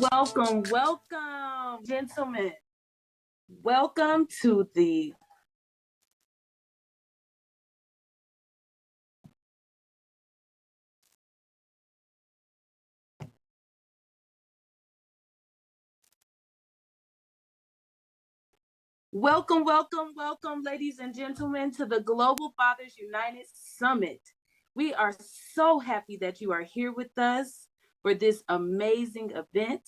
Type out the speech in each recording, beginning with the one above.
welcome, gentlemen. Welcome to the welcome, ladies and gentlemen, to the Global Fathers United Summit. We are so happy that you are here with us for this amazing event.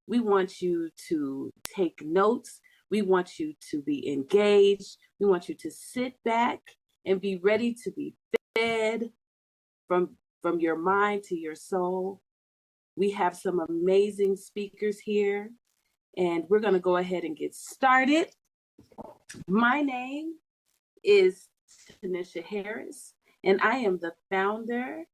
We want you to take notes. We want you to be engaged. We want you to sit back and be ready to be fed from your mind to your soul. We have some amazing speakers here, and we're going to go ahead and get started. My name is Tanisha Harris, and I am the founder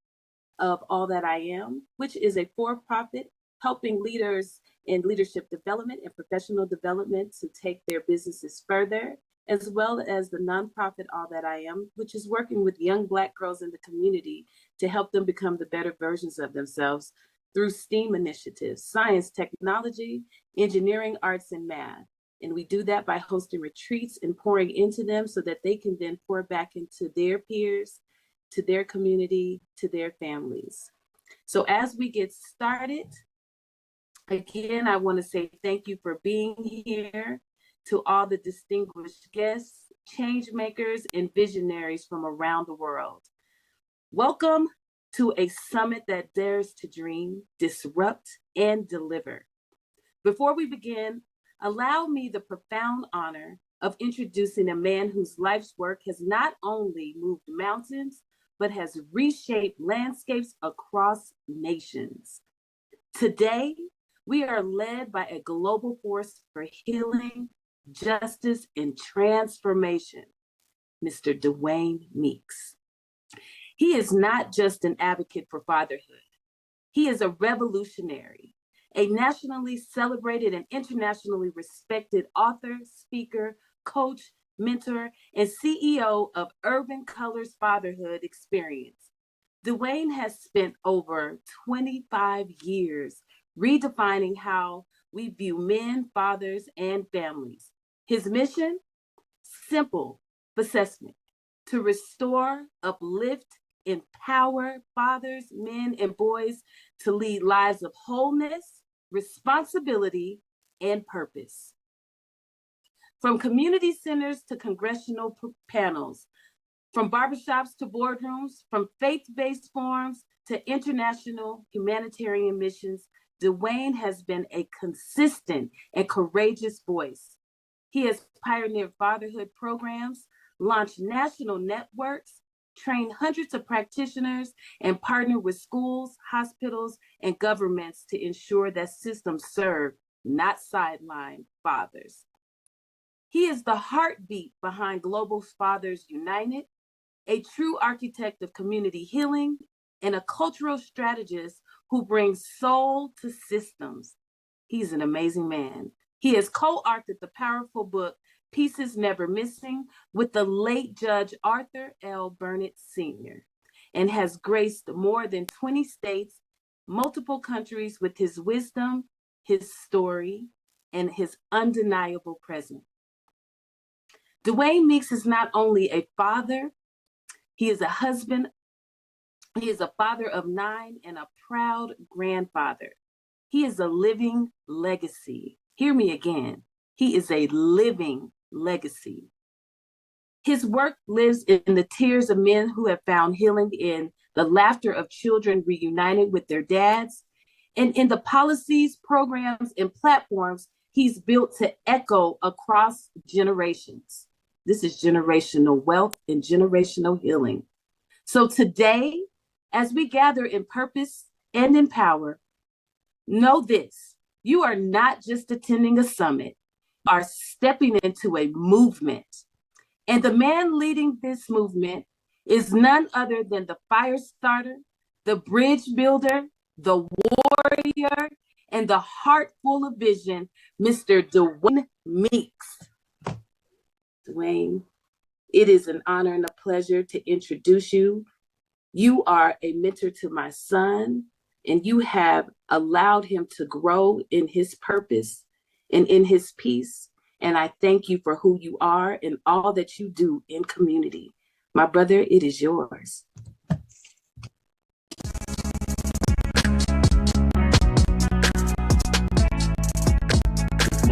of All That I Am, which is a for-profit helping leaders in leadership development and professional development to take their businesses further, as well as the nonprofit All That I Am, which is working with young Black girls in the community to help them become the better versions of themselves through STEAM initiatives, science, technology, engineering, arts, and math. And we do that by hosting retreats and pouring into them so that they can then pour back into their peers, to their community, to their families. So as we get started, again, I want to say thank you for being here, to all the distinguished guests, change makers, and visionaries from around the world. Welcome to a summit that dares to dream, disrupt, and deliver. Before we begin, allow me the profound honor of introducing a man whose life's work has not only moved mountains, but has reshaped landscapes across nations. Today, we are led by a global force for healing, justice, and transformation, Mr. Dwayne Meeks. He is not just an advocate for fatherhood. He is a revolutionary, a nationally celebrated and internationally respected author, speaker, coach, mentor, and CEO of Urban Colors Fatherhood Experience. Dwayne has spent over 25 years redefining how we view men, fathers, and families. His mission? Simple assessment: to restore, uplift, empower fathers, men, and boys to lead lives of wholeness, responsibility, and purpose. From community centers to congressional panels, from barbershops to boardrooms, from faith-based forums to international humanitarian missions, Dwayne has been a consistent and courageous voice. He has pioneered fatherhood programs, launched national networks, trained hundreds of practitioners, and partnered with schools, hospitals, and governments to ensure that systems serve, not sideline, fathers. He is the heartbeat behind Global Fathers United, a true architect of community healing, and a cultural strategist who brings soul to systems. He's an amazing man. He has co-authored the powerful book, Pieces Never Missing, with the late Judge Arthur L. Burnett Sr., and has graced more than 20 states, multiple countries with his wisdom, his story, and his undeniable presence. Dwayne Meeks is not only a father, he is a husband, he is a father of 9 and a proud grandfather. He is a living legacy. Hear me again. He is a living legacy. His work lives in the tears of men who have found healing, in the laughter of children reunited with their dads, and in the policies, programs, and platforms he's built to echo across generations. This is generational wealth and generational healing. So today, as we gather in purpose and in power, know this: you are not just attending a summit, you are stepping into a movement. And the man leading this movement is none other than the fire starter, the bridge builder, the warrior, and the heart full of vision, Mr. Dwayne Meeks. Dwayne, it is an honor and a pleasure to introduce you. You are a mentor to my son, and you have allowed him to grow in his purpose and in his peace. And I thank you for who you are and all that you do in community. My brother, it is yours. Good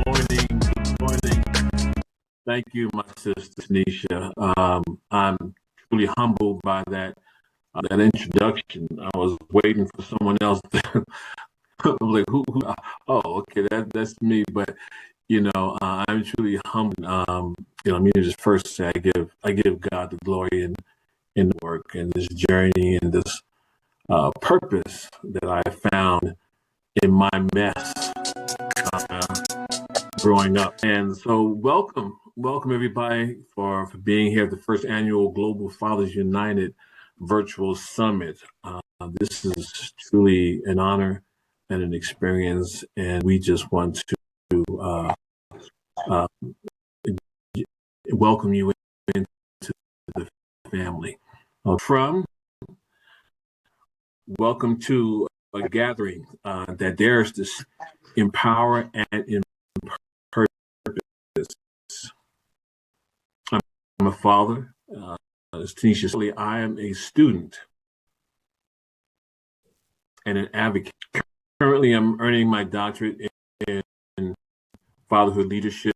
morning. Good morning. Thank you, my sister Tanisha. I'm truly humbled by that introduction. I was waiting for someone else to I'm like, who? Oh, okay, that's me. But I'm truly humbled. Let me just first say I give God the glory in the work and this journey and this purpose that I found in my mess growing up. And so, welcome everybody for being here at the first annual Global Fathers United Virtual Summit. This is truly an honor and an experience, and we just want to uh, welcome you into the family. Welcome to a gathering that dares to empower and purpose. I'm a father. As Tanisha said, I am a student and an advocate. Currently, I'm earning my doctorate in fatherhood leadership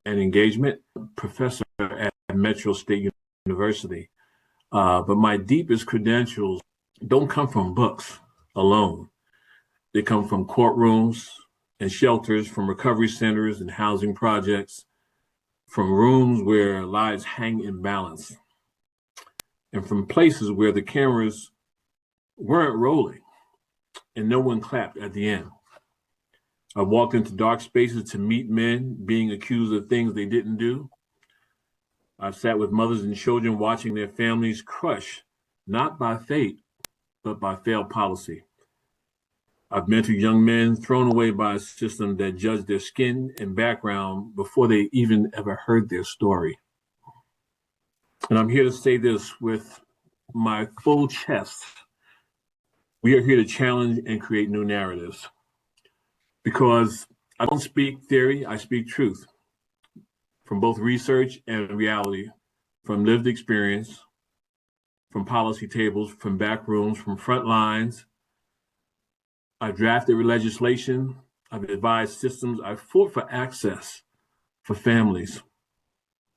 and engagement, professor at Metro State University. But my deepest credentials don't come from books alone. They come from courtrooms and shelters, from recovery centers and housing projects, from rooms where lives hang in balance, and from places where the cameras weren't rolling and no one clapped at the end. I walked into dark spaces to meet men being accused of things they didn't do. I've sat with mothers and children watching their families crushed, not by fate, but by failed policy. I've mentored young men thrown away by a system that judged their skin and background before they even ever heard their story. And I'm here to say this with my full chest. We are here to challenge and create new narratives, because I don't speak theory, I speak truth from both research and reality, from lived experience, from policy tables, from back rooms, from front lines. I've drafted legislation, I've advised systems, I've fought for access for families,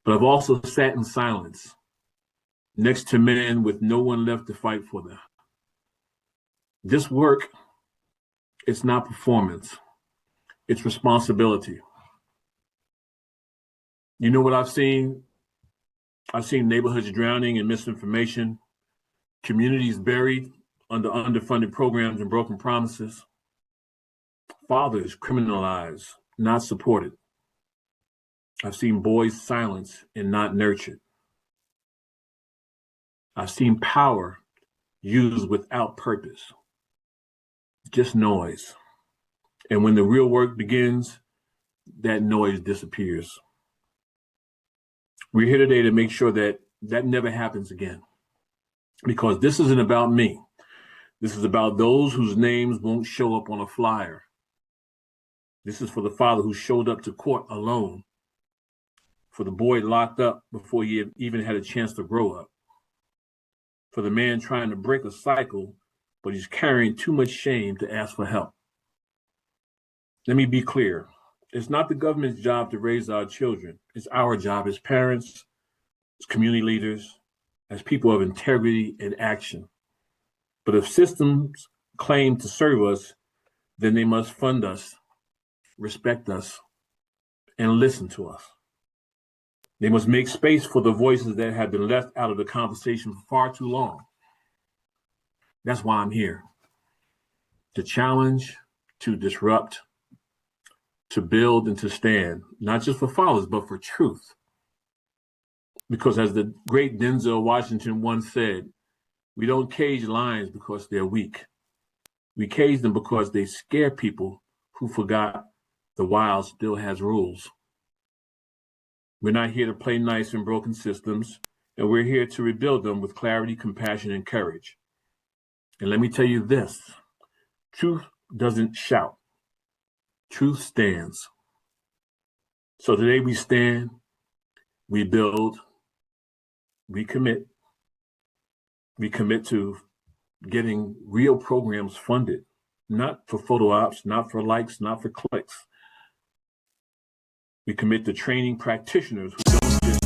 but I've also sat in silence next to men with no one left to fight for them. This work, it's not performance, it's responsibility. You know what I've seen? I've seen neighborhoods drowning in misinformation, communities buried under underfunded programs and broken promises, fathers criminalized, not supported. I've seen boys silenced and not nurtured. I've seen power used without purpose, just noise. And when the real work begins, that noise disappears. We're here today to make sure that that never happens again, because this isn't about me. This is about those whose names won't show up on a flyer. This is for the father who showed up to court alone, for the boy locked up before he even had a chance to grow up, for the man trying to break a cycle, but he's carrying too much shame to ask for help. Let me be clear. It's not the government's job to raise our children. It's our job as parents, as community leaders, as people of integrity and action. But if systems claim to serve us, then they must fund us, respect us, and listen to us. They must make space for the voices that have been left out of the conversation for far too long. That's why I'm here. To challenge, to disrupt, to build, and to stand, not just for fathers, but for truth. Because as the great Denzel Washington once said, we don't cage lions because they're weak. We cage them because they scare people who forgot the wild still has rules. We're not here to play nice in broken systems, and we're here to rebuild them with clarity, compassion, and courage. And let me tell you this, Truth doesn't shout, truth stands. So today we stand, we build, we commit. We commit to getting real programs funded, not for photo ops, not for likes, not for clicks. We commit to training practitioners who don't just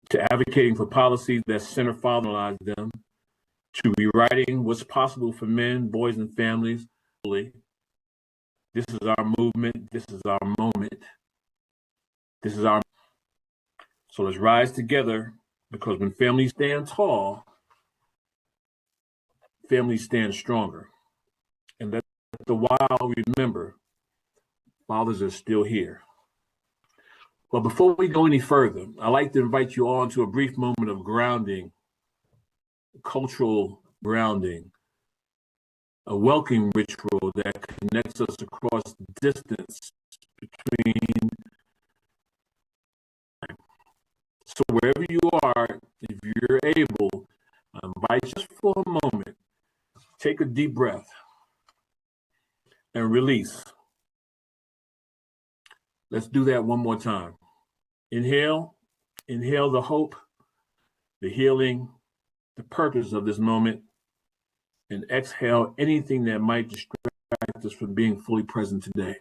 to advocating for policies that center fatherlize them, to rewriting what's possible for men, boys, and families. This is our movement. This is our moment. This is our. So let's rise together, because when families stand tall, families stand stronger. And let the wild remember, fathers are still here. But before we go any further, I'd like to invite you all into a brief moment of grounding, cultural grounding, a welcoming ritual that connects us across distance between. So wherever you are, if you're able, I invite just for a moment, take a deep breath and release. Let's do that one more time. Inhale the hope, the healing, the purpose of this moment, and exhale anything that might distract us from being fully present today.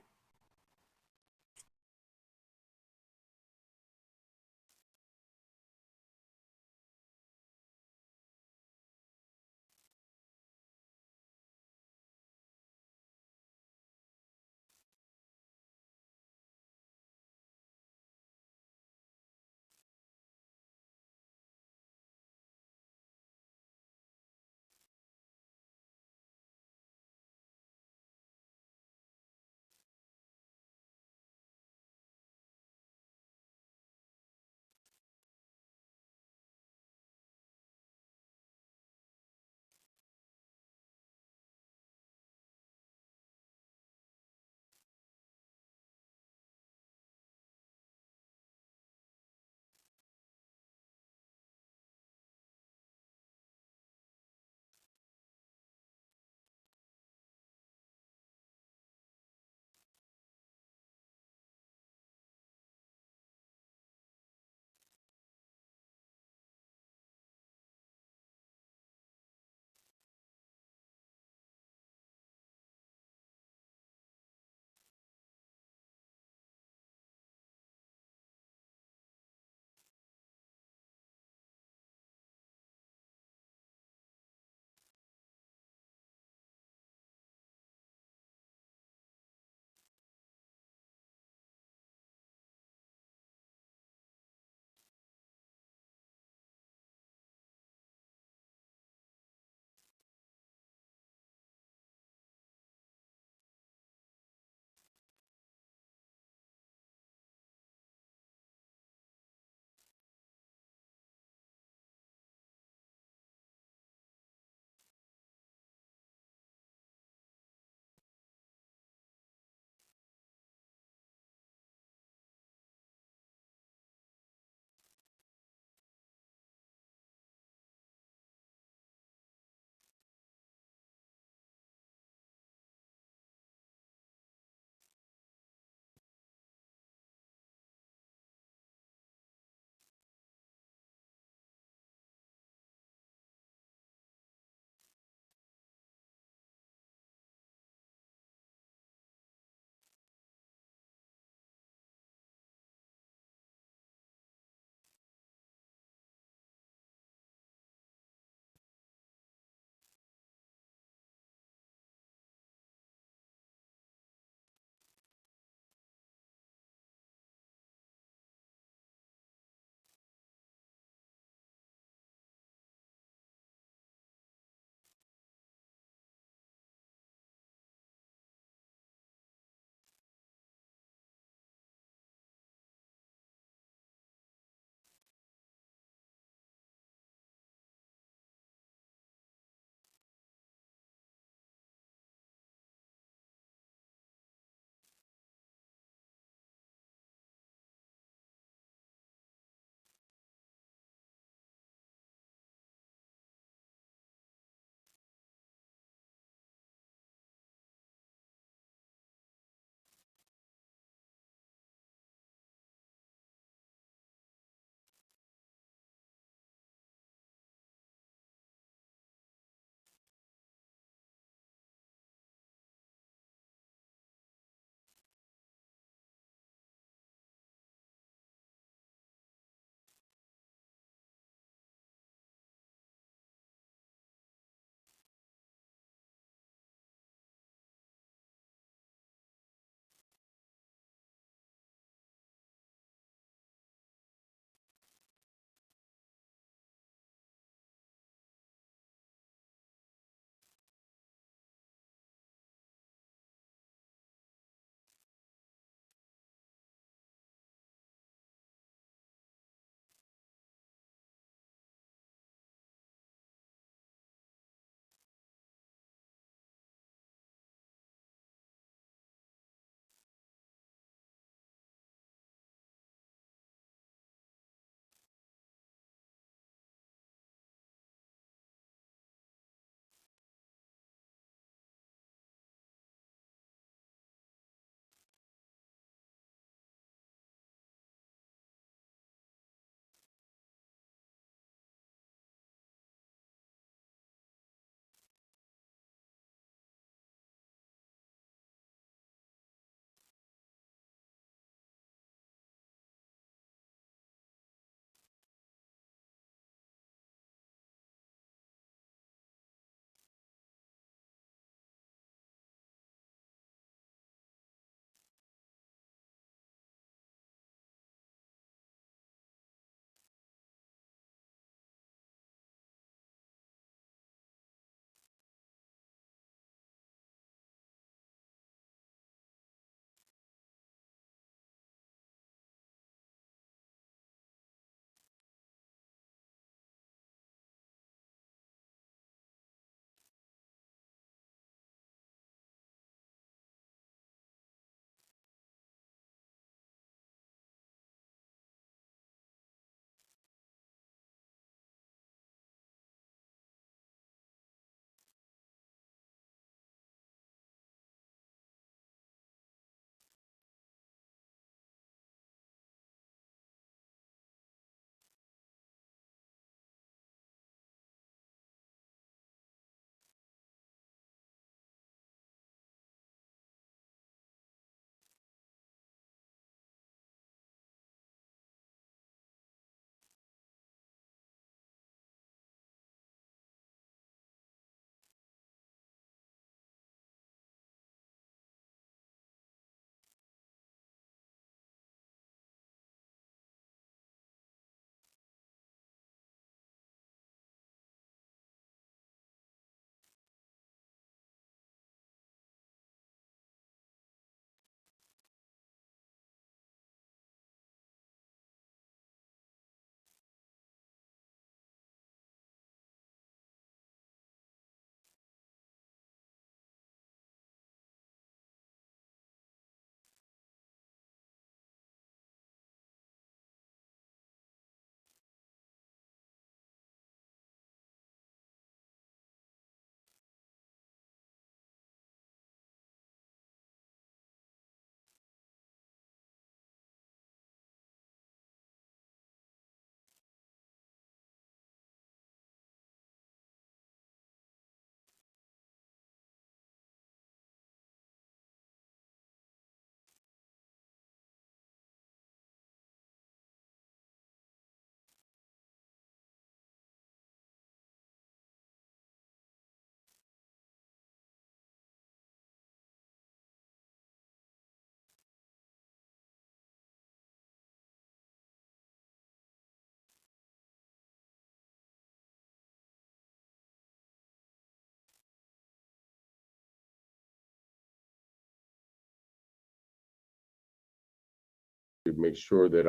make sure that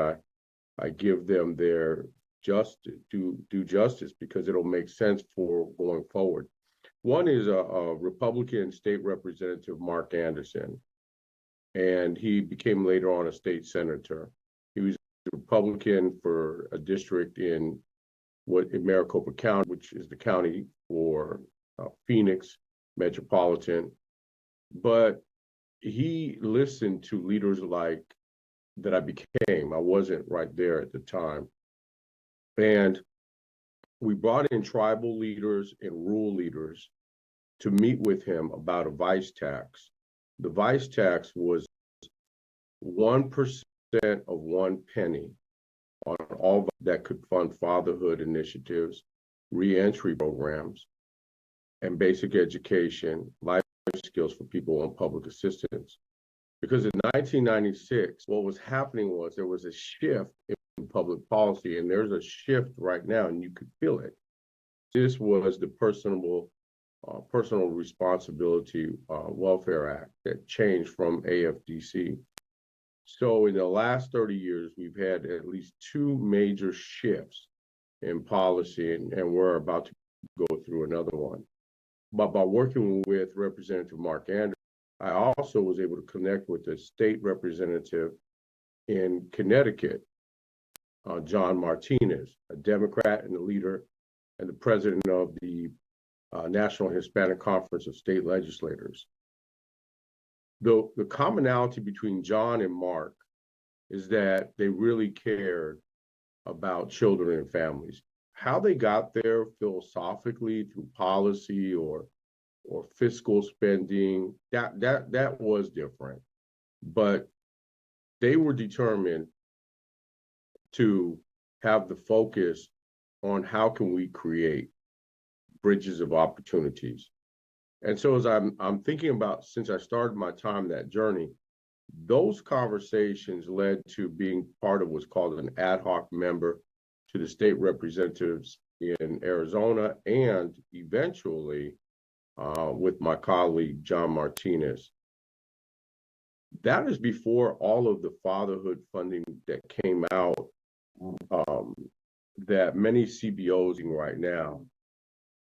I give them their due justice, because it'll make sense for going forward. One is a Republican state representative, Mark Anderson, and he became later on a state senator. He was a Republican for a district in Maricopa County, which is the county for Phoenix Metropolitan. But he listened to leaders like that I became. I wasn't right there at the time. And we brought in tribal leaders and rural leaders to meet with him about a vice tax. The vice tax was 1% of 1 penny on all that could fund fatherhood initiatives, reentry programs, and basic education, life skills for people on public assistance. Because in 1996, what was happening was there was a shift in public policy, and there's a shift right now, and you could feel it. This was the personal responsibility welfare act that changed from AFDC. So in the last 30 years, we've had at least 2 major shifts in policy, and we're about to go through another one. But by working with Representative Mark Anderson, I also was able to connect with a state representative in Connecticut, John Martinez, a Democrat and the leader and the president of the National Hispanic Conference of State Legislators. The commonality between John and Mark is that they really cared about children and families. How they got there philosophically through policy or fiscal spending, that was different. But they were determined to have the focus on how can we create bridges of opportunities. And so as I'm thinking about, since I started my time that journey, those conversations led to being part of what's called an ad hoc member to the state representatives in Arizona, and eventually with my colleague, John Martinez. That is before all of the fatherhood funding that came out that many CBOs are using right now.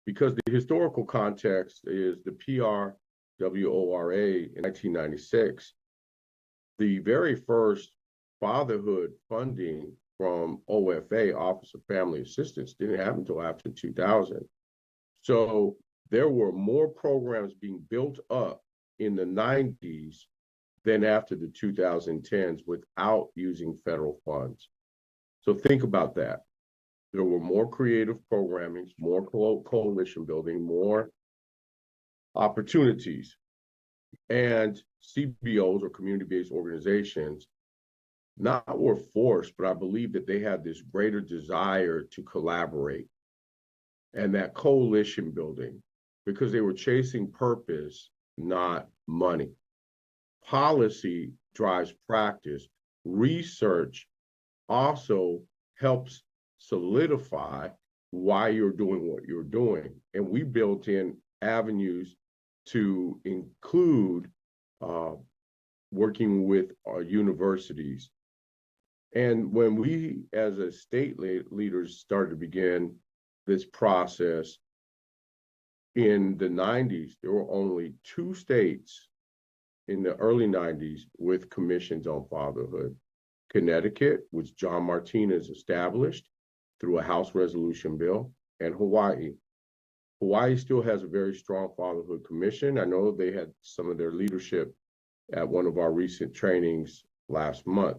Because the historical context is the PRWORA in 1996, the very first fatherhood funding from OFA, Office of Family Assistance, didn't happen until after 2000. So there were more programs being built up in the 90s than after the 2010s without using federal funds. So think about that. There were more creative programming, more coalition building, more opportunities. And CBOs, or community-based organizations, not were forced, but I believe that they had this greater desire to collaborate and that coalition building, because they were chasing purpose, not money. Policy drives practice. Research also helps solidify why you're doing what you're doing. And we built in avenues to include working with our universities. And when we, as a state leaders, started to begin this process in the 90s, there were only 2 states in the early 90s with commissions on fatherhood. Connecticut, which John Martinez established through a House resolution bill, and Hawaii. Hawaii still has a very strong fatherhood commission. I know they had some of their leadership at one of our recent trainings last month.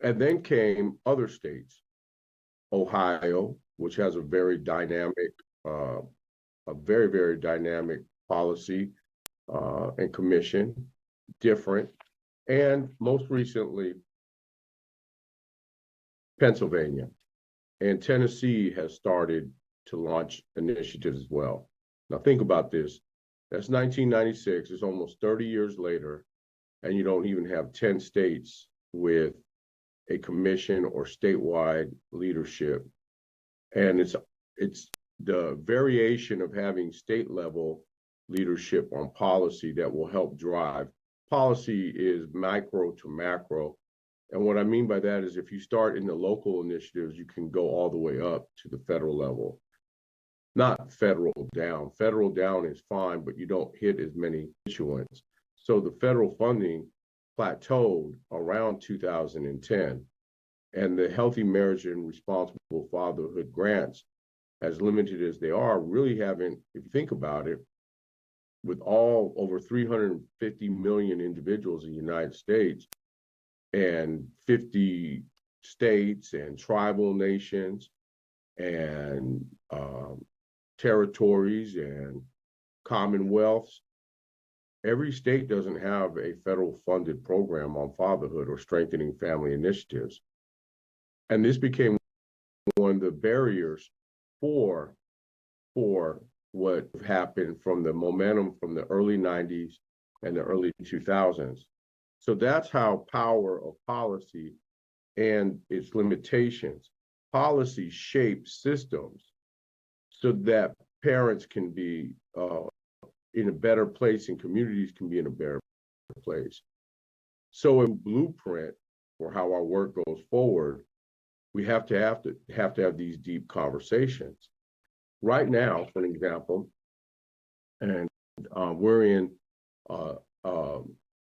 And then came other states. Ohio, which has a very dynamic, very dynamic policy and commission, different. And most recently, Pennsylvania. And Tennessee has started to launch initiatives as well. Now think about this. That's 1996. It's almost 30 years later, and you don't even have 10 states with a commission or statewide leadership. And it's the variation of having state level leadership on policy that will help drive. Policy is micro to macro, And what I mean by that is if you start in the local initiatives, you can go all the way up to the federal level. Not federal down. Federal down is fine, but you don't hit as many constituents. So the federal funding plateaued around 2010, and the Healthy Marriage and Responsible Fatherhood grants, as limited as they are, really haven't, if you think about it, with all over 350 million individuals in the United States and 50 states and tribal nations and territories and commonwealths, every state doesn't have a federal funded program on fatherhood or strengthening family initiatives. And this became one of the barriers for what happened from the momentum from the early 90s and the early 2000s. So that's how power of policy and its limitations. Policy shapes systems so that parents can be in a better place and communities can be in a better place. So a blueprint for how our work goes forward, we have to have these deep conversations. Right now, for an example, and we're in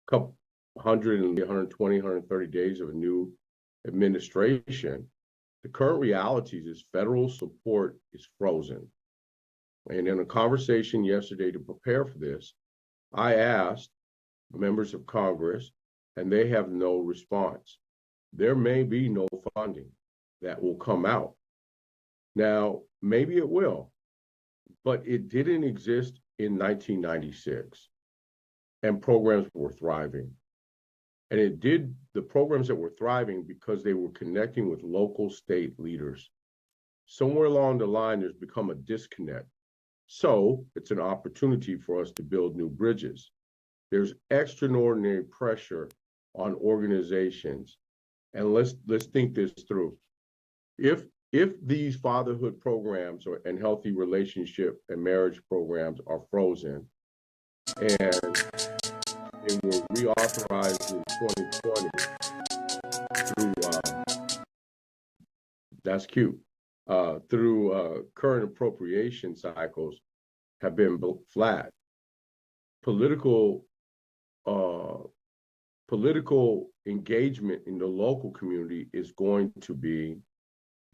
couple 120, 130 days of a new administration. The current realities is federal support is frozen. And in a conversation yesterday to prepare for this, I asked members of Congress, and they have no response. There may be no funding that will come out. Now, maybe it will, but it didn't exist in 1996, and programs were thriving. And the programs that were thriving because they were connecting with local state leaders. Somewhere along the line, there's become a disconnect. So it's an opportunity for us to build new bridges. There's extraordinary pressure on organizations. And let's think this through. If these fatherhood programs and healthy relationship and marriage programs are frozen and were reauthorized in 2020 through that's cute through current appropriation cycles have been flat. Political engagement in the local community is going to be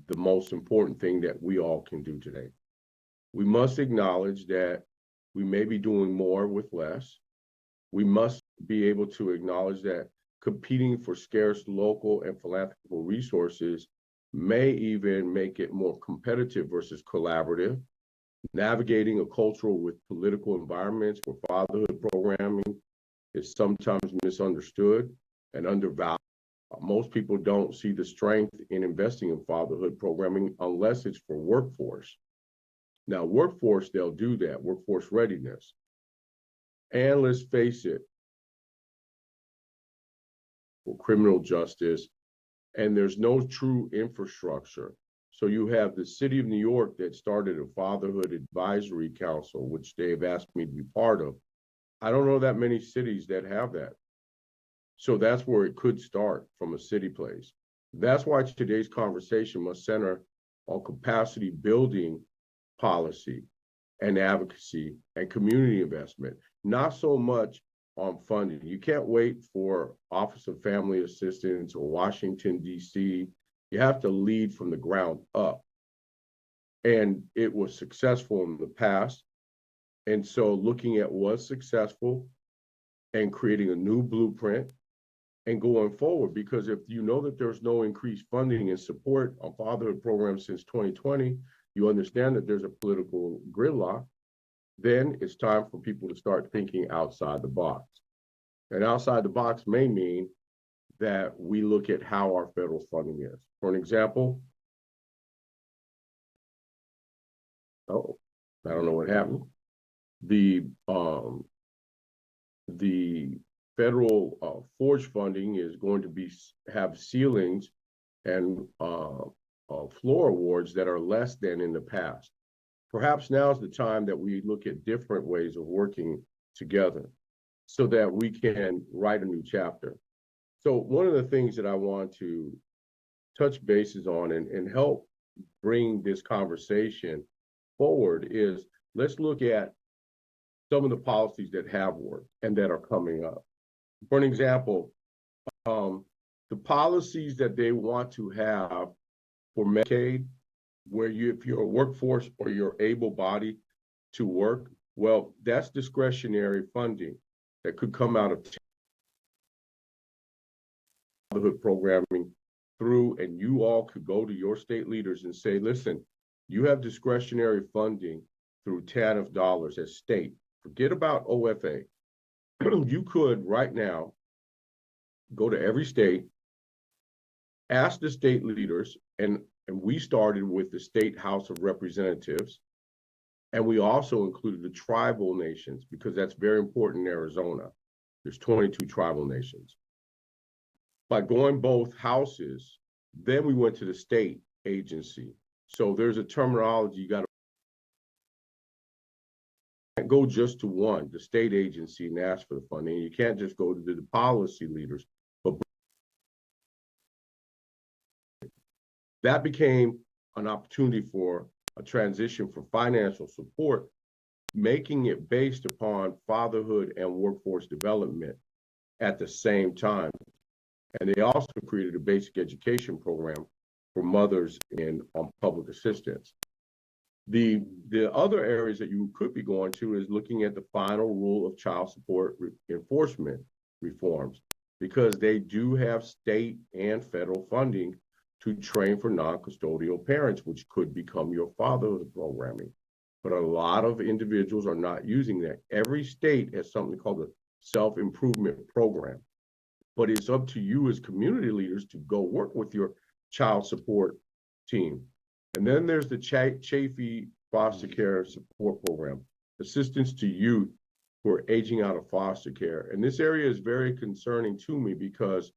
the most important thing that we all can do today. We must acknowledge that we may be doing more with less. We must be able to acknowledge that competing for scarce local and philanthropical resources may even make it more competitive versus collaborative. Navigating a cultural with political environments where fatherhood programming is sometimes misunderstood and undervalued. Most people don't see the strength in investing in fatherhood programming unless it's for workforce. Now, workforce, they'll do that, workforce readiness. And let's face it, for criminal justice, and there's no true infrastructure. So you have the city of New York that started a fatherhood advisory council, which they've asked me to be part of. I don't know that many cities that have that. So that's where it could start, from a city place. That's why today's conversation must center on capacity building policy and advocacy and community investment, not so much on funding. You can't wait for Office of Family Assistance or Washington, D.C. You have to lead from the ground up. And it was successful in the past. And so looking at what's successful and creating a new blueprint and going forward, because if you know that there's no increased funding and support on fatherhood programs since 2020, you understand that there's a political gridlock, then it's time for people to start thinking outside the box. And outside the box may mean that we look at how our federal funding is. For an example, I don't know what happened. The federal forge funding is going to have ceilings and floor awards that are less than in the past. Perhaps now is the time that we look at different ways of working together so that we can write a new chapter. So one of the things that I want to touch bases on and help bring this conversation forward is let's look at some of the policies that have worked and that are coming up. For an example, the policies that they want to have for Medicaid, where if you're a workforce or you're able-bodied to work, well, that's discretionary funding that could come out of fatherhood programming through, and you all could go to your state leaders and say, listen, you have discretionary funding through TANF dollars as state. Forget about OFA. You could right now go to every state, ask the state leaders, and we started with the State House of Representatives, and we also included the tribal nations because that's very important in Arizona. There's 22 tribal nations. By going both houses, then we went to the state agency. So there's a terminology you got to go just to one, the state agency, and ask for the funding. You can't just go to the policy leaders. But that became an opportunity for a transition for financial support, making it based upon fatherhood and workforce development at the same time. And they also created a basic education program for mothers on public assistance. The other areas that you could be going to is looking at the final rule of child support enforcement reforms, because they do have state and federal funding to train for non-custodial parents, which could become your fatherhood programming. But a lot of individuals are not using that. Every state has something called a self-improvement program. But it's up to you as community leaders to go work with your child support team. And then there's the Chafee foster care support program, assistance to youth who are aging out of foster care. And this area is very concerning to me because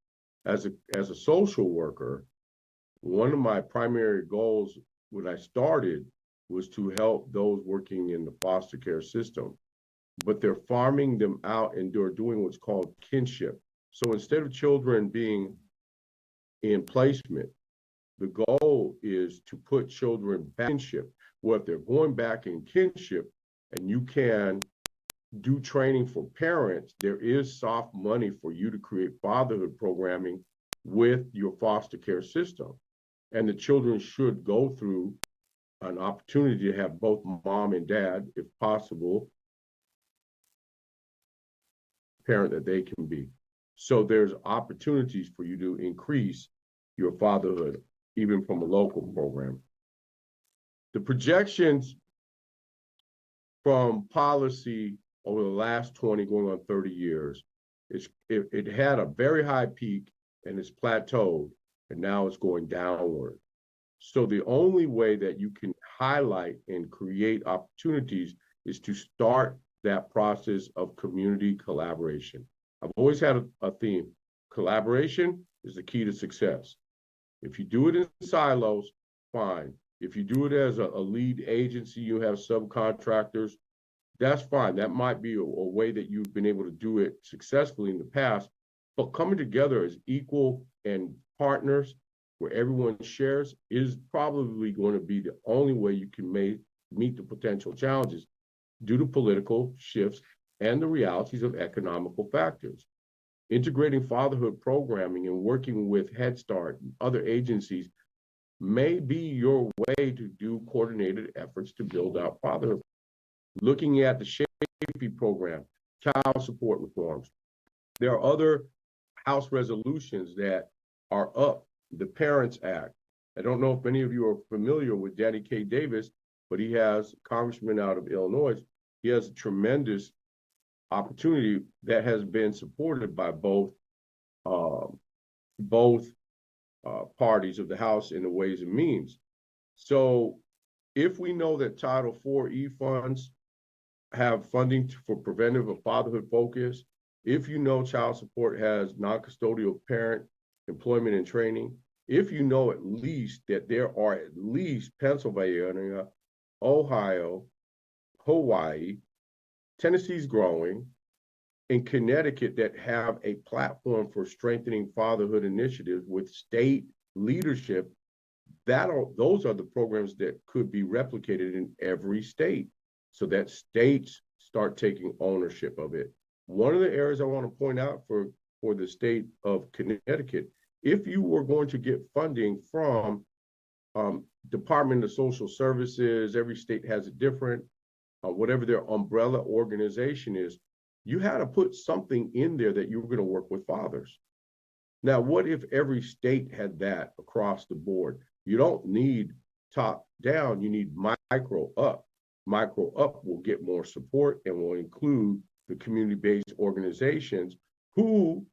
as a social worker, one of my primary goals when I started was to help those working in the foster care system. But they're farming them out and they're doing what's called kinship. So instead of children being in placement, the goal is to put children back in kinship. Well, if they're going back in kinship and you can do training for parents, there is soft money for you to create fatherhood programming with your foster care system. And the children should go through an opportunity to have both mom and dad, if possible, parent that they can be. So there's opportunities for you to increase your fatherhood, even from a local program. The projections from policy over the last 20 going on 30 years, it had a very high peak and it's plateaued, and now it's going downward. So the only way that you can highlight and create opportunities is to start that process of community collaboration. I've always had a theme. Collaboration is the key to success. If you do it in silos, fine. If you do it as a lead agency, you have subcontractors, that's fine. That might be a way that you've been able to do it successfully in the past. But coming together as equal and partners where everyone shares is probably going to be the only way you can meet the potential challenges due to political shifts and the realities of economical factors. Integrating fatherhood programming and working with Head Start and other agencies may be your way to do coordinated efforts to build out fatherhood. Looking at the Chafee program, child support reforms. There are other House resolutions that are up. The Parents Act. I don't know if many of you are familiar with Danny K. Davis, but he has, Congressman out of Illinois, he has a tremendous opportunity that has been supported by both parties of the House in the Ways and Means. So if we know that Title IV funds have funding for preventive of fatherhood focus, if you know child support has non-custodial parent employment and training, if you know at least that there are at least Pennsylvania, Ohio, Hawaii, Tennessee's growing, in Connecticut that have a platform for strengthening fatherhood initiatives with state leadership. Those are the programs that could be replicated in every state so that states start taking ownership of it. One of the areas I want to point out for the state of Connecticut, if you were going to get funding from Department of Social Services, every state has a different, whatever their umbrella organization is, you had to put something in there that you were going to work with fathers. Now, what if every state had that across the board? You don't need top down, you need micro up. Micro up will get more support and will include the community-based organizations who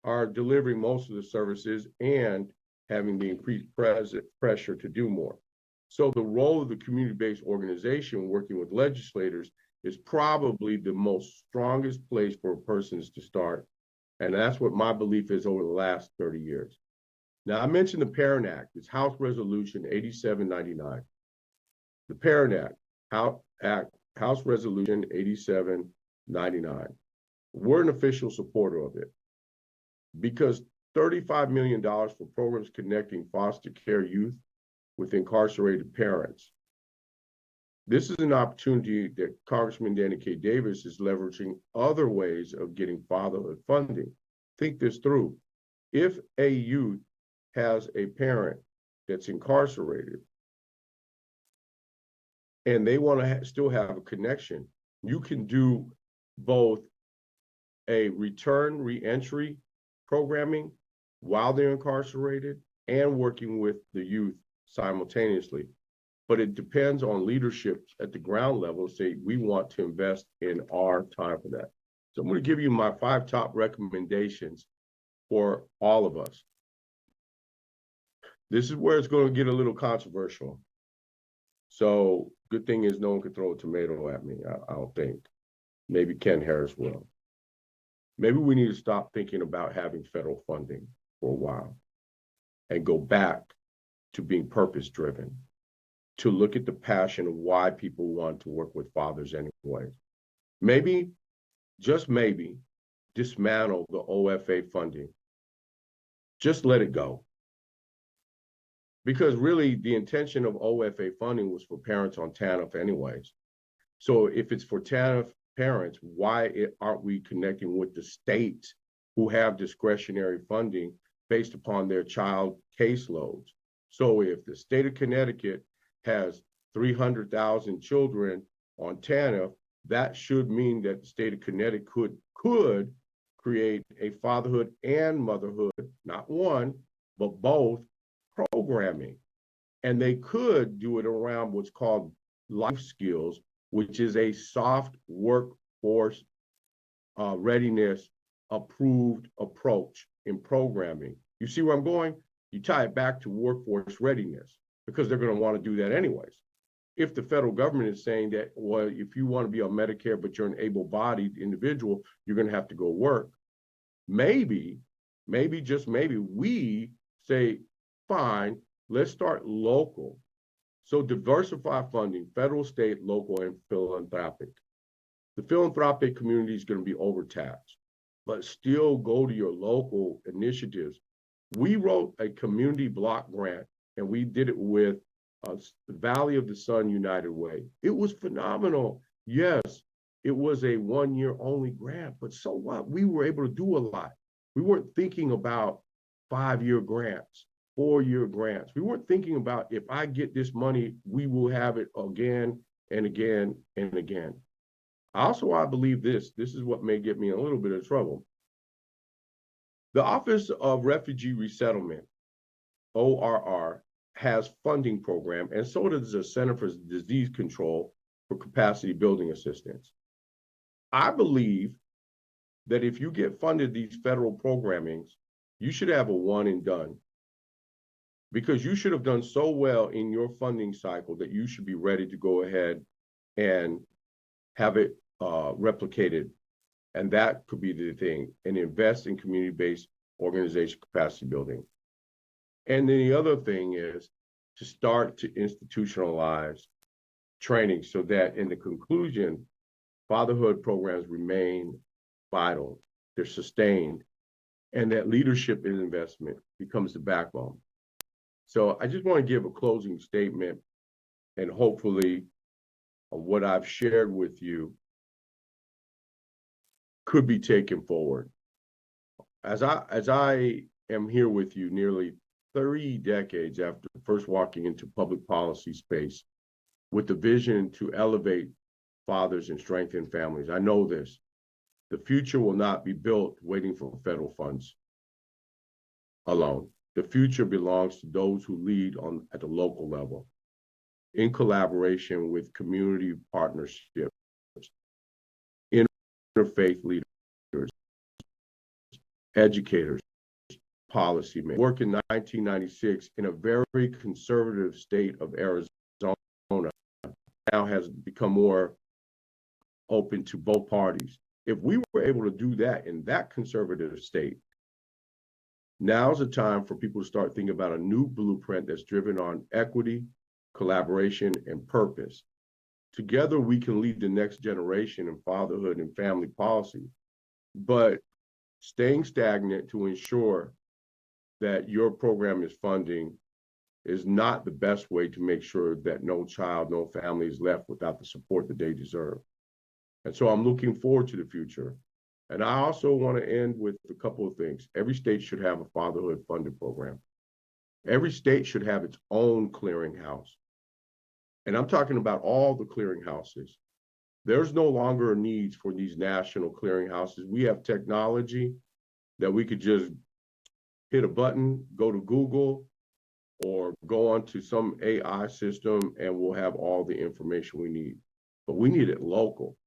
are delivering most of the services and having the increased pressure to do more. So the role of the community-based organization working with legislators is probably the most strongest place for persons to start. And that's what my belief is over the last 30 years. Now, I mentioned the Parent Act. It's House Resolution 8799. The Parent Act, House Resolution 8799. We're an official supporter of it because $35 million for programs connecting foster care youth with incarcerated parents. This is an opportunity that Congressman Danny K. Davis is leveraging other ways of getting fatherhood funding. Think this through. If a youth has a parent that's incarcerated and they want to still have a connection, you can do both a reentry programming while they're incarcerated and working with the youth simultaneously. But it depends on leadership at the ground level. Say, we want to invest in our time for that. So I'm going to give you my 5 top recommendations for all of us. This is where it's going to get a little controversial. So good thing is no one can throw a tomato at me, I don't think. Maybe Ken Harris will. Maybe we need to stop thinking about having federal funding for a while and go back to being purpose-driven, to look at the passion of why people want to work with fathers anyway. Maybe, just maybe, dismantle the OFA funding. Just let it go. Because really the intention of OFA funding was for parents on TANF anyways. So if it's for TANF parents, why aren't we connecting with the states who have discretionary funding based upon their child caseloads? So if the state of Connecticut has 300,000 children on TANF, that should mean that the state of Connecticut could create a fatherhood and motherhood, not one, but both programming. And they could do it around what's called life skills, which is a soft workforce readiness approved approach in programming. You see where I'm going? You tie it back to workforce readiness because they're going to want to do that anyways. If the federal government is saying that, well, if you want to be on Medicare, but you're an able-bodied individual, you're going to have to go work. Maybe, just maybe, we say, fine, let's start local. So diversify funding, federal, state, local, and philanthropic. The philanthropic community is going to be overtaxed, but still go to your local initiatives. We wrote a community block grant, and we did it with Valley of the Sun United Way. It was phenomenal. Yes, it was a 1-year only grant, but so what? We were able to do a lot. We weren't thinking about 5-year grants, 4-year grants. We weren't thinking about, if I get this money, we will have it again and again and again. Also, I believe this is what may get me in a little bit of trouble. The Office of Refugee Resettlement, ORR, has funding program, and so does the Center for Disease Control for capacity building assistance. I believe that if you get funded these federal programmings, you should have a one and done, because you should have done so well in your funding cycle that you should be ready to go ahead and have it replicated. And that could be the thing, and invest in community-based organization capacity building. And then the other thing is to start to institutionalize training so that in the conclusion, fatherhood programs remain vital, they're sustained, and that leadership and investment becomes the backbone. So I just want to give a closing statement, and hopefully what I've shared with you could be taken forward. As I am here with you nearly 30 decades after first walking into public policy space with the vision to elevate fathers and strengthen families, I know this: the future will not be built waiting for federal funds alone. The future belongs to those who lead at the local level, in collaboration with community partnerships, interfaith leaders, educators, policymakers. Work in 1996 in a very conservative state of Arizona now has become more open to both parties. If we were able to do that in that conservative state, now's the time for people to start thinking about a new blueprint that's driven on equity, collaboration, and purpose. Together, we can lead the next generation in fatherhood and family policy. But staying stagnant to ensure that your program is funding is not the best way to make sure that no child, no family is left without the support that they deserve. And so I'm looking forward to the future. And I also want to end with a couple of things. Every state should have a fatherhood funded program. Every state should have its own clearinghouse. And I'm talking about all the clearinghouses. There's no longer a need for these national clearinghouses. We have technology that we could just hit a button, go to Google, or go onto some AI system, and we'll have all the information we need. But we need it local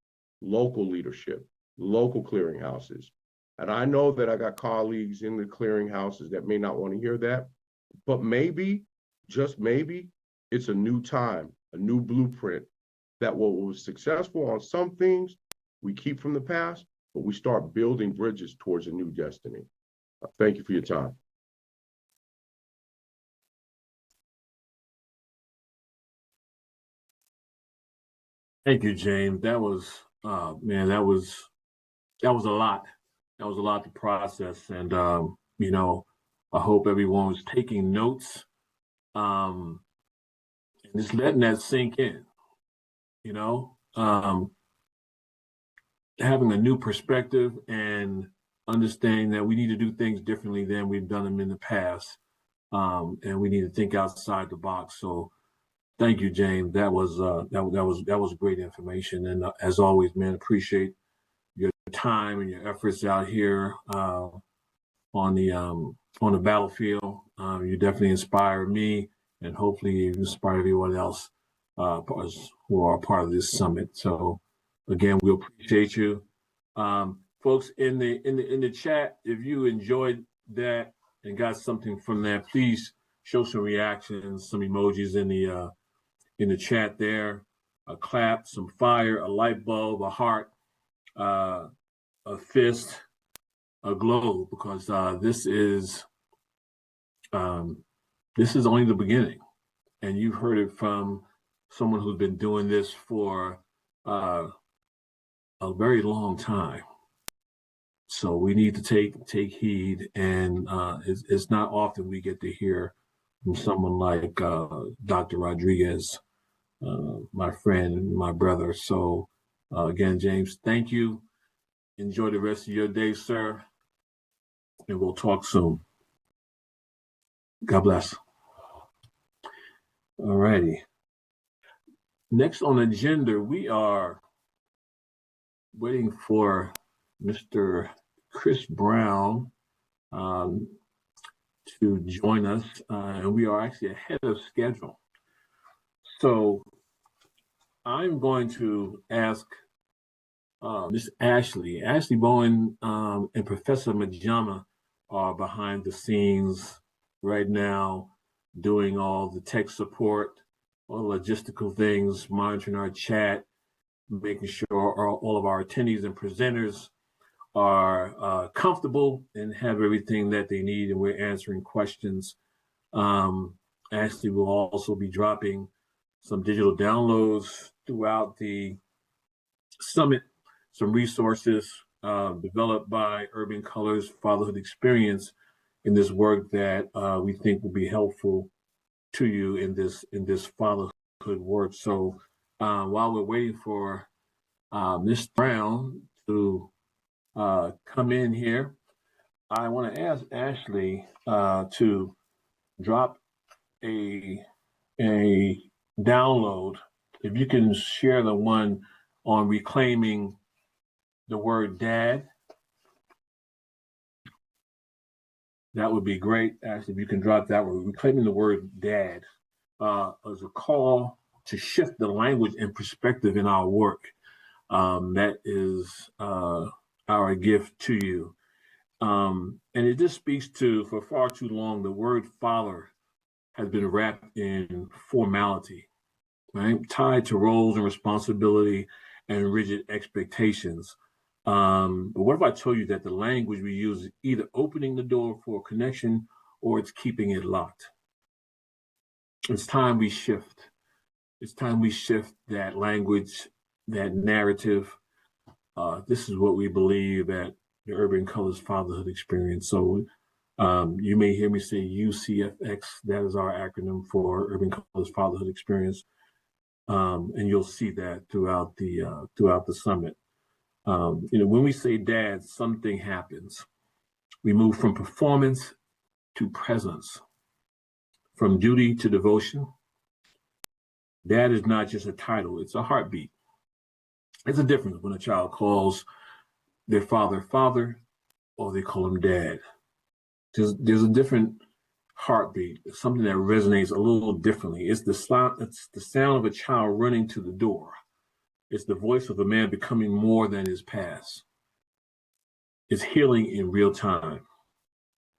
leadership, local clearinghouses. And I know that I got colleagues in the clearinghouses that may not want to hear that, but maybe, just maybe, it's a new time, a new blueprint that what was successful on some things we keep from the past, but we start building bridges towards a new destiny. Thank you for your time. Thank you, James. That was, man, that was a lot. That was a lot to process. And, I hope everyone was taking notes, and just letting that sink in, having a new perspective and understanding that we need to do things differently than we've done them in the past. And we need to think outside the box. So thank you, James. That was great information. And as always, man, appreciate your time and your efforts out here on the battlefield. You definitely inspire me, and hopefully you inspire everyone else who are part of this summit. So again, we appreciate you, folks in the chat. If you enjoyed that and got something from that, please show some reactions, some emojis in the chat there. A clap, some fire, a light bulb, a heart, a fist, a globe, because this is only the beginning, and you've heard it from someone who's been doing this for a very long time. So we need to take heed, and it's not often we get to hear from someone like Dr. Rodriguez, my friend, my brother. So again, James, thank you. Enjoy the rest of your day, sir, and we'll talk soon. God bless. All righty. Next on the agenda, we are waiting for Mr. Chris Brown to join us, and we are actually ahead of schedule. So I'm going to ask Miss Ashley Bowen, and Professor Majama are behind the scenes right now, doing all the tech support, all logistical things, monitoring our chat, making sure all of our attendees and presenters are comfortable and have everything that they need, and we're answering questions. Ashley will also be dropping some digital downloads throughout the summit, some resources developed by Urban Colors Fatherhood Experience in this work that we think will be helpful to you in this fatherhood work. So while we're waiting for Ms. Brown to come in here, I want to ask Ashley to drop a download. If you can share the one on reclaiming the word dad, that would be great. Ashley, if you can drop that one, reclaiming the word dad as a call to shift the language and perspective in our work. That is our gift to you. And it just speaks to, for far too long, the word father has been wrapped in formality, right? Tied to roles and responsibility and rigid expectations. But what if I told you that the language we use is either opening the door for connection or it's keeping it locked? It's time we shift. It's time we shift that language, that narrative. This is what we believe at the Urban Colors Fatherhood Experience. So you may hear me say UCFX. That is our acronym for Urban Colors Fatherhood Experience, and you'll see that throughout the summit. When we say dad, something happens. We move from performance to presence, from duty to devotion. Dad is not just a title; it's a heartbeat. It's a difference when a child calls their father father, or they call him dad. There's a different heartbeat, something that resonates a little differently. It's the sound of a child running to the door. It's the voice of a man becoming more than his past. It's healing in real time.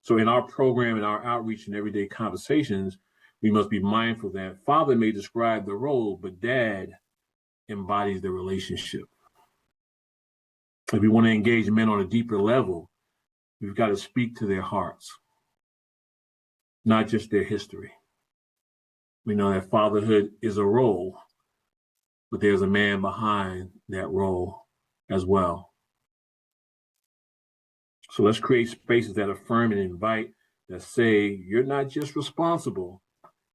So in our program, in our outreach and everyday conversations, we must be mindful that father may describe the role, but dad embodies the relationship. If we want to engage men on a deeper level, we've got to speak to their hearts, not just their history. We know that fatherhood is a role, but there's a man behind that role as well. So let's create spaces that affirm and invite, that say, you're not just responsible,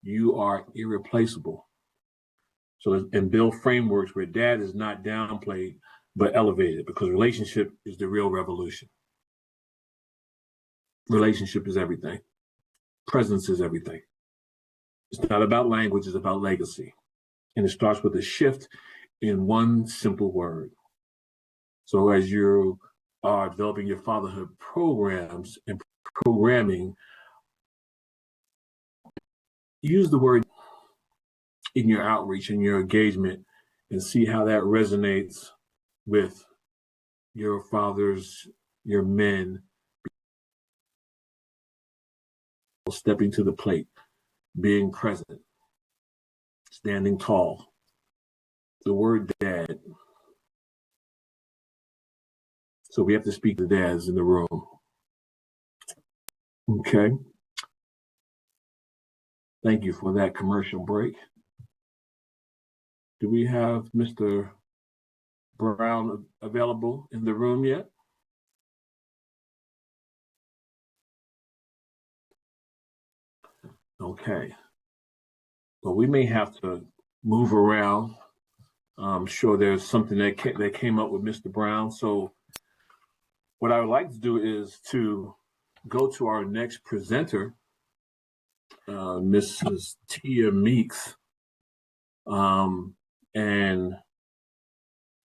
you are irreplaceable. So and build frameworks where dad is not downplayed, but elevated, because relationship is the real revolution. Relationship is everything. Presence is everything. It's not about language, it's about legacy. And it starts with a shift in one simple word. So as you are developing your fatherhood programs and programming, use the word in your outreach and your engagement and see how that resonates with your fathers, your men, stepping to the plate, being present, standing tall. The word dad. So we have to speak to dads in the room. Okay. Thank you for that commercial break. Do we have Mr. Brown available in the room yet? Okay. Well, we may have to move around. I'm sure there's something that came up with Mr. Brown. So what I would like to do is to go to our next presenter, Mrs. Tia Meeks, and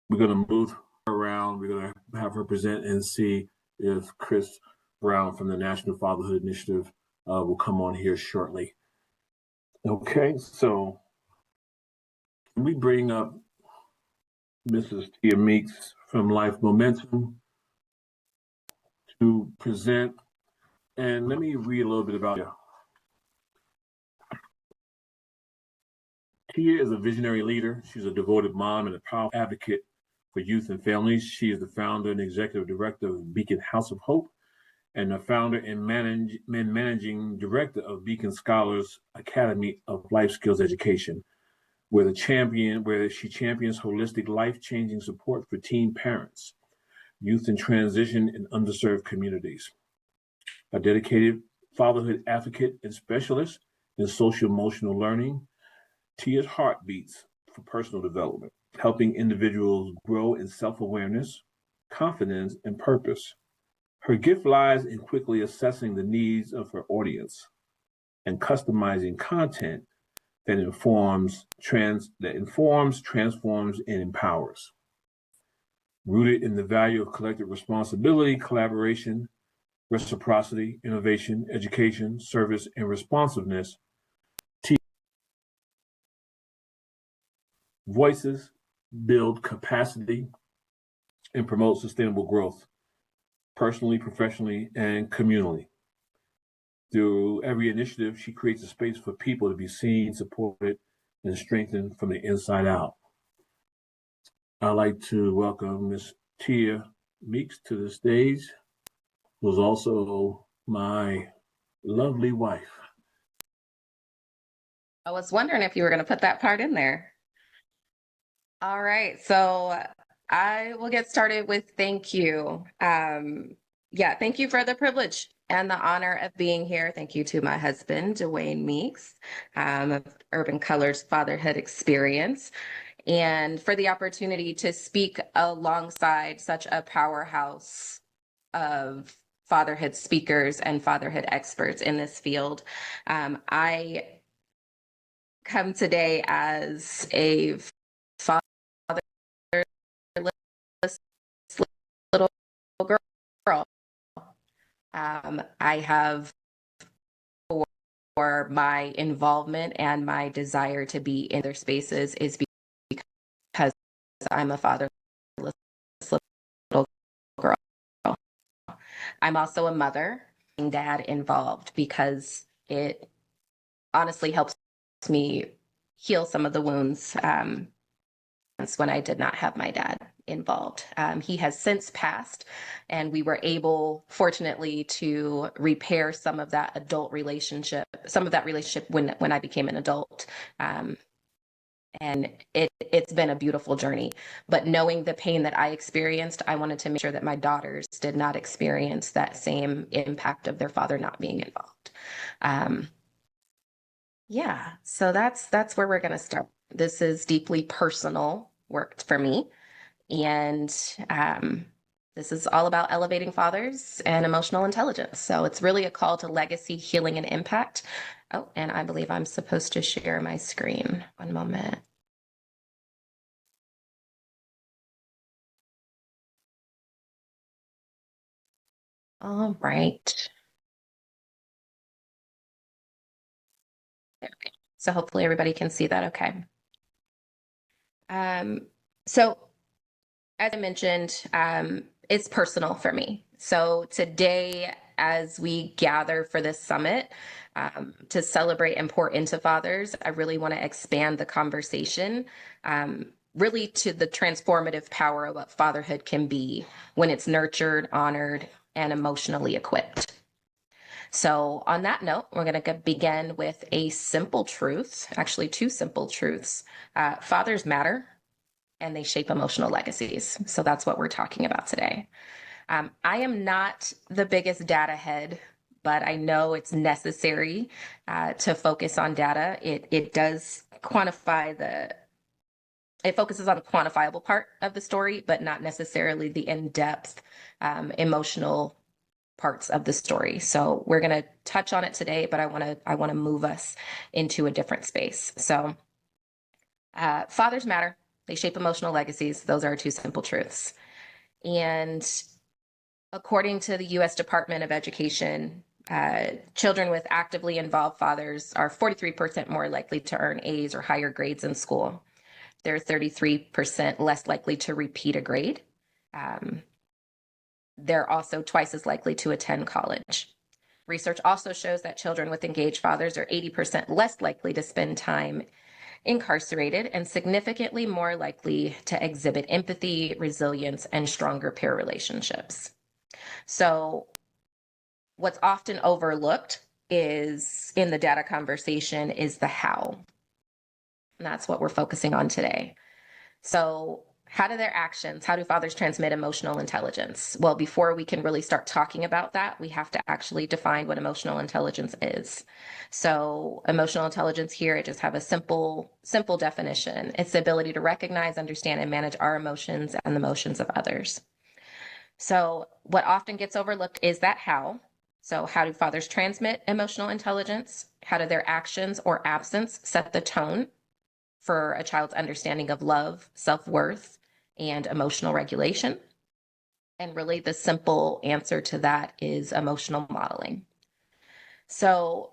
we're going to move her around. We're going to have her present and see if Chris Brown from the National Fatherhood Initiative will come on here shortly. Okay, so can we bring up Mrs. Tia Meeks from Life Momentum to present? And let me read a little bit about her. Tia is a visionary leader. She's a devoted mom and a powerful advocate for youth and families. She is the founder and executive director of Beacon House of Hope and the founder and managing director of Beacon Scholars Academy of Life Skills Education, where she champions holistic, life-changing support for teen parents. youth in transition, and underserved communities. A dedicated fatherhood advocate and specialist in social emotional learning, Tia's heart beats for personal development, helping individuals grow in self awareness, confidence, and purpose. Her gift lies in quickly assessing the needs of her audience and customizing content that transforms, and empowers. Rooted in the value of collective responsibility, collaboration, reciprocity, innovation, education, service, and responsiveness, voices build capacity and promote sustainable growth, personally, professionally, and communally. Through every initiative, she creates a space for people to be seen, supported, and strengthened from the inside out. I'd like to welcome Miss Tia Meeks to the stage, who's also my lovely wife. I was wondering if you were going to put that part in there. All right, so I will get started with thank you. Thank you for the privilege and the honor of being here. Thank you to my husband, Dwayne Meeks, of Urban Colors Fatherhood Experience, and for the opportunity to speak alongside such a powerhouse of fatherhood speakers and fatherhood experts in this field. I come today as a fatherless little girl. I have for my involvement and my desire to be in their spaces is because I'm a fatherless little girl. I'm also a mother, dad involved, because it honestly helps me heal some of the wounds when I did not have my dad involved. He has since passed, and we were able, fortunately, to repair some of that relationship when I became an adult. And it's been a beautiful journey. But knowing the pain that I experienced, I wanted to make sure that my daughters did not experience that same impact of their father not being involved. So that's where we're going to start. This is deeply personal work for me. And this is all about elevating fathers and emotional intelligence. So it's really a call to legacy, healing, and impact. Oh, and I believe I'm supposed to share my screen. One moment. All right. There we go. So hopefully everybody can see that okay. So as I mentioned, it's personal for me. So today, as we gather for this summit to celebrate and pour into fathers, I really want to expand the conversation really to the transformative power of what fatherhood can be when it's nurtured, honored, and emotionally equipped. So on that note, we're going to begin with a simple truth, actually two simple truths. Fathers matter, and they shape emotional legacies. So that's what we're talking about today. I am not the biggest data head, but I know it's necessary to focus on data. It does quantify it focuses on the quantifiable part of the story, but not necessarily the in-depth emotional parts of the story. So we're going to touch on it today, but I want to move us into a different space. So fathers matter. They shape emotional legacies. Those are our two simple truths. And according to the U.S. Department of Education, children with actively involved fathers are 43% more likely to earn A's or higher grades in school. They're 33% less likely to repeat a grade. They're also twice as likely to attend college. Research also shows that children with engaged fathers are 80% less likely to spend time incarcerated and significantly more likely to exhibit empathy, resilience, and stronger peer relationships. So what's often overlooked is in the data conversation is the how. And that's what we're focusing on today. So How do their actions, how do fathers transmit emotional intelligence? Well, before we can really start talking about that, we have to actually define what emotional intelligence is. So emotional intelligence here, I just have a simple definition. It's the ability to recognize, understand, and manage our emotions and the emotions of others. So what often gets overlooked is that how. So how do fathers transmit emotional intelligence? How do their actions or absence set the tone for a child's understanding of love, self-worth, and emotional regulation? And really the simple answer to that is emotional modeling. So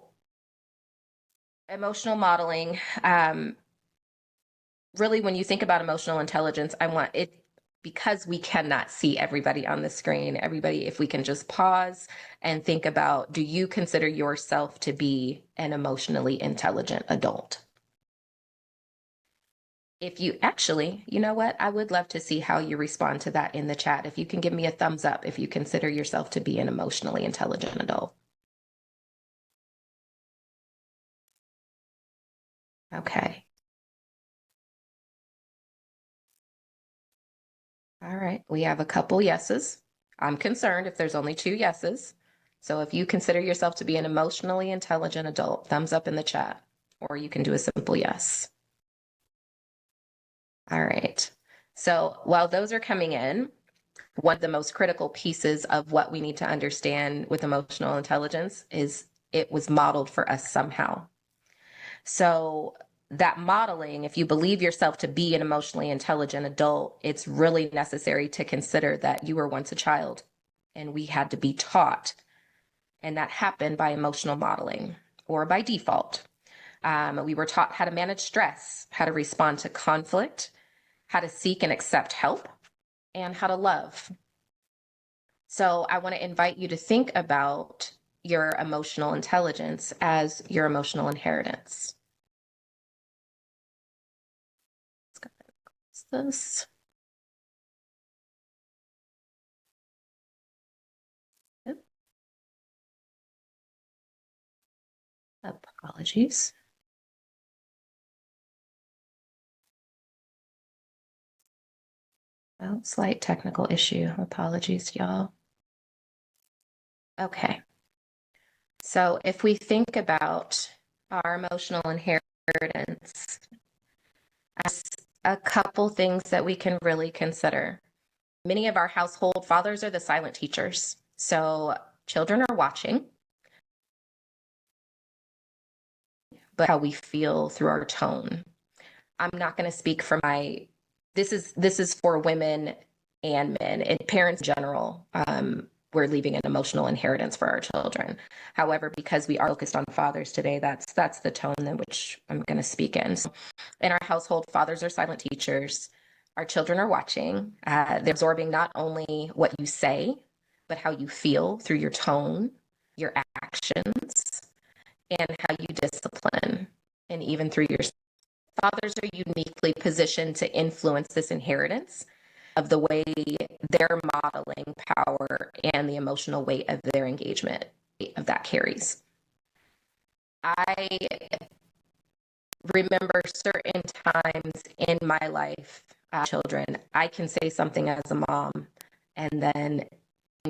emotional modeling, really when you think about emotional intelligence, I want it, because we cannot see everybody on the screen, everybody, if we can just pause and think about, do you consider yourself to be an emotionally intelligent adult? If you actually, you know what, I would love to see how you respond to that in the chat. If you can give me a thumbs up if you consider yourself to be an emotionally intelligent adult. Okay. All right, we have a couple yeses. I'm concerned if there's only 2 yeses. So if you consider yourself to be an emotionally intelligent adult, thumbs up in the chat, or you can do a simple yes. All right. So while those are coming in, one of the most critical pieces of what we need to understand with emotional intelligence is it was modeled for us somehow. So that modeling, if you believe yourself to be an emotionally intelligent adult, it's really necessary to consider that you were once a child and we had to be taught. And that happened by emotional modeling or by default. We were taught how to manage stress, how to respond to conflict, how to seek and accept help, and how to love. So I want to invite you to think about your emotional intelligence as your emotional inheritance. Let's go ahead and close this. Yep. Apologies. Oh, slight technical issue. Apologies, y'all. Okay. So if we think about our emotional inheritance, as a couple things that we can really consider. Many of our household fathers are the silent teachers. So children are watching, but how we feel through our tone. I'm not going to speak for this is for women and men and parents in general. We're leaving an emotional inheritance for our children. However, because we are focused on fathers today, that's the tone in which I'm going to speak in. So in our household, fathers are silent teachers. Our children are watching. They're absorbing not only what you say, but how you feel through your tone, your actions, and how you discipline, and even through your fathers are uniquely positioned to influence this inheritance of the way their modeling power and the emotional weight of their engagement of that carries. I remember certain times in my life, children, I can say something as a mom and then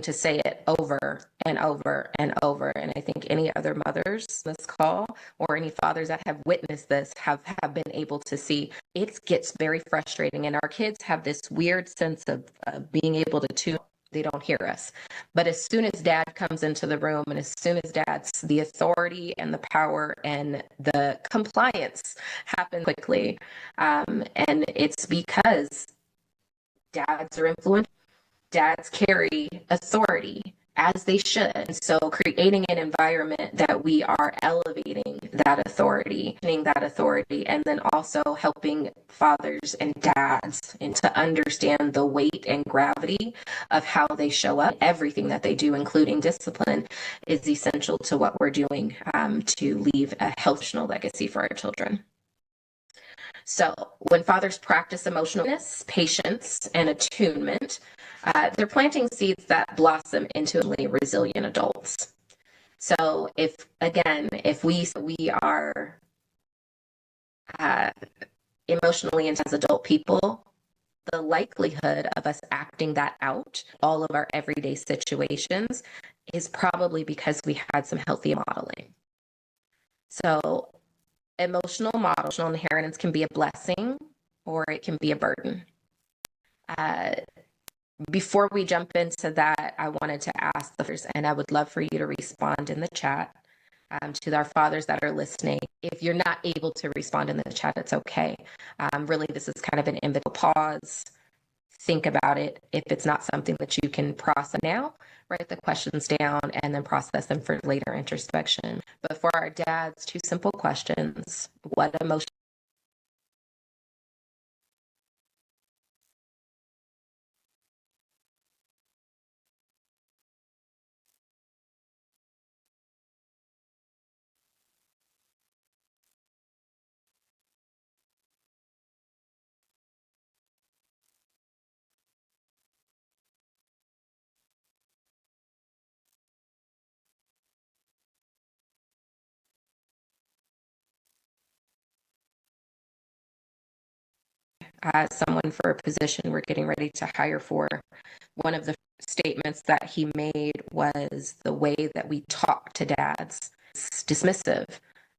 to say it over and over and over. And I think any other mothers on this call or any fathers that have witnessed this have been able to see it gets very frustrating. And our kids have this weird sense of being able to tune. They don't hear us. But as soon as dad comes into the room and as soon as dad's, the authority and the power and the compliance happen quickly. And it's because dads are influential. Dads carry authority as they should. So creating an environment that we are elevating that authority, and then also helping fathers and dads and to understand the weight and gravity of how they show up. Everything that they do, including discipline, is essential to what we're doing to leave a healthy legacy for our children. So when fathers practice emotionalness, patience, and attunement, they're planting seeds that blossom into resilient adults. So if we are emotionally intense adult people, the likelihood of us acting that out, all of our everyday situations, is probably because we had some healthy modeling. So emotional inheritance can be a blessing or it can be a burden. Before we jump into that, I wanted to ask the first, and I would love for you to respond in the chat to our fathers that are listening. If you're not able to respond in the chat, it's okay. Really, this is kind of an invitation. Pause, think about it. If it's not something that you can process now, write the questions down and then process them for later introspection. But for our dads, 2 simple questions. What emotion? Someone for a position we're getting ready to hire for. One of the statements that he made was the way that we talk to dads is dismissive,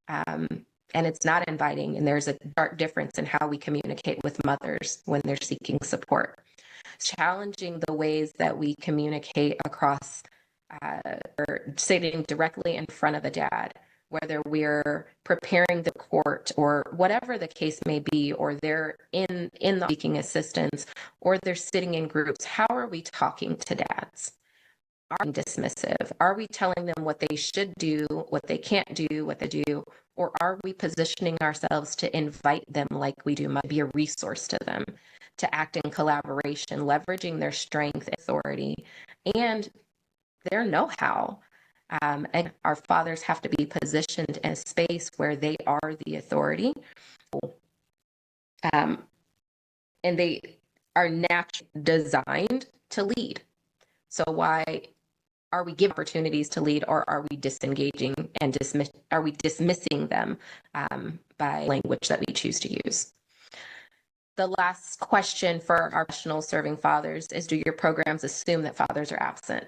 and it's not inviting. And there's a stark difference in how we communicate with mothers when they're seeking support. Challenging the ways that we communicate across or sitting directly in front of a dad, whether we're preparing the court or whatever the case may be, or they're in the seeking assistance, or they're sitting in groups. How are we talking to dads? Are we dismissive? Are we telling them what they should do, what they can't do, what they do? Or are we positioning ourselves to invite them like we do, be a resource to them, to act in collaboration, leveraging their strength, authority, and their know-how? And our fathers have to be positioned in a space where they are the authority. And they are naturally designed to lead. So why are we giving opportunities to lead, or are we disengaging and dismissing them by language that we choose to use? The last question for our professional serving fathers is, do your programs assume that fathers are absent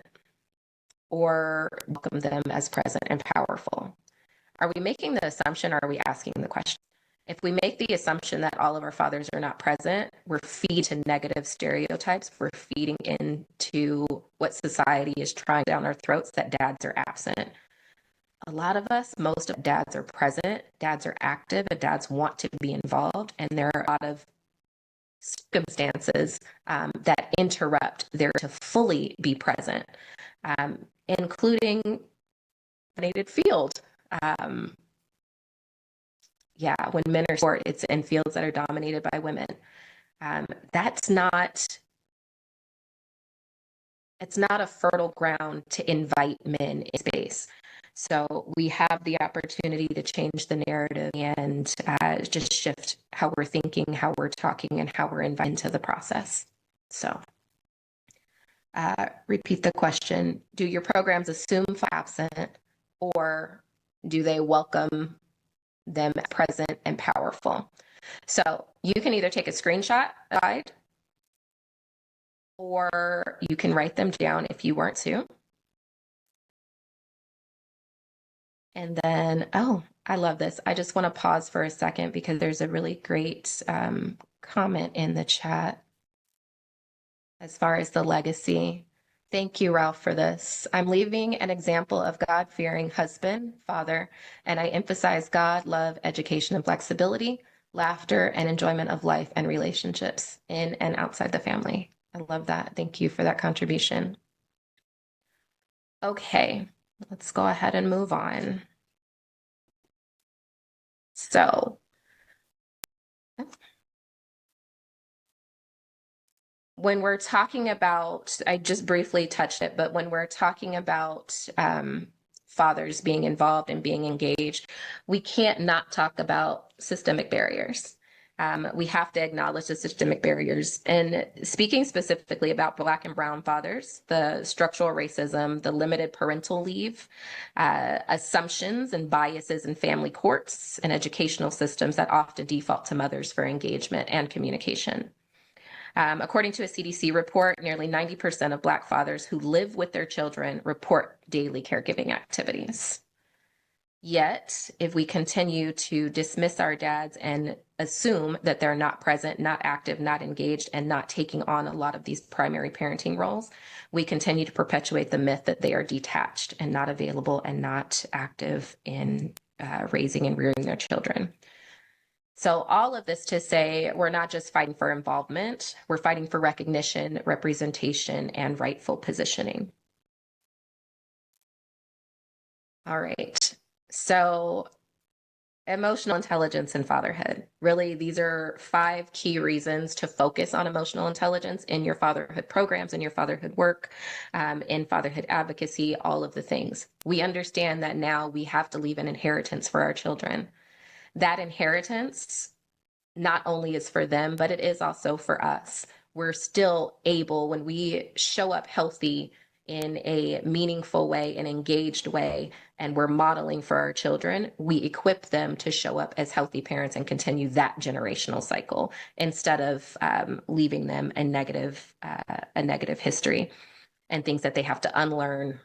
or welcome them as present and powerful? Are we making the assumption, or are we asking the question? If we make the assumption that all of our fathers are not present, we're feeding to negative stereotypes. We're feeding into what society is trying down our throats, that dads are absent. A lot of us, most of dads are present, dads are active, and dads want to be involved. And there are a lot of circumstances that interrupt their to fully be present, including dominated field. When men are sport, it's in fields that are dominated by women. It's not a fertile ground to invite men in space. So we have the opportunity to change the narrative and just shift how we're thinking, how we're talking, and how we're invited into the process. So repeat the question. Do your programs assume absent, or do they welcome them present and powerful? So you can either take a screenshot guide, or you can write them down if you want to. And then, I love this. I just want to pause for a second because there's a really great comment in the chat as far as the legacy. Thank you, Ralph, for this. I'm leaving an example of God-fearing husband, father, and I emphasize God, love, education, and flexibility, laughter, and enjoyment of life and relationships in and outside the family. I love that. Thank you for that contribution. Okay, let's go ahead and move on. So, when we're talking about, I just briefly touched it, but when we're talking about fathers being involved and being engaged, we can't not talk about systemic barriers. We have to acknowledge the systemic barriers. And speaking specifically about Black and Brown fathers, the structural racism, the limited parental leave, assumptions and biases in family courts and educational systems that often default to mothers for engagement and communication. According to a CDC report, nearly 90% of Black fathers who live with their children report daily caregiving activities. Yet, if we continue to dismiss our dads and assume that they're not present, not active, not engaged, and not taking on a lot of these primary parenting roles, we continue to perpetuate the myth that they are detached and not available and not active in raising and rearing their children. So all of this to say, we're not just fighting for involvement, we're fighting for recognition, representation, and rightful positioning. All right. So emotional intelligence and fatherhood. Really, these are 5 key reasons to focus on emotional intelligence in your fatherhood programs, in your fatherhood work, in fatherhood advocacy, all of the things. We understand that now we have to leave an inheritance for our children. That inheritance not only is for them, but it is also for us. We're still able, when we show up healthy in a meaningful way, an engaged way, and we're modeling for our children, we equip them to show up as healthy parents and continue that generational cycle instead of leaving them a negative history and things that they have to unlearn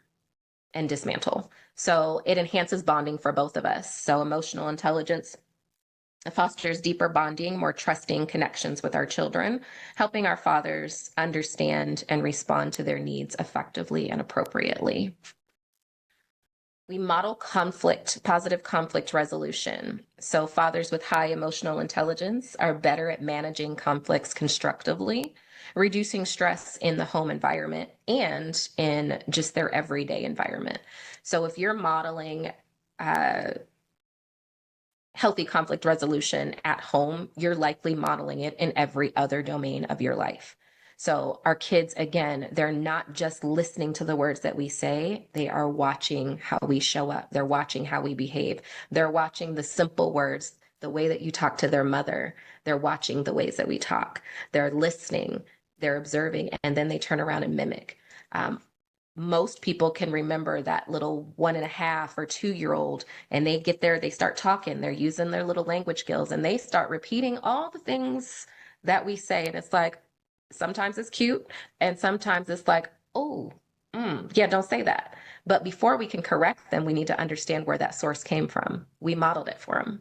and dismantle. So it enhances bonding for both of us. So emotional intelligence fosters deeper bonding, more trusting connections with our children, helping our fathers understand and respond to their needs effectively and appropriately. We model conflict, positive conflict resolution. So fathers with high emotional intelligence are better at managing conflicts constructively, reducing stress in the home environment and in just their everyday environment. So if you're modeling healthy conflict resolution at home, you're likely modeling it in every other domain of your life. So our kids, again, they're not just listening to the words that we say, they are watching how we show up. They're watching how we behave. They're watching the simple words, the way that you talk to their mother. They're watching the ways that we talk. They're listening, they're observing, and then they turn around and mimic. Most people can remember that little 1.5 or 2-year-old, and they get there, they start talking, they're using their little language skills, and they start repeating all the things that we say. And it's like, sometimes it's cute, and sometimes it's like, oh, yeah, don't say that. But before we can correct them, we need to understand where that source came from. We modeled it for them.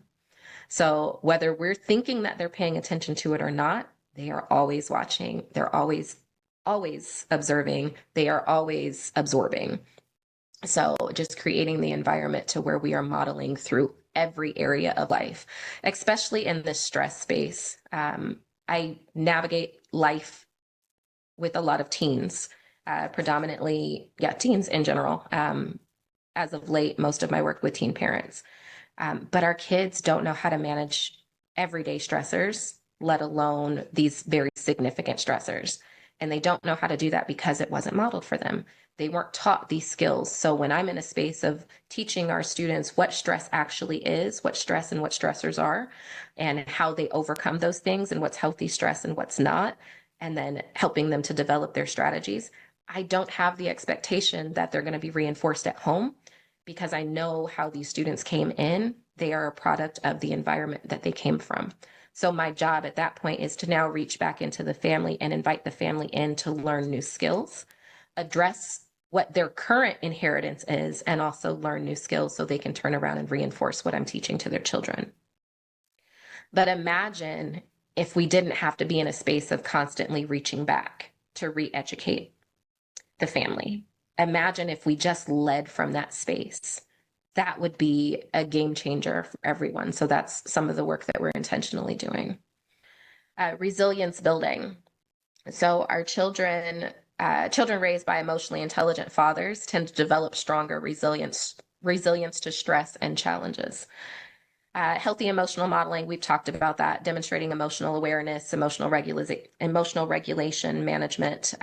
So whether we're thinking that they're paying attention to it or not, they are always watching. They're always observing. They are always absorbing. So just creating the environment to where we are modeling through every area of life, especially in this stress space. I navigate life with a lot of teens, predominantly, teens in general. As of late, most of my work with teen parents. But our kids don't know how to manage everyday stressors, let alone these very significant stressors. And they don't know how to do that because it wasn't modeled for them. They weren't taught these skills. So when I'm in a space of teaching our students what stress actually is, what stress and what stressors are, and how they overcome those things and what's healthy stress and what's not, and then helping them to develop their strategies, I don't have the expectation that they're going to be reinforced at home, because I know how these students came in. They are a product of the environment that they came from. So my job at that point is to now reach back into the family and invite the family in to learn new skills, address what their current inheritance is, and also learn new skills so they can turn around and reinforce what I'm teaching to their children. But imagine if we didn't have to be in a space of constantly reaching back to re-educate the family. Imagine if we just led from that space. That would be a game changer for everyone. So that's some of the work that we're intentionally doing. Resilience building. So our children raised by emotionally intelligent fathers tend to develop stronger resilience to stress and challenges. Healthy emotional modeling, we've talked about that, demonstrating emotional awareness, emotional regulation management,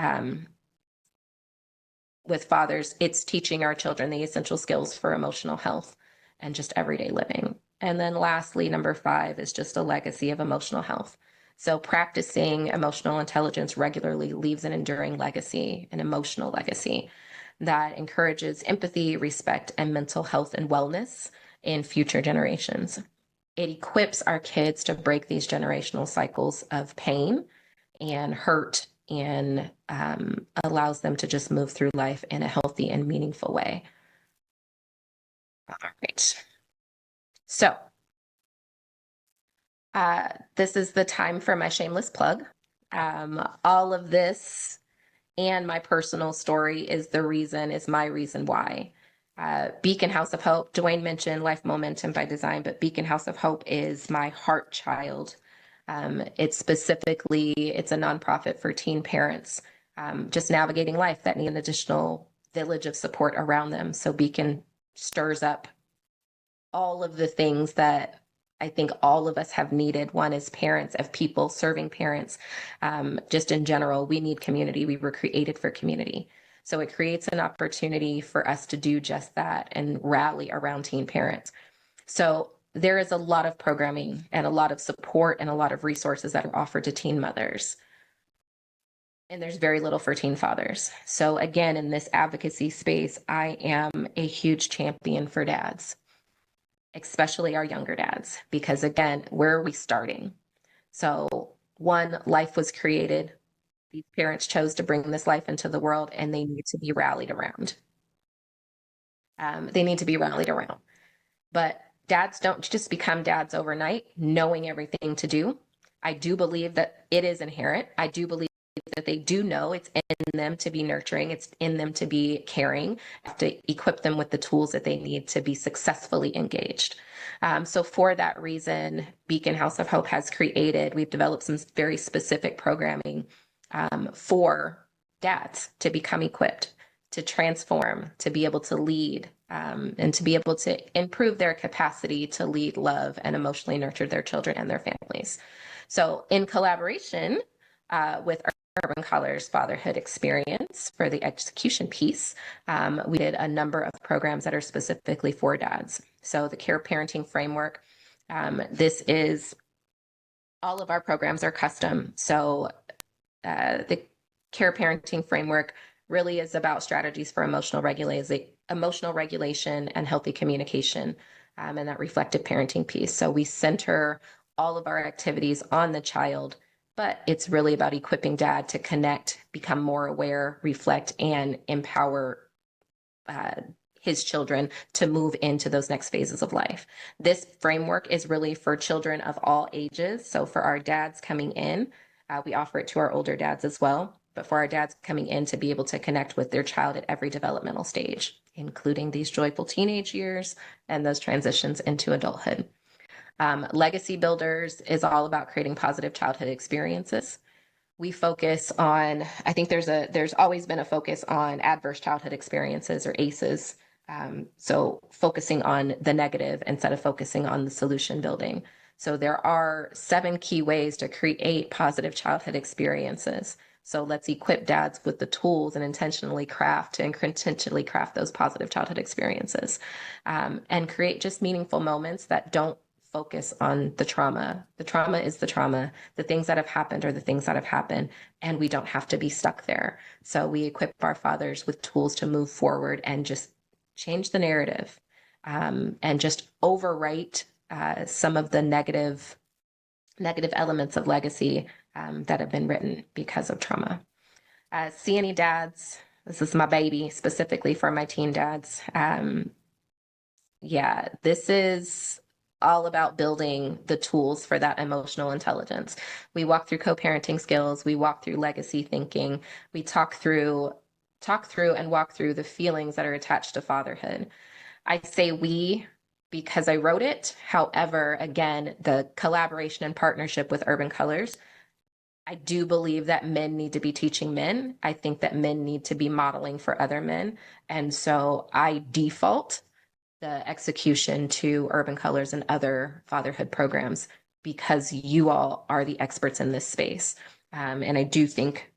with fathers, it's teaching our children the essential skills for emotional health and just everyday living. And then lastly, number 5 is just a legacy of emotional health. So practicing emotional intelligence regularly leaves an enduring legacy, an emotional legacy that encourages empathy, respect, and mental health and wellness in future generations. It equips our kids to break these generational cycles of pain and hurt, and allows them to just move through life in a healthy and meaningful way. All right. So this is the time for my shameless plug. All of this and my personal story is my reason why. Beacon House of Hope, Dwayne mentioned Life Momentum by Design, but Beacon House of Hope is my heart child. It's a nonprofit for teen parents, just navigating life that need an additional village of support around them. So Beacon stirs up all of the things that I think all of us have needed. One is parents, of people serving parents. Just in general, we need community. We were created for community. So it creates an opportunity for us to do just that and rally around teen parents. So there is a lot of programming and a lot of support and a lot of resources that are offered to teen mothers. And there's very little for teen fathers. So again, in this advocacy space, I am a huge champion for dads, especially our younger dads, because again, where are we starting? So one, life was created. These parents chose to bring this life into the world, and they need to be rallied around. But dads don't just become dads overnight, knowing everything to do. I do believe that it is inherent. I do believe that they do know it's in them to be nurturing. It's in them to be caring. I have to equip them with the tools that they need to be successfully engaged. So for that reason, Beacon House of Hope we've developed some very specific programming for dads to become equipped, to transform, to be able to lead, and to be able to improve their capacity to lead, love, and emotionally nurture their children and their families. So in collaboration with Urban Colors Fatherhood Experience for the execution piece, we did a number of programs that are specifically for dads. So the Care Parenting Framework, all of our programs are custom. So the Care Parenting Framework really is about strategies for emotional regulation and healthy communication, and that reflective parenting piece. So we center all of our activities on the child, but it's really about equipping dad to connect, become more aware, reflect, and empower his children to move into those next phases of life. This framework is really for children of all ages. So for our dads coming in, we offer it to our older dads as well, but for our dads coming in to be able to connect with their child at every developmental stage, including these joyful teenage years and those transitions into adulthood. Legacy Builders is all about creating positive childhood experiences. We focus on, I think there's always been a focus on adverse childhood experiences, or ACEs. So focusing on the negative instead of focusing on the solution building. So there are 7 key ways to create positive childhood experiences. So let's equip dads with the tools and intentionally craft those positive childhood experiences, and create just meaningful moments that don't focus on the trauma. The trauma is the trauma. The things that have happened are the things that have happened, and we don't have to be stuck there. So we equip our fathers with tools to move forward and just change the narrative, and just overwrite some of the negative elements of legacy that have been written because of trauma. See any dads? This is my baby, specifically for my teen dads. This is all about building the tools for that emotional intelligence. We walk through co-parenting skills. We walk through legacy thinking. We talk through and walk through the feelings that are attached to fatherhood. I say we because I wrote it. However, again, the collaboration and partnership with Urban Colors, I do believe that men need to be teaching men. I think that men need to be modeling for other men. And so I default the execution to Urban Colors and other fatherhood programs because you all are the experts in this space. And I do think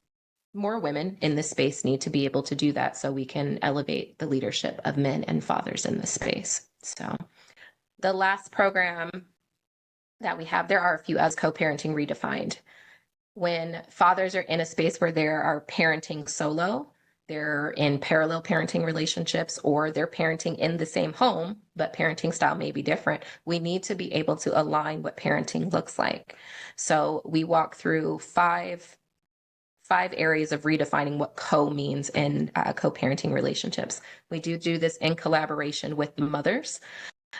more women in this space need to be able to do that so we can elevate the leadership of men and fathers in this space. So the last program that we have, there are a few as co-parenting redefined. When fathers are in a space where they are parenting solo, they're in parallel parenting relationships, or they're parenting in the same home, but parenting style may be different, we need to be able to align what parenting looks like. So we walk through 5 5 areas of redefining what means in co-parenting relationships. We do this in collaboration with the mothers.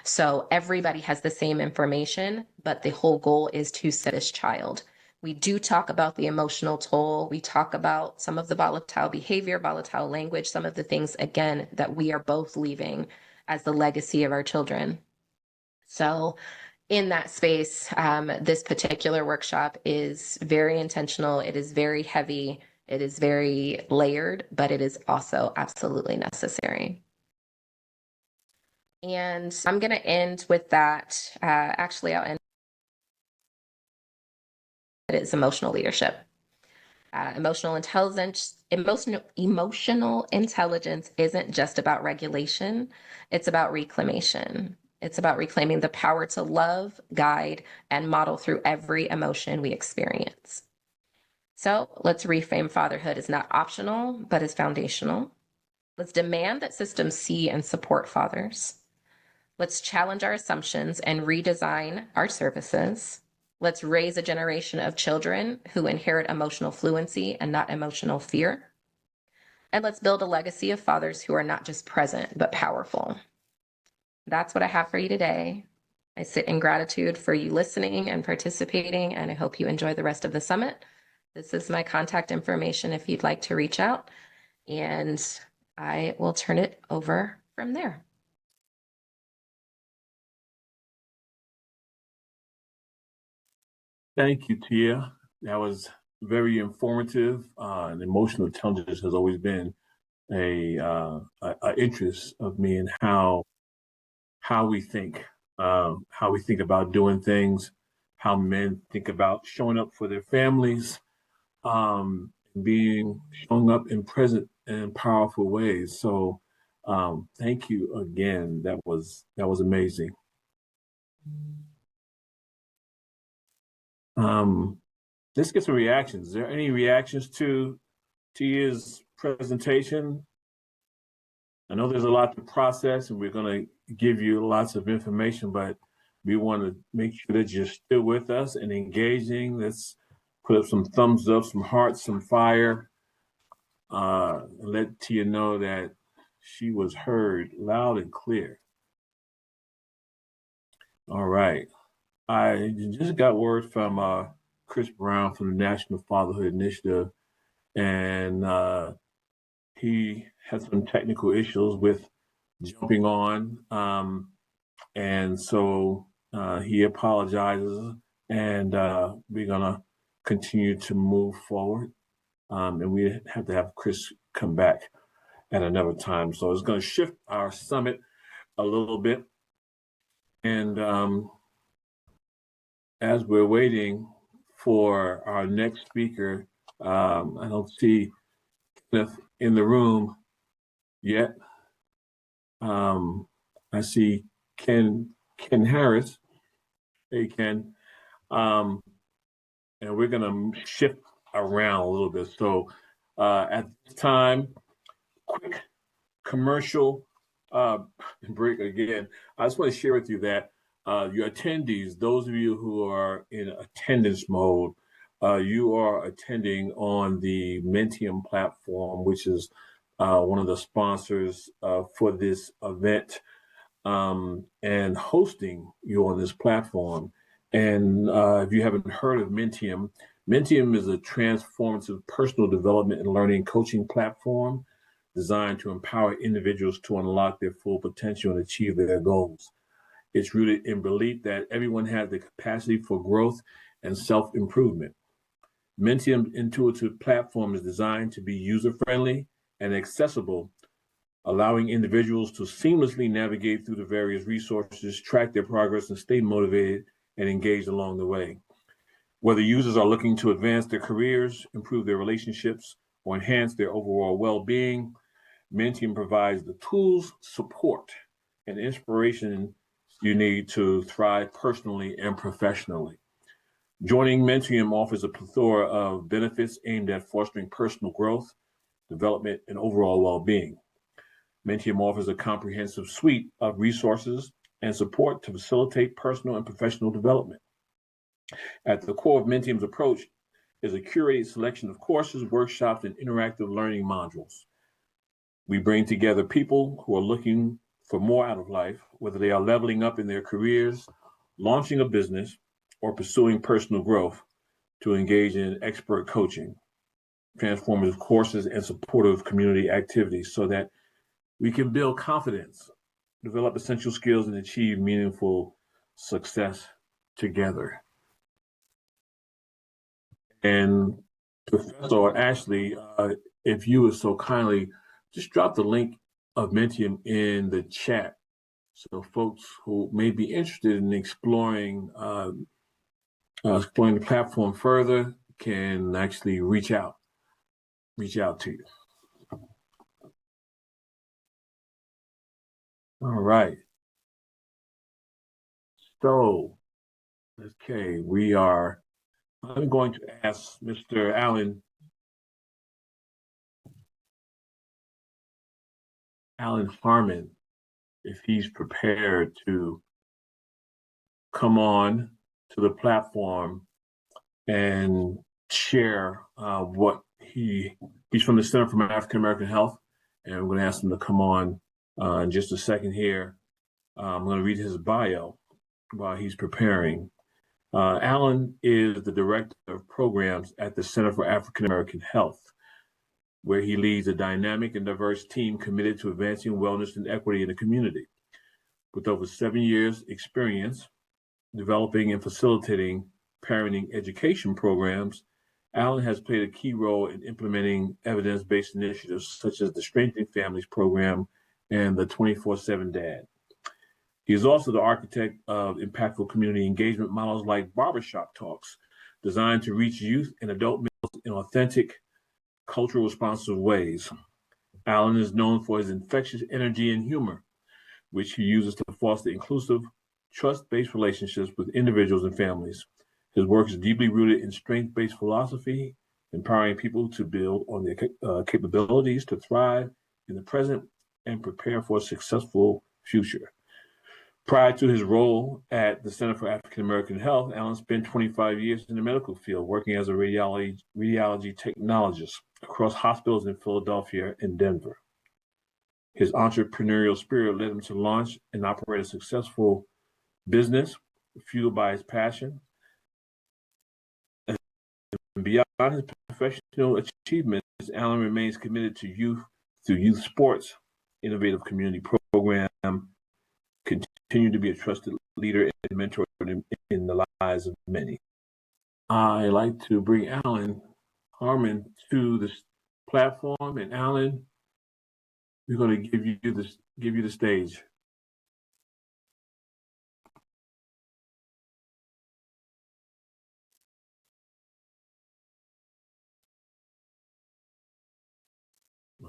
So everybody has the same information, but the whole goal is to set this child. We do talk about the emotional toll. We talk about some of the volatile behavior, volatile language, some of the things, again, that we are both leaving as the legacy of our children. So in that space, this particular workshop is very intentional. It is very heavy. It is very layered, but it is also absolutely necessary. And I'm going to end with that. Actually, I'll end. It's emotional leadership. Emotional intelligence isn't just about regulation. It's about reclamation. It's about reclaiming the power to love, guide, and model through every emotion we experience. So let's reframe fatherhood as not optional, but as foundational. Let's demand that systems see and support fathers. Let's challenge our assumptions and redesign our services. Let's raise a generation of children who inherit emotional fluency and not emotional fear. And let's build a legacy of fathers who are not just present, but powerful. That's what I have for you today. I sit in gratitude for you listening and participating, and I hope you enjoy the rest of the summit. This is my contact information if you'd like to reach out, and I will turn it over from there. Thank you, Tia. That was very informative. And emotional intelligence has always been a interest of me in how we think, how we think about doing things, how men think about showing up for their families, showing up in present and powerful ways. So, thank you again. That was amazing. Let's get some reactions. Is there any reactions to Tia's presentation? I know there's a lot to process, and we're going to give you lots of information, but we want to make sure that you're still with us and engaging. Let's put up some thumbs up, some hearts, some fire. Let Tia know that she was heard loud and clear. All right. I just got word from Chris Brown from the National Fatherhood Initiative, and he had some technical issues with jumping on. And so he apologizes, and we're going to continue to move forward. And we have to have Chris come back at another time. So it's going to shift our summit a little bit. And as we're waiting for our next speaker, I don't see Kenneth in the room yet. I see Ken Harris. Hey, Ken. And we're going to shift around a little bit. So at this time, quick commercial break again. I just want to share with you that your attendees, those of you who are in attendance mode, you are attending on the Mentium platform, which is one of the sponsors for this event, and hosting you on this platform. And if you haven't heard of Mentium, Mentium is a transformative personal development and learning coaching platform designed to empower individuals to unlock their full potential and achieve their goals. It's rooted in belief that everyone has the capacity for growth and self-improvement. Mentium's intuitive platform is designed to be user-friendly and accessible, allowing individuals to seamlessly navigate through the various resources, track their progress, and stay motivated and engaged along the way. Whether users are looking to advance their careers, improve their relationships, or enhance their overall well-being, Mentium provides the tools, support, and inspiration you need to thrive personally and professionally. Joining Mentium offers a plethora of benefits aimed at fostering personal growth, development, and overall well-being. Mentium offers a comprehensive suite of resources and support to facilitate personal and professional development. At the core of Mentium's approach is a curated selection of courses, workshops, and interactive learning modules. We bring together people who are looking for more out of life, whether they are leveling up in their careers, launching a business, or pursuing personal growth, to engage in expert coaching, transformative courses, and supportive community activities so that we can build confidence, develop essential skills, and achieve meaningful success together. And Professor Ashley, if you would so kindly just drop the link of Mentium in the chat so folks who may be interested in exploring the platform further can actually reach out to you. All right. So, okay, I'm going to ask Mr. Alan Harmon if he's prepared to come on to the platform and share what he's from the Center for African American Health, and I'm going to ask him to come on in just a second here. I'm going to read his bio while he's preparing. Alan is the Director of Programs at the Center for African American Health, where he leads a dynamic and diverse team committed to advancing wellness and equity in the community. With over 7 years experience developing and facilitating parenting education programs, Alan has played a key role in implementing evidence-based initiatives such as the Strengthening Families program and the 24/7 Dad. He is also the architect of impactful community engagement models like barbershop talks, designed to reach youth and adult males in authentic, cultural responsive ways. Alan is known for his infectious energy and humor, which he uses to foster inclusive, trust-based relationships with individuals and families. His work is deeply rooted in strength-based philosophy, empowering people to build on their capabilities to thrive in the present and prepare for a successful future. Prior to his role at the Center for African American Health, Alan spent 25 years in the medical field, working as a radiology technologist across hospitals in Philadelphia and Denver. His entrepreneurial spirit led him to launch and operate a successful business fueled by his passion. And beyond his professional achievements, Alan remains committed to youth through youth sports, innovative community program, continue to be a trusted leader and mentor in the lives of many. I like to bring Alan Harmon to this platform, and Alan, we're going to give you the stage.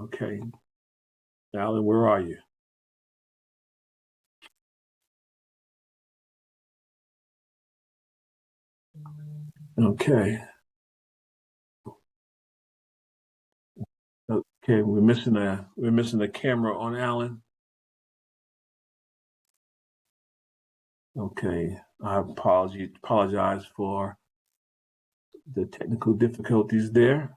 Okay, Alan, where are you? Okay. Okay, we're missing a camera on Alan. Okay, I apologize for the technical difficulties there.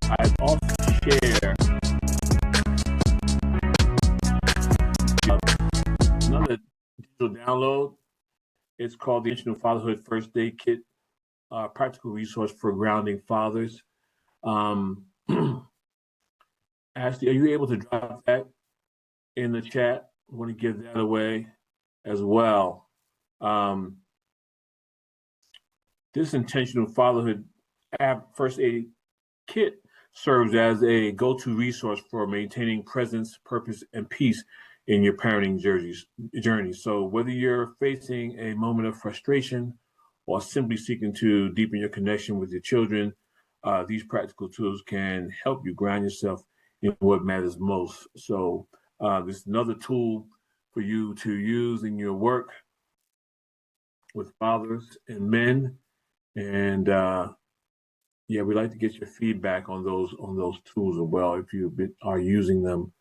I've also shared another digital download. It's called the Intentional Fatherhood First Aid Kit, practical resource for grounding fathers. Ashley, are you able to drop that in the chat. I want to give that away as well. This intentional fatherhood app first aid kit serves as a go-to resource for maintaining presence, purpose, and peace in your parenting journey. So whether you're facing a moment of frustration or simply seeking to deepen your connection with your children, these practical tools can help you ground yourself in what matters most. So this is another tool for you to use in your work with fathers and men. And yeah, we'd like to get your feedback on those tools as well if you are using them,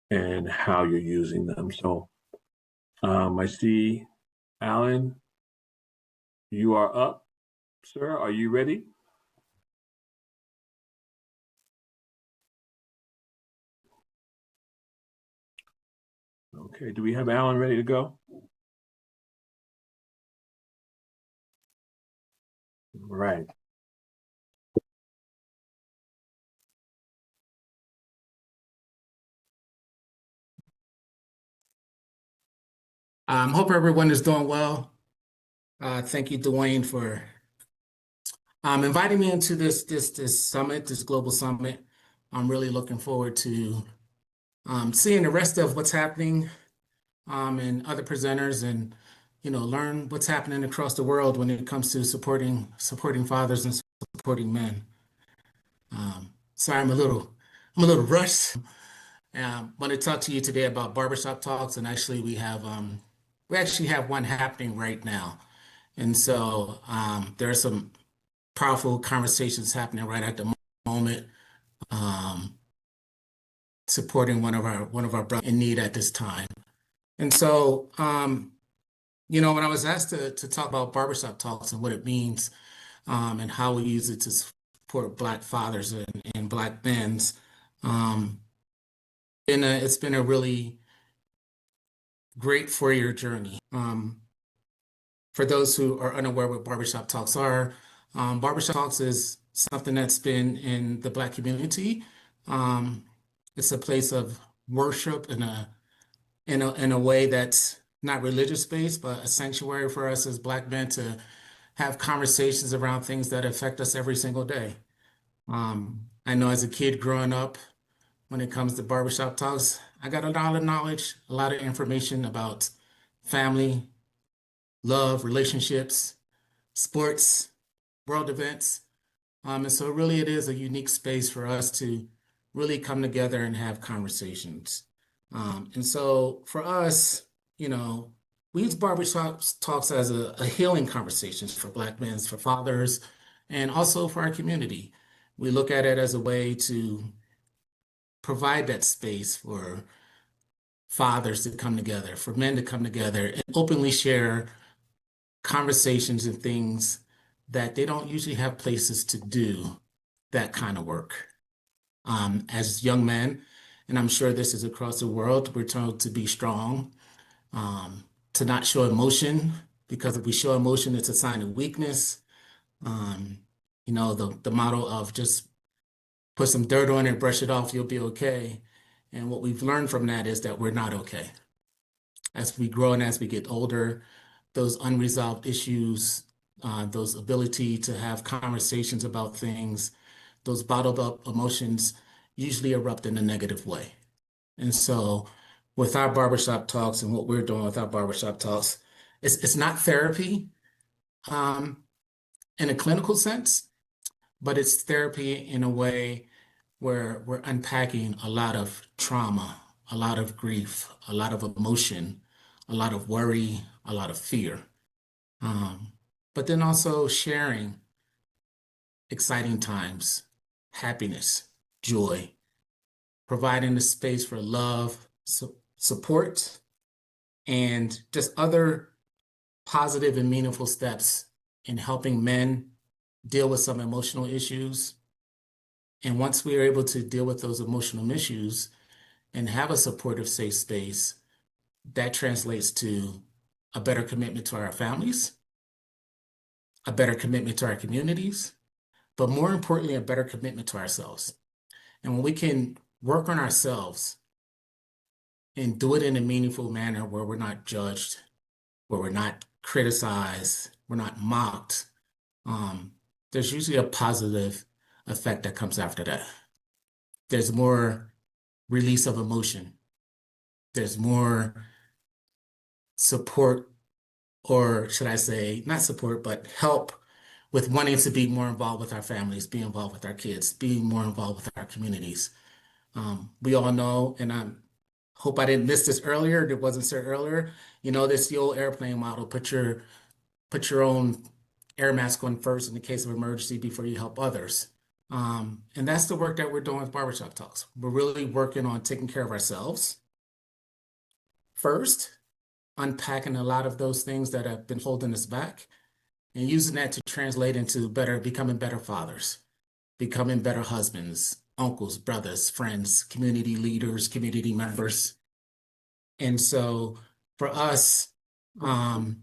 and how you're using them. So I see Alan, you are up, sir. Are you ready? Okay, do we have Alan ready to go? All right. Hope everyone is doing well. Thank you, Dwayne, for inviting me into this summit, this global summit. I'm really looking forward to seeing the rest of what's happening and other presenters, and learn what's happening across the world when it comes to supporting fathers and supporting men. Sorry, I'm a little rushed. I want to talk to you today about barbershop talks, and actually we actually have one happening right now. And so there are some powerful conversations happening right at the moment, supporting one of our brothers in need at this time. And so, when I was asked to talk about barbershop talks and what it means, and how we use it to support Black fathers and Black men's, it's been a really great 4-year journey. For those who are unaware what barbershop talks are, barbershop talks is something that's been in the Black community. It's a place of worship in a way that's not religious based, but a sanctuary for us as Black men to have conversations around things that affect us every single day. I know as a kid growing up, when it comes to barbershop talks, I got a lot of knowledge, a lot of information about family, love, relationships, sports, world events. And so really it is a unique space for us to really come together and have conversations. And so for us, we use barbershop talks as a healing conversations for Black men, for fathers, and also for our community. We look at it as a way to provide that space for fathers to come together, for men to come together and openly share conversations and things that they don't usually have places to do that kind of work. As young men, and I'm sure this is across the world, we're told to be strong, to not show emotion, because if we show emotion, it's a sign of weakness. The model of just put some dirt on it, brush it off, you'll be okay. And what we've learned from that is that we're not okay. As we grow and as we get older, those unresolved issues, those ability to have conversations about things, those bottled up emotions usually erupt in a negative way. And so with our barbershop talks and what we're doing with our barbershop talks, it's not therapy in a clinical sense, but it's therapy in a way where we're unpacking a lot of trauma, a lot of grief, a lot of emotion, a lot of worry, a lot of fear. But then also sharing exciting times, happiness, joy, providing the space for love, support, and just other positive and meaningful steps in helping men deal with some emotional issues. And once we are able to deal with those emotional issues and have a supportive, safe space, that translates to a better commitment to our families, a better commitment to our communities, but more importantly, a better commitment to ourselves. And when we can work on ourselves and do it in a meaningful manner where we're not judged, where we're not criticized, we're not mocked, there's usually a positive effect that comes after that. There's more release of emotion. There's more support, or should I say, not support, but help with wanting to be more involved with our families, be involved with our kids, being more involved with our communities. We all know, and I hope I didn't miss this earlier, it wasn't said earlier, this the old airplane model, put your own air mask on first in the case of emergency before you help others. And that's the work that we're doing with Barbershop Talks. We're really working on taking care of ourselves first, unpacking a lot of those things that have been holding us back, and using that to translate into becoming better fathers, becoming better husbands, uncles, brothers, friends, community leaders, community members. And so for us, I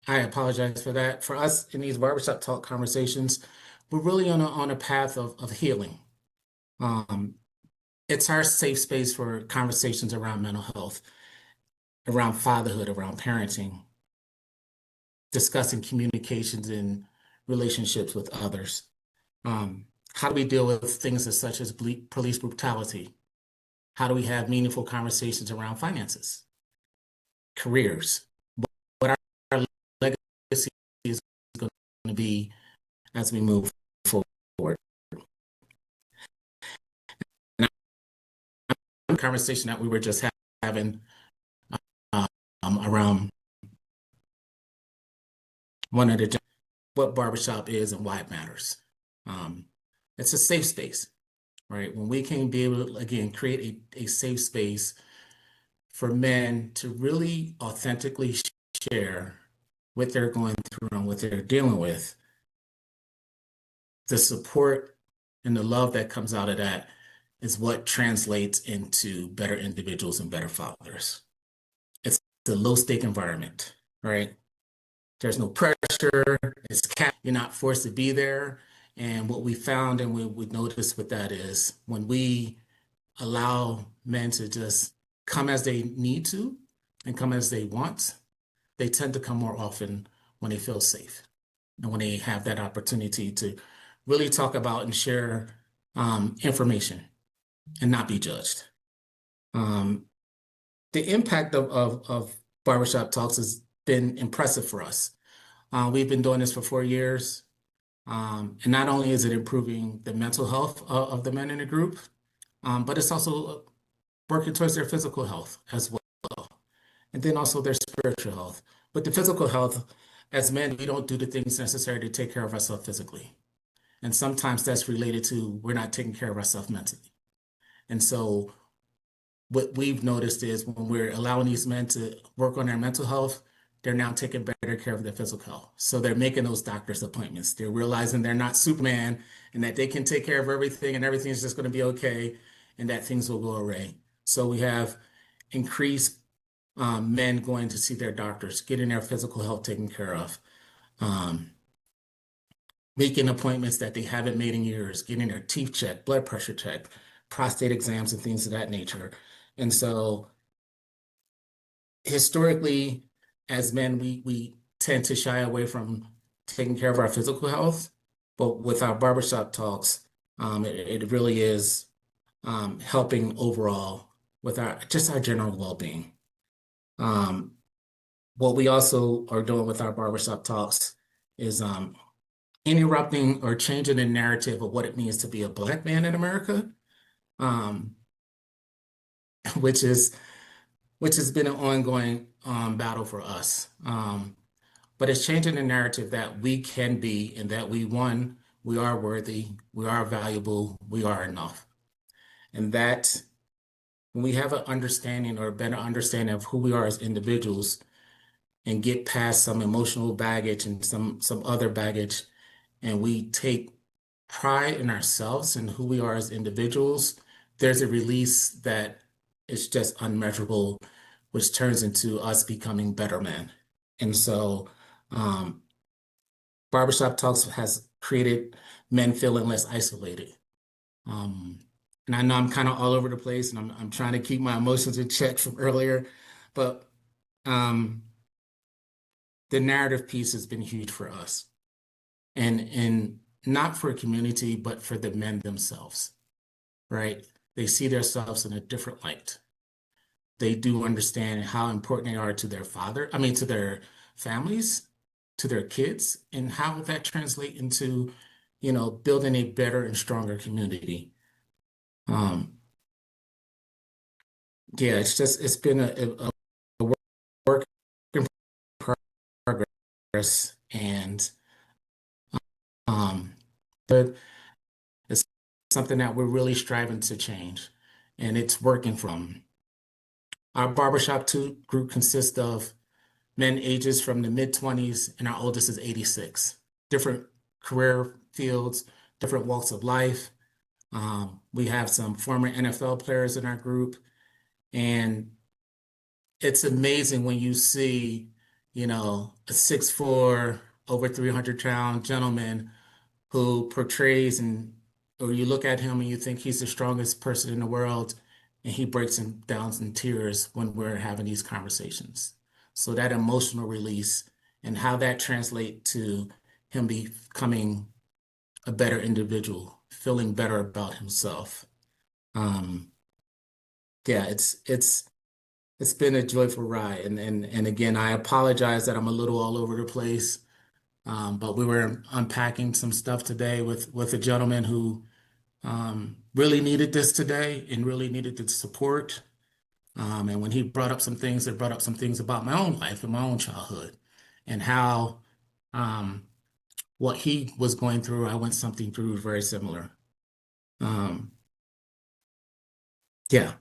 apologize for that. For us in these barbershop talk conversations, we're really on a path of healing. It's our safe space for conversations around mental health, around fatherhood, around parenting, discussing communications and relationships with others. How do we deal with things such as police brutality? How do we have meaningful conversations around finances, careers? What our legacy is going to be as we move forward. And a conversation that we were just having around one of the what barbershop is and why it matters. It's a safe space, right? When we can be able to, again, create a safe space for men to really authentically share what they're going through and what they're dealing with, the support and the love that comes out of that is what translates into better individuals and better fathers. It's a low-stake environment, right? There's no pressure. You're not forced to be there. And what we found and we noticed with that is when we allow men to just come as they need to and come as they want, they tend to come more often when they feel safe and when they have that opportunity to really talk about and share information and not be judged. The impact of Barbershop Talks has been impressive for us. We've been doing this for 4 years. And not only is it improving the mental health of the men in the group, but it's also working towards their physical health as well. And then also their spiritual health. But the physical health, as men, we don't do the things necessary to take care of ourselves physically. And sometimes that's related to we're not taking care of ourselves mentally. And so what we've noticed is when we're allowing these men to work on their mental health, they're now taking better care of their physical health. So they're making those doctor's appointments. They're realizing they're not Superman and that they can take care of everything and everything is just going to be okay and that things will go away. So we have increased men going to see their doctors, getting their physical health taken care of, making appointments that they haven't made in years, getting their teeth checked, blood pressure checked, prostate exams and things of that nature. And so historically, as men, we tend to shy away from taking care of our physical health, but with our barbershop talks, it really is helping overall with our general well-being. What we also are doing with our barbershop talks is interrupting or changing the narrative of what it means to be a Black man in America, which has been an ongoing battle for us. But it's changing the narrative that we can be and that we are worthy, we are valuable, we are enough. And that when we have an understanding or a better understanding of who we are as individuals and get past some emotional baggage and some other baggage, and we take pride in ourselves and who we are as individuals, there's a release that is just unmeasurable, which turns into us becoming better men. And so Barbershop Talks has created men feeling less isolated. and I know I'm kind of all over the place, and I'm trying to keep my emotions in check from earlier, but um, the narrative piece has been huge for us, and not for a community, but for the men themselves, right? They see themselves in a different light. They do understand how important they are to their to their families, to their kids, and how that translate into, building a better and stronger community. Um, yeah, it's been a work in progress, and um, but it's something that we're really striving to change, and it's working from our barbershop two group consists of men ages from the mid-20s, and our oldest is 86. Different career fields, different walks of life. We have some former NFL players in our group, and it's amazing when you see, a 6'4", over 300-pound gentleman who portrays or you look at him and you think he's the strongest person in the world, and he breaks down in tears when we're having these conversations. So that emotional release and how that translates to him becoming a better individual, feeling better about himself. Um, yeah, it's been a joyful ride. And again, I apologize that I'm a little all over the place. But we were unpacking some stuff today with a gentleman who really needed this today and really needed the support. And when he brought up some things, it brought up some things about my own life and my own childhood and how um, what he was going through, I went something through very similar. Um, yeah.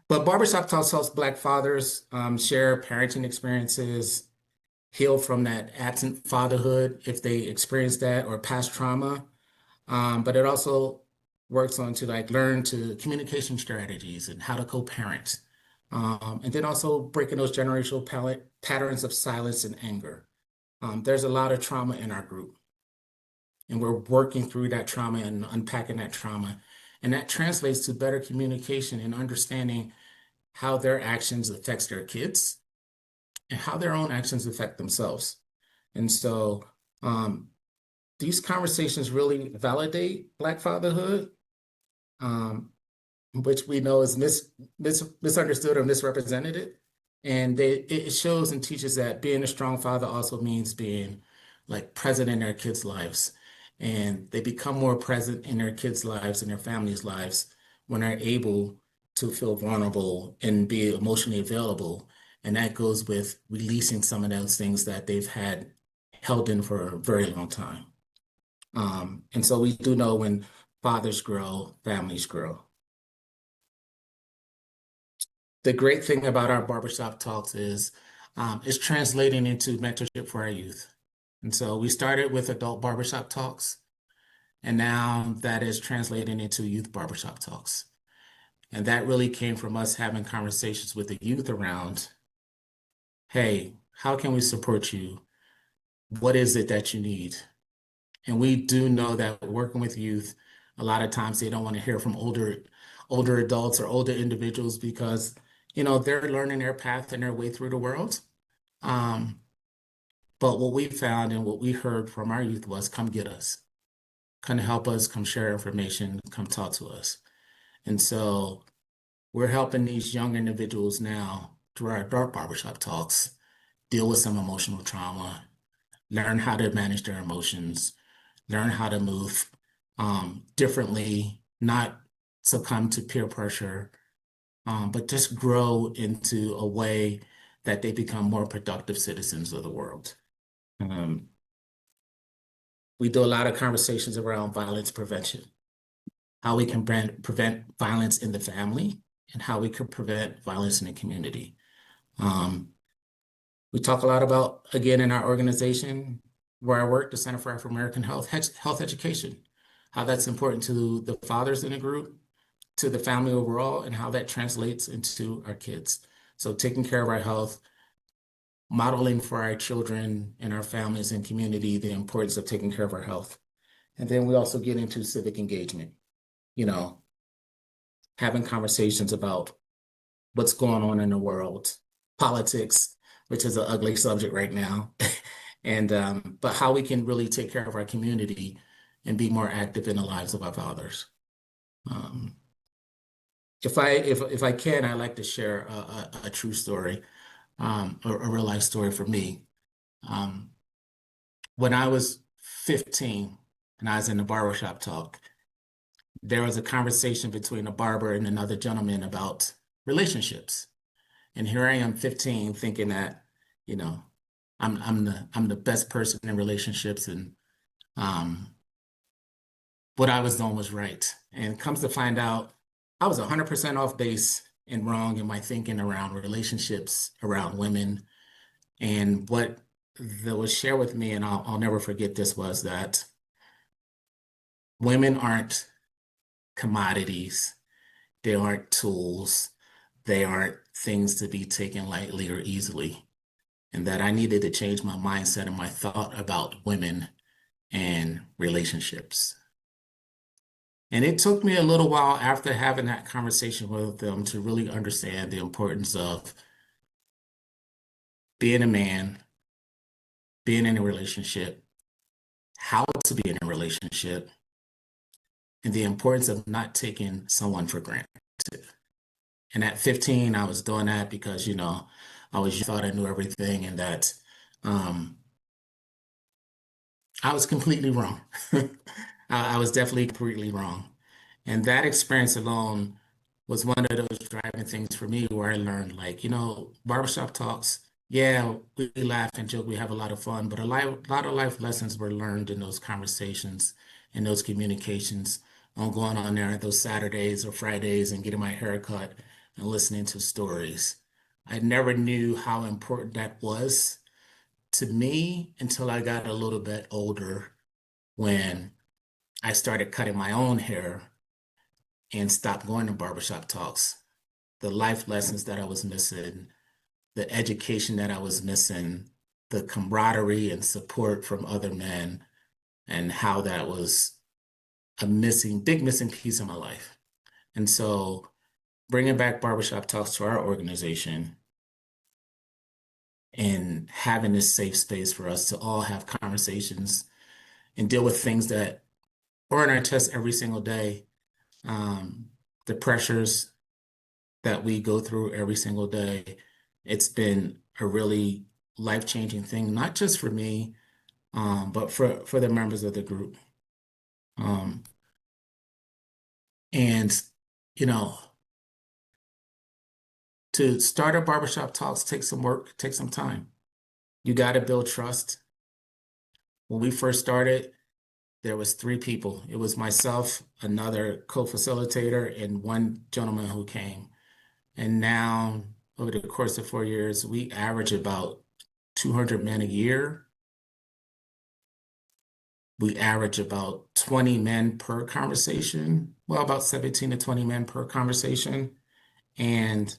But Barbershop Talks helps Black fathers share parenting experiences, heal from that absent fatherhood if they experience that or past trauma. But it also works on to like learn to communication strategies and how to co-parent. And then also breaking those generational patterns of silence and anger. There's a lot of trauma in our group, and we're working through that trauma and unpacking that trauma. And that translates to better communication and understanding how their actions affects their kids and how their own actions affect themselves. And so these conversations really validate Black fatherhood, um, which we know is misunderstood or misrepresented. And it shows and teaches that being a strong father also means being like present in their kids' lives. And they become more present in their kids' lives and their families' lives when they're able to feel vulnerable and be emotionally available. And that goes with releasing some of those things that they've had held in for a very long time. And so we do know when fathers grow, families grow. The great thing about our barbershop talks is it's translating into mentorship for our youth. And so we started with adult barbershop talks, and now that is translating into youth barbershop talks. And that really came from us having conversations with the youth around, hey, how can we support you? What is it that you need? And we do know that working with youth, a lot of times they don't want to hear from older adults or older individuals because, they're learning their path and their way through the world. Um, but what we found and what we heard from our youth was come get us, come help us, come share information, come talk to us. And so we're helping these young individuals now through our dark barbershop talks deal with some emotional trauma, learn how to manage their emotions, learn how to move differently, not succumb to peer pressure, but just grow into a way that they become more productive citizens of the world. Um, we do a lot of conversations around violence prevention, how we can prevent violence in the family, and how we can prevent violence in the community. Um, we talk a lot about, again, in our organization where I work, the Center for African American Health Education, how that's important to the fathers in the group, to the family overall, and how that translates into our kids. So taking care of our health, modeling for our children and our families and community the importance of taking care of our health. And then we also get into civic engagement. You know, having conversations about what's going on in the world, politics, which is an ugly subject right now, and but how we can really take care of our community and be more active in the lives of our fathers. Um, if I can, I like to share a true story, a real life story for me. Um, when I was 15 and I was in the barbershop talk, there was a conversation between a barber and another gentleman about relationships. And here I am, 15, thinking that, you know, I'm the best person in relationships, and um, what I was doing was right. And comes to find out, I was 100% off base and wrong in my thinking around relationships, around women. And what that was shared with me, and I'll never forget this, was that women aren't commodities. They aren't tools. They aren't things to be taken lightly or easily. And that I needed to change my mindset and my thought about women and relationships. And it took me a little while after having that conversation with them to really understand the importance of being a man, being in a relationship, how to be in a relationship, and the importance of not taking someone for granted. And at 15, I was doing that because, thought I knew everything, and that um, I was completely wrong. I was definitely completely wrong. And that experience alone was one of those driving things for me where I learned, like, barbershop talks, yeah, we laugh and joke, we have a lot of fun, but lot of life lessons were learned in those conversations, in those communications, on going on there those Saturdays or Fridays and getting my hair cut and listening to stories. I never knew how important that was to me until I got a little bit older, when I started cutting my own hair and stopped going to barbershop talks. The life lessons that I was missing, the education that I was missing, the camaraderie and support from other men, and how that was a big missing piece of my life. And so bringing back barbershop talks to our organization and having this safe space for us to all have conversations and deal with things that are on our chest every single day, um, the pressures that we go through every single day. It's been a really life-changing thing, not just for me, but for the members of the group. Um, and, you know, to start a barbershop talks takes some work, takes some time. You got to build trust. When we first started, there was 3 people. It was myself, another co-facilitator, and one gentleman who came. And now, over the course of 4 years, we average about 200 men a year. We average about 20 men per conversation. Well, about 17 to 20 men per conversation. And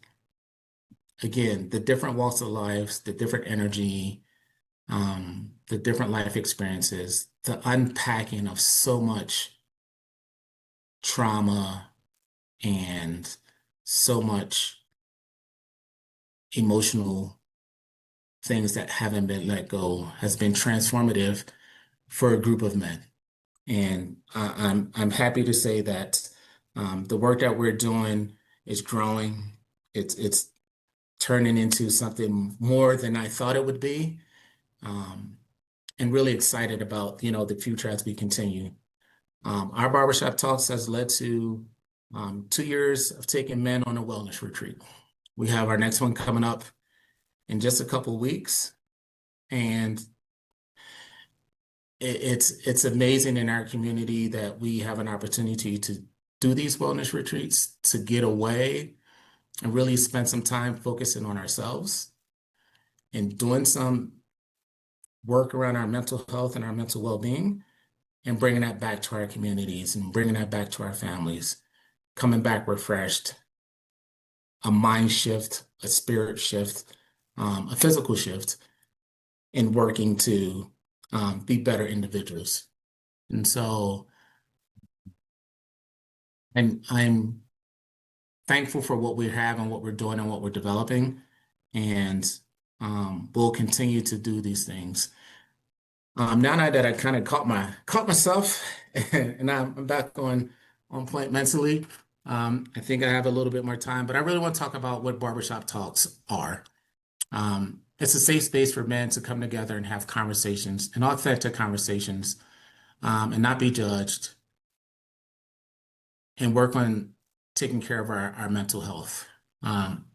again, the different walks of lives, the different energy, the different life experiences, the unpacking of so much trauma and so much emotional things that haven't been let go has been transformative for a group of men. And I'm happy to say that the work that we're doing is growing. It's turning into something more than I thought it would be, and really excited about the future as we continue. Our barbershop talks has led to 2 years of taking men on a wellness retreat. We have our next one coming up in just a couple weeks, and it's amazing in our community that we have an opportunity to do these wellness retreats, to get away and really spend some time focusing on ourselves and doing some work around our mental health and our mental well-being, and bringing that back to our communities and bringing that back to our families, coming back refreshed, a mind shift, a spirit shift, a physical shift, and working to be better individuals. And so, and I'm thankful for what we have and what we're doing and what we're developing. And we'll continue to do these things. Now that I kind of caught myself and I'm back on point mentally, I think I have a little bit more time, but I really want to talk about what barbershop talks are. It's a safe space for men to come together and have conversations and authentic conversations, and not be judged and work on taking care of our mental health. Um,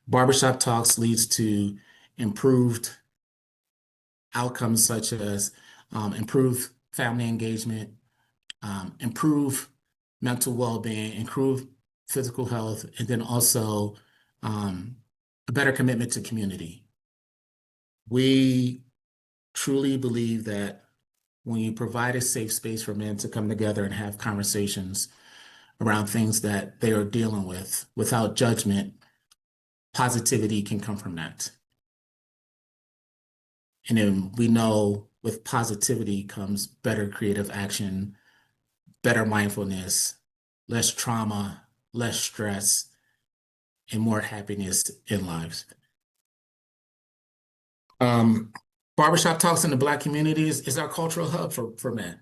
Barbershop talks leads to improved outcomes such as improved family engagement, improve mental well-being, improve physical health, and then also a better commitment to community. We truly believe that when you provide a safe space for men to come together and have conversations around things that they are dealing with without judgment, positivity can come from that. And then we know with positivity comes better creative action, better mindfulness, less trauma, less stress, and more happiness in lives. Barbershop Talks in the Black communities is our cultural hub for men.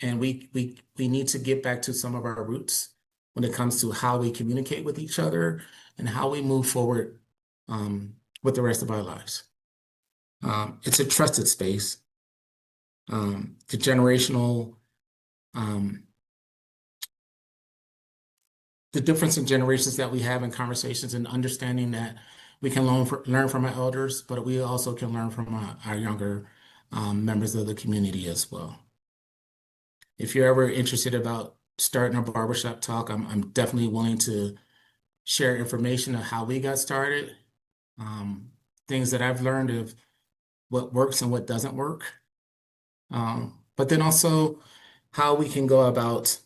And we need to get back to some of our roots when it comes to how we communicate with each other and how we move forward with the rest of our lives. It's a trusted space. The generational, the difference in generations that we have in conversations and understanding that we can learn from our elders, but we also can learn from our younger members of the community as well. If you're ever interested about starting a barbershop talk, I'm definitely willing to share information on how we got started, things that I've learned of what works and what doesn't work, but then also how we can go about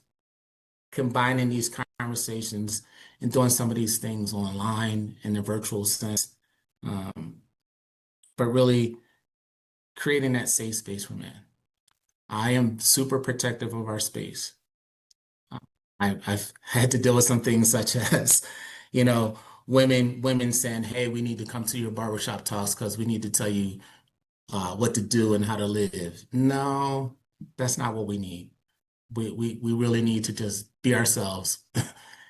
combining these conversations and doing some of these things online in a virtual sense, but really creating that safe space for men. I am super protective of our space. I've had to deal with some things such as, women saying, "Hey, we need to come to your barbershop talks because we need to tell you what to do and how to live." No, that's not what we need. We really need to just be ourselves,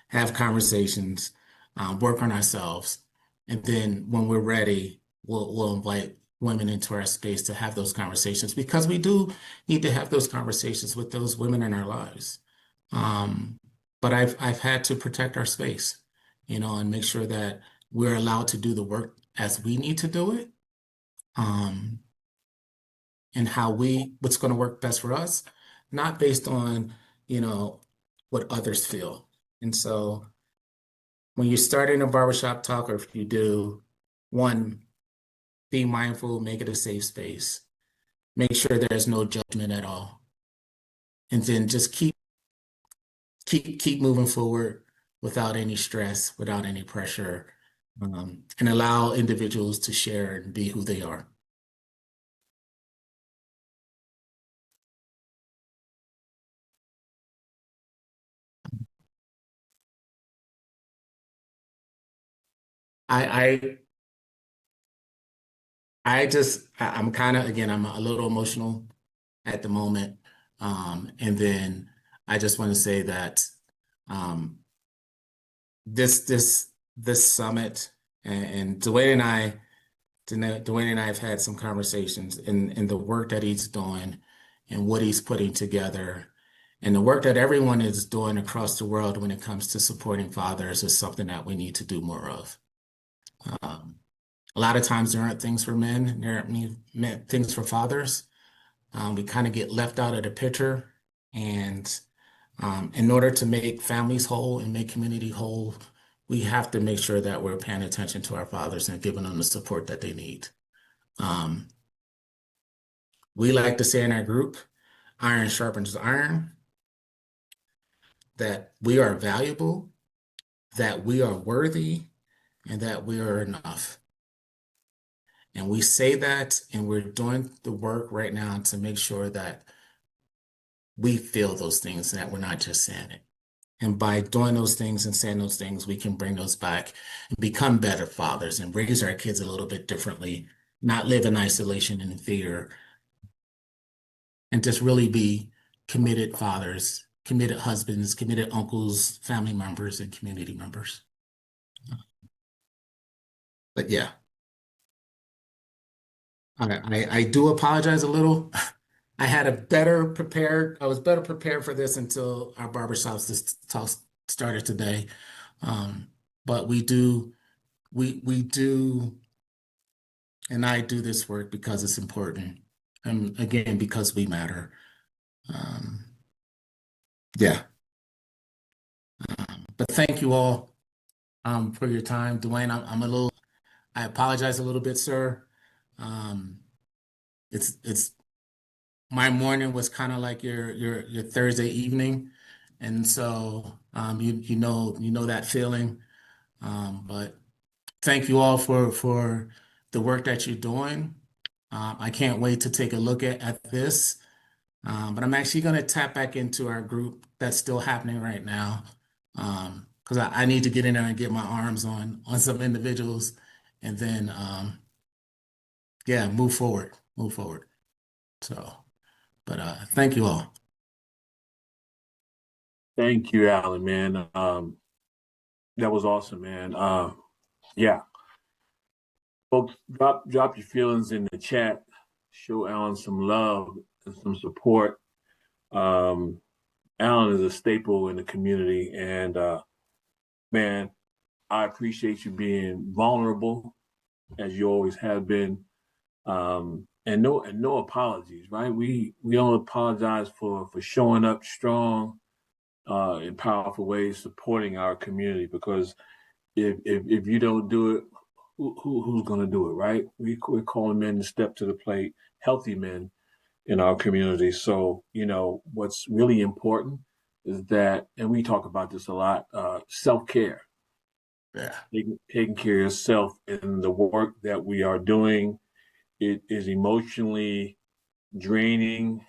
have conversations, work on ourselves, and then when we're ready, we'll invite women into our space to have those conversations because we do need to have those conversations with those women in our lives. But I've had to protect our space, and make sure that we're allowed to do the work as we need to do it, and what's going to work best for us, not based on, what others feel. And so when you're starting a barbershop talk, or if you do, one, be mindful, make it a safe space, make sure there's no judgment at all. And then just keep moving forward without any stress, without any pressure, and allow individuals to share and be who they are. I I'm kind of, again, I'm a little emotional at the moment. And then I just want to say that um, this summit and Dwayne and I have had some conversations in the work that he's doing and what he's putting together and the work that everyone is doing across the world when it comes to supporting fathers is something that we need to do more of. A lot of times there aren't things for men, there aren't things for fathers. We kind of get left out of the picture. And in order to make families whole and make community whole, we have to make sure that we're paying attention to our fathers and giving them the support that they need. We like to say in our group, iron sharpens iron, that we are valuable, that we are worthy, and that we are enough. And we say that, and we're doing the work right now to make sure that we feel those things and that we're not just saying it. And by doing those things and saying those things, we can bring those back and become better fathers and raise our kids a little bit differently, not live in isolation and fear, and just really be committed fathers, committed husbands, committed uncles, family members, and community members. But yeah, I do apologize a little. I was better prepared for this until our barbershops just talk started today. But we do, and I do this work because it's important. And again, because we matter. Um, yeah. But thank you all for your time. Dwayne, I apologize a little bit, sir. Um, it's my morning was kind of like your Thursday evening. And so you know that feeling. But thank you all for the work that you're doing. I can't wait to take a look at this. But I'm actually going to tap back into our group that's still happening right now. Because I need to get in there and get my arms on some individuals and then yeah, move forward. Move forward. So, but thank you all. Thank you, Alan, man. That was awesome, man. Yeah, folks, drop your feelings in the chat. Show Alan some love and some support. Um, Alan is a staple in the community, and man, I appreciate you being vulnerable as you always have been. And no apologies, right? We don't apologize for showing up strong in powerful ways, supporting our community. Because if you don't do it, who's going to do it, right? We're calling men to step to the plate, healthy men in our community. So what's really important is that, and we talk about this a lot, self-care. Yeah. Taking care of yourself in the work that we are doing. It is emotionally draining,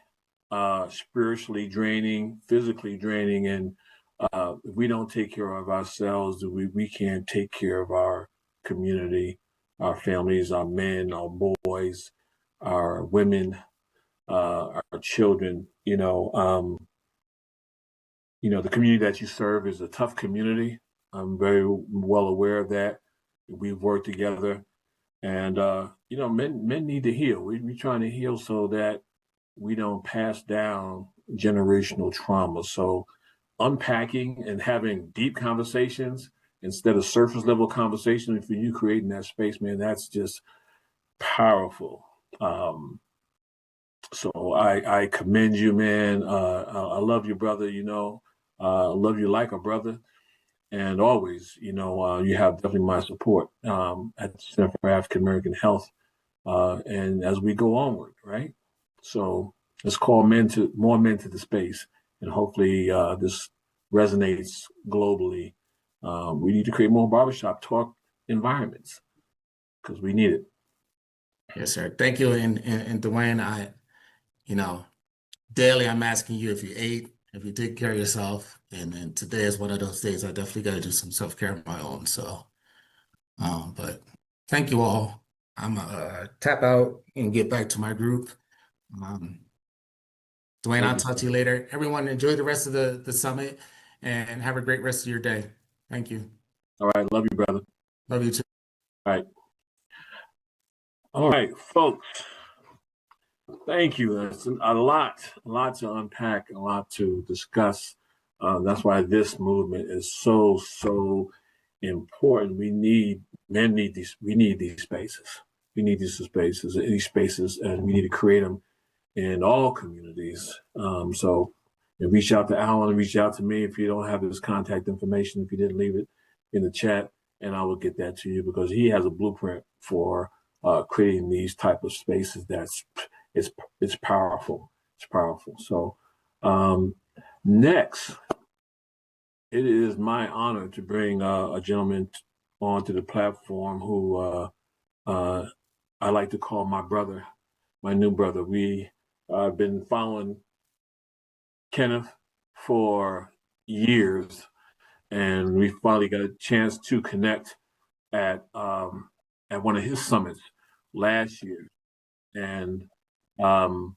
spiritually draining, physically draining, and if we don't take care of ourselves, we can't take care of our community, our families, our men, our boys, our women, our children. The community that you serve is a tough community. I'm very well aware of that. We've worked together, and men need to heal. We're trying to heal so that we don't pass down generational trauma. So unpacking and having deep conversations instead of surface level conversation, for you creating that space, man, that's just powerful. So I commend you, man. I love you, brother. I love you like a brother. And always, you have definitely my support at the Center for African American Health. And as we go onward, right? So let's call more men to the space, and hopefully this resonates globally. We need to create more barbershop talk environments because we need it. Yes, sir. Thank you. And Dwayne, you know, daily I'm asking you if you ate, if you take care of yourself. And today is one of those days I definitely got to do some self-care of my own. So, but thank you all. I'm tap out and get back to my group. Um, Dwayne, Thank I'll you. talk to you later. Everyone, enjoy the rest of the summit and have a great rest of your day. Thank you. All right. Love you, brother. Love you too. All right. All right, folks. Thank you. That's a lot to unpack, a lot to discuss. That's why this movement is so important. We need these spaces. We need these spaces, and we need to create them in all communities. So reach out to Alan, reach out to me if you don't have his contact information, if you didn't leave it in the chat, and I will get that to you because he has a blueprint for creating these type of spaces it's powerful. It's powerful. So next, it is my honor to bring a gentleman onto the platform who I like to call my brother, my new brother. We have been following Kenneth for years, and we finally got a chance to connect at one of his summits last year, and um,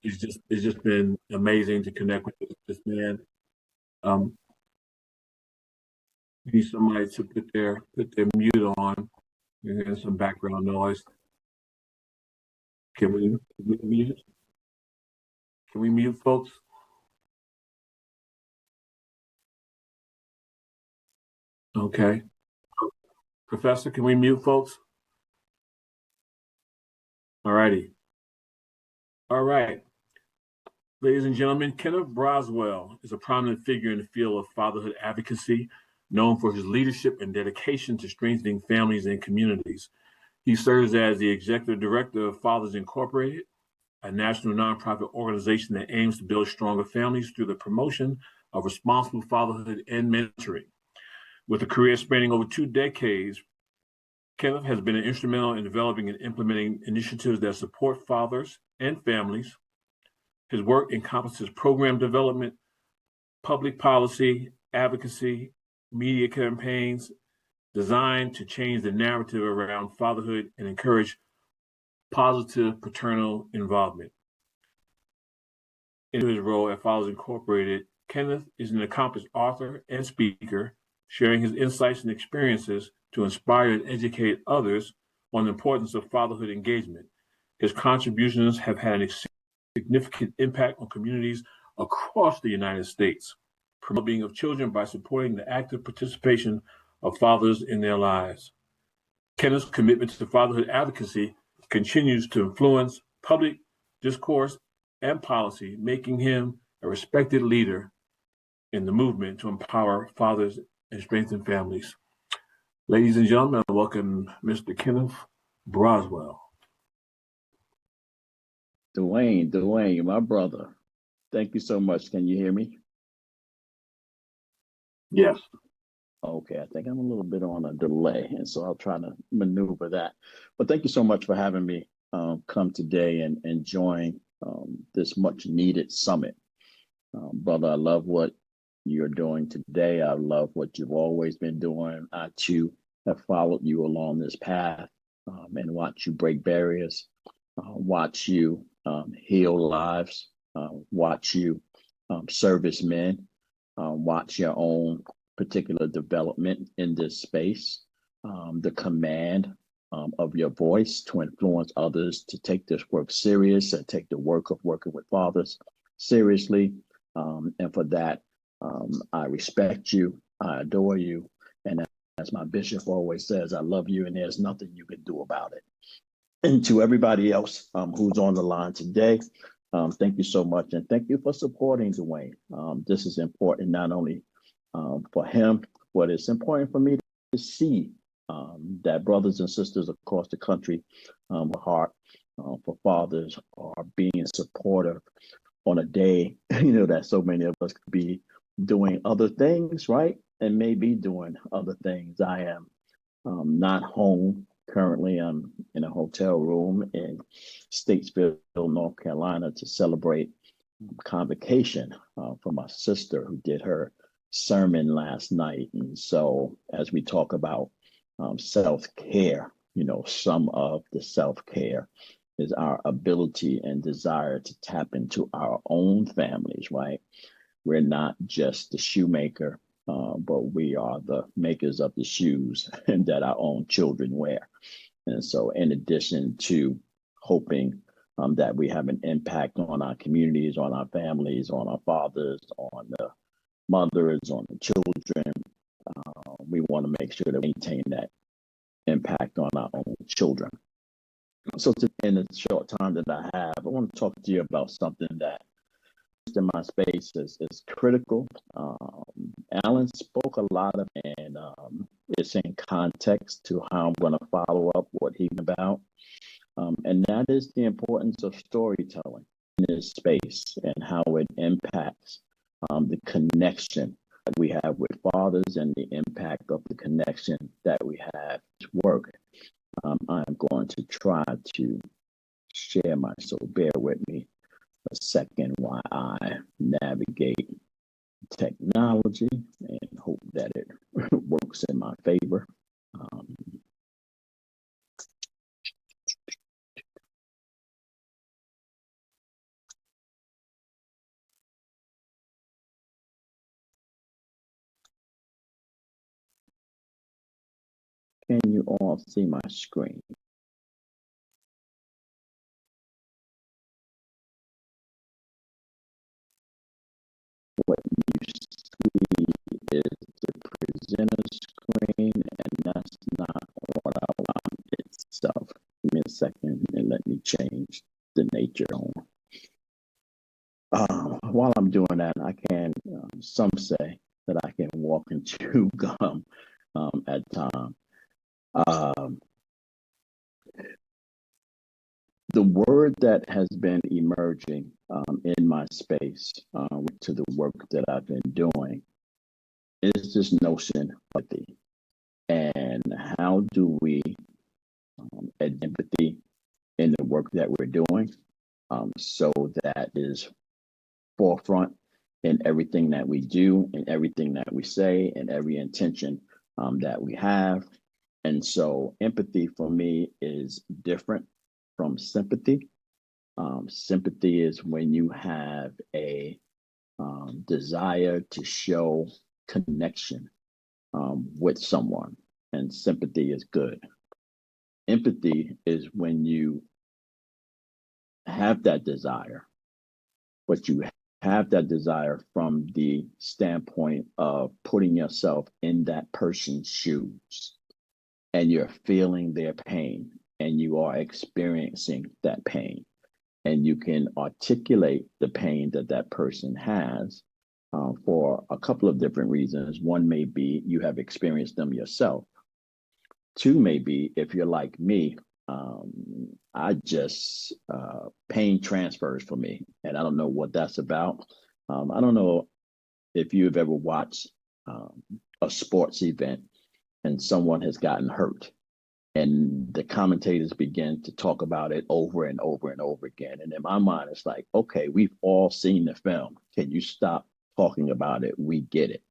it's just been amazing to connect with this man. Um, we need somebody to put their mute on. There's some background noise. Can we mute? Can we mute folks? Okay. Professor, can we mute folks? All righty. All right. Ladies and gentlemen, Kenneth Broswell is a prominent figure in the field of fatherhood advocacy, known for his leadership and dedication to strengthening families and communities. He serves as the executive director of Fathers Incorporated, a national nonprofit organization that aims to build stronger families through the promotion of responsible fatherhood and mentoring. With a career spanning over 2 decades, Kenneth has been instrumental in developing and implementing initiatives that support fathers and families. His work encompasses program development, public policy, advocacy, media campaigns designed to change the narrative around fatherhood and encourage positive paternal involvement. In his role at Fathers Incorporated, Kenneth is an accomplished author and speaker, sharing his insights and experiences to inspire and educate others on the importance of fatherhood engagement. His contributions have had a significant impact on communities across the United States, promoting of children by supporting the active participation of fathers in their lives. Kenneth's commitment to fatherhood advocacy continues to influence public discourse and policy, making him a respected leader in the movement to empower fathers and strengthen families. Ladies and gentlemen, I welcome Mr. Kenneth Broswell. Dwayne, my brother. Thank you so much. Can you hear me? Yes. Okay, I think I'm a little bit on a delay, and so I'll try to maneuver that. But thank you so much for having me come today and join this much needed summit. Brother, I love what you're doing today. I love what you've always been doing. I too have followed you along this path and watch you break barriers, watch you heal lives, watch you service men, watch your own particular development in this space, the command of your voice to influence others to take this work serious and take the work of working with fathers seriously. And for that, I respect you, I adore you, and as my bishop always says, I love you, and there's nothing you can do about it. And to everybody else who's on the line today, thank you so much, and thank you for supporting Dwayne. This is important not only for him, but it's important for me to see that brothers and sisters across the country with heart for fathers are being supportive on a day, that so many of us could be doing other things, right? And maybe doing other things. I am not home currently. I'm in a hotel room in Statesville, North Carolina to celebrate convocation for my sister who did her sermon last night. And so as we talk about self-care, some of the self-care is our ability and desire to tap into our own families, right? We're not just the shoemaker, but we are the makers of the shoes that our own children wear. And so in addition to hoping that we have an impact on our communities, on our families, on our fathers, on the mothers, on the children, we want to make sure to maintain that impact on our own children. So in the short time that I have, I want to talk to you about something that in my space is critical. Alan spoke a lot of, and it's in context to how I'm going to follow up what he's about. And that is the importance of storytelling in this space and how it impacts the connection that we have with fathers and the impact of the connection that we have to work. I'm going to try to share so bear with me a second while I navigate technology and hope that it works in my favor. Can you all see my screen? What you see is the presenter screen, and that's not what I want itself. Give me a second and let me change the nature on. While I'm doing that, I can, some say that I can walk and chew gum at times. The word that has been emerging in my space to the work that I've been doing is this notion of empathy. And how do we add empathy in the work that we're doing so that is forefront in everything that we do, in everything that we say, and every intention that we have. And so empathy for me is different from sympathy. Sympathy is when you have a desire to show connection with someone, and sympathy is good. Empathy is when you have that desire, but you have that desire from the standpoint of putting yourself in that person's shoes, and you're feeling their pain, and you are experiencing that pain, and you can articulate the pain that that person has for a couple of different reasons. One may be you have experienced them yourself. Two may be, if you're like me, I just, pain transfers for me, and I don't know what that's about. I don't know if you've ever watched a sports event and someone has gotten hurt, and the commentators begin to talk about it over and over and over again. And in my mind, it's like, okay, we've all seen the film. Can you stop talking about it? We get it.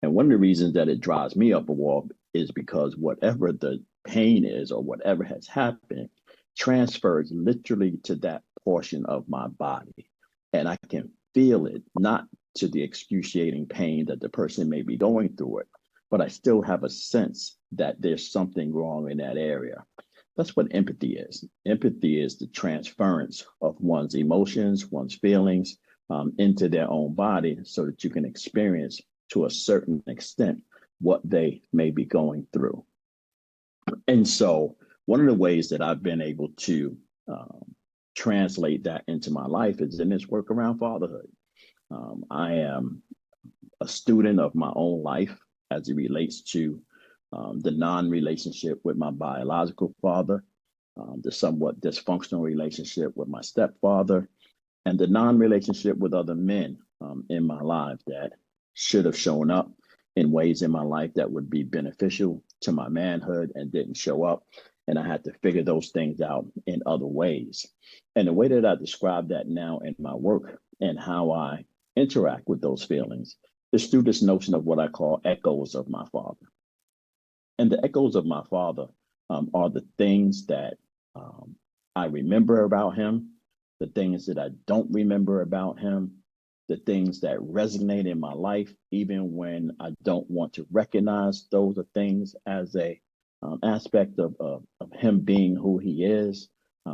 And one of the reasons that it drives me up a wall is because whatever the pain is or whatever has happened transfers literally to that portion of my body. And I can feel it, not to the excruciating pain that the person may be going through it, but I still have a sense that there's something wrong in that area. That's what empathy is. Empathy is the transference of one's emotions, one's feelings into their own body so that you can experience to a certain extent what they may be going through. And so one of the ways that I've been able to translate that into my life is in this work around fatherhood. I am a student of my own life as it relates to the non-relationship with my biological father, the somewhat dysfunctional relationship with my stepfather, and the non-relationship with other men in my life that should have shown up in ways in my life that would be beneficial to my manhood and didn't show up. And I had to figure those things out in other ways. And the way that I describe that now in my work and how I interact with those feelings is through this notion of what I call echoes of my father. And the echoes of my father are the things that I remember about him, the things that I don't remember about him, the things that resonate in my life, even when I don't want to recognize those are things as a aspect of him being who he is,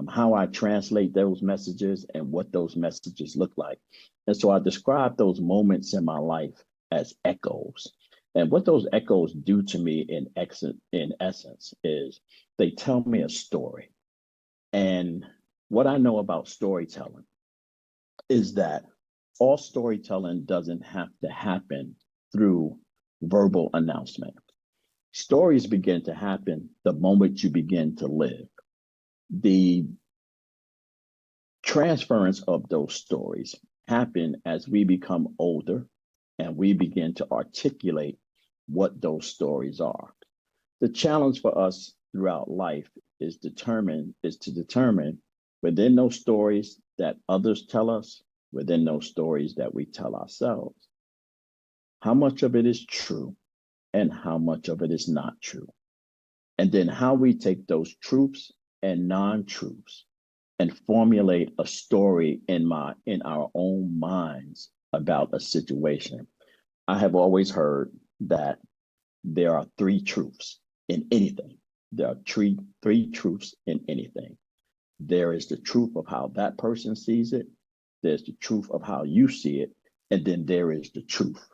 how I translate those messages and what those messages look like. And so I describe those moments in my life as echoes. And what those echoes do to me in essence is they tell me a story. And what I know about storytelling is that all storytelling doesn't have to happen through verbal announcement. Stories begin to happen the moment you begin to live. The transference of those stories happen as we become older and we begin to articulate what those stories are. The challenge for us throughout life is to determine within those stories that others tell us, within those stories that we tell ourselves, how much of it is true and how much of it is not true. And then how we take those truths and non-truths and formulate a story in our own minds about a situation. I have always heard that there are three truths in anything. There are three truths in anything. There is the truth of how that person sees it. There's the truth of how you see it. And then there is the truth.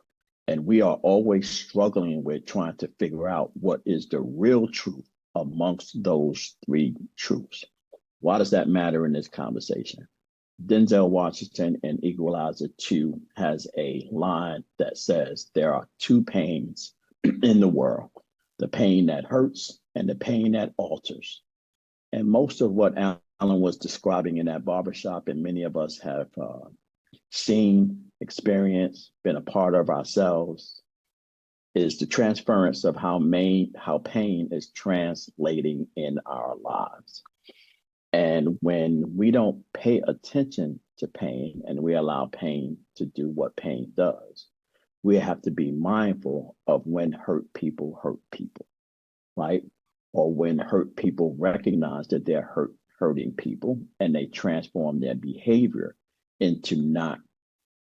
And we are always struggling with trying to figure out what is the real truth amongst those three truths. Why does that matter in this conversation? Denzel Washington in Equalizer 2 has a line that says there are two pains in the world, the pain that hurts and the pain that alters. And most of what Alan was describing in that barbershop, and many of us have seen, experienced, been a part of ourselves, is the transference of how pain is translating in our lives. And when we don't pay attention to pain and we allow pain to do what pain does, we have to be mindful of when hurt people, right? Or when hurt people recognize that they're hurting people and they transform their behavior into not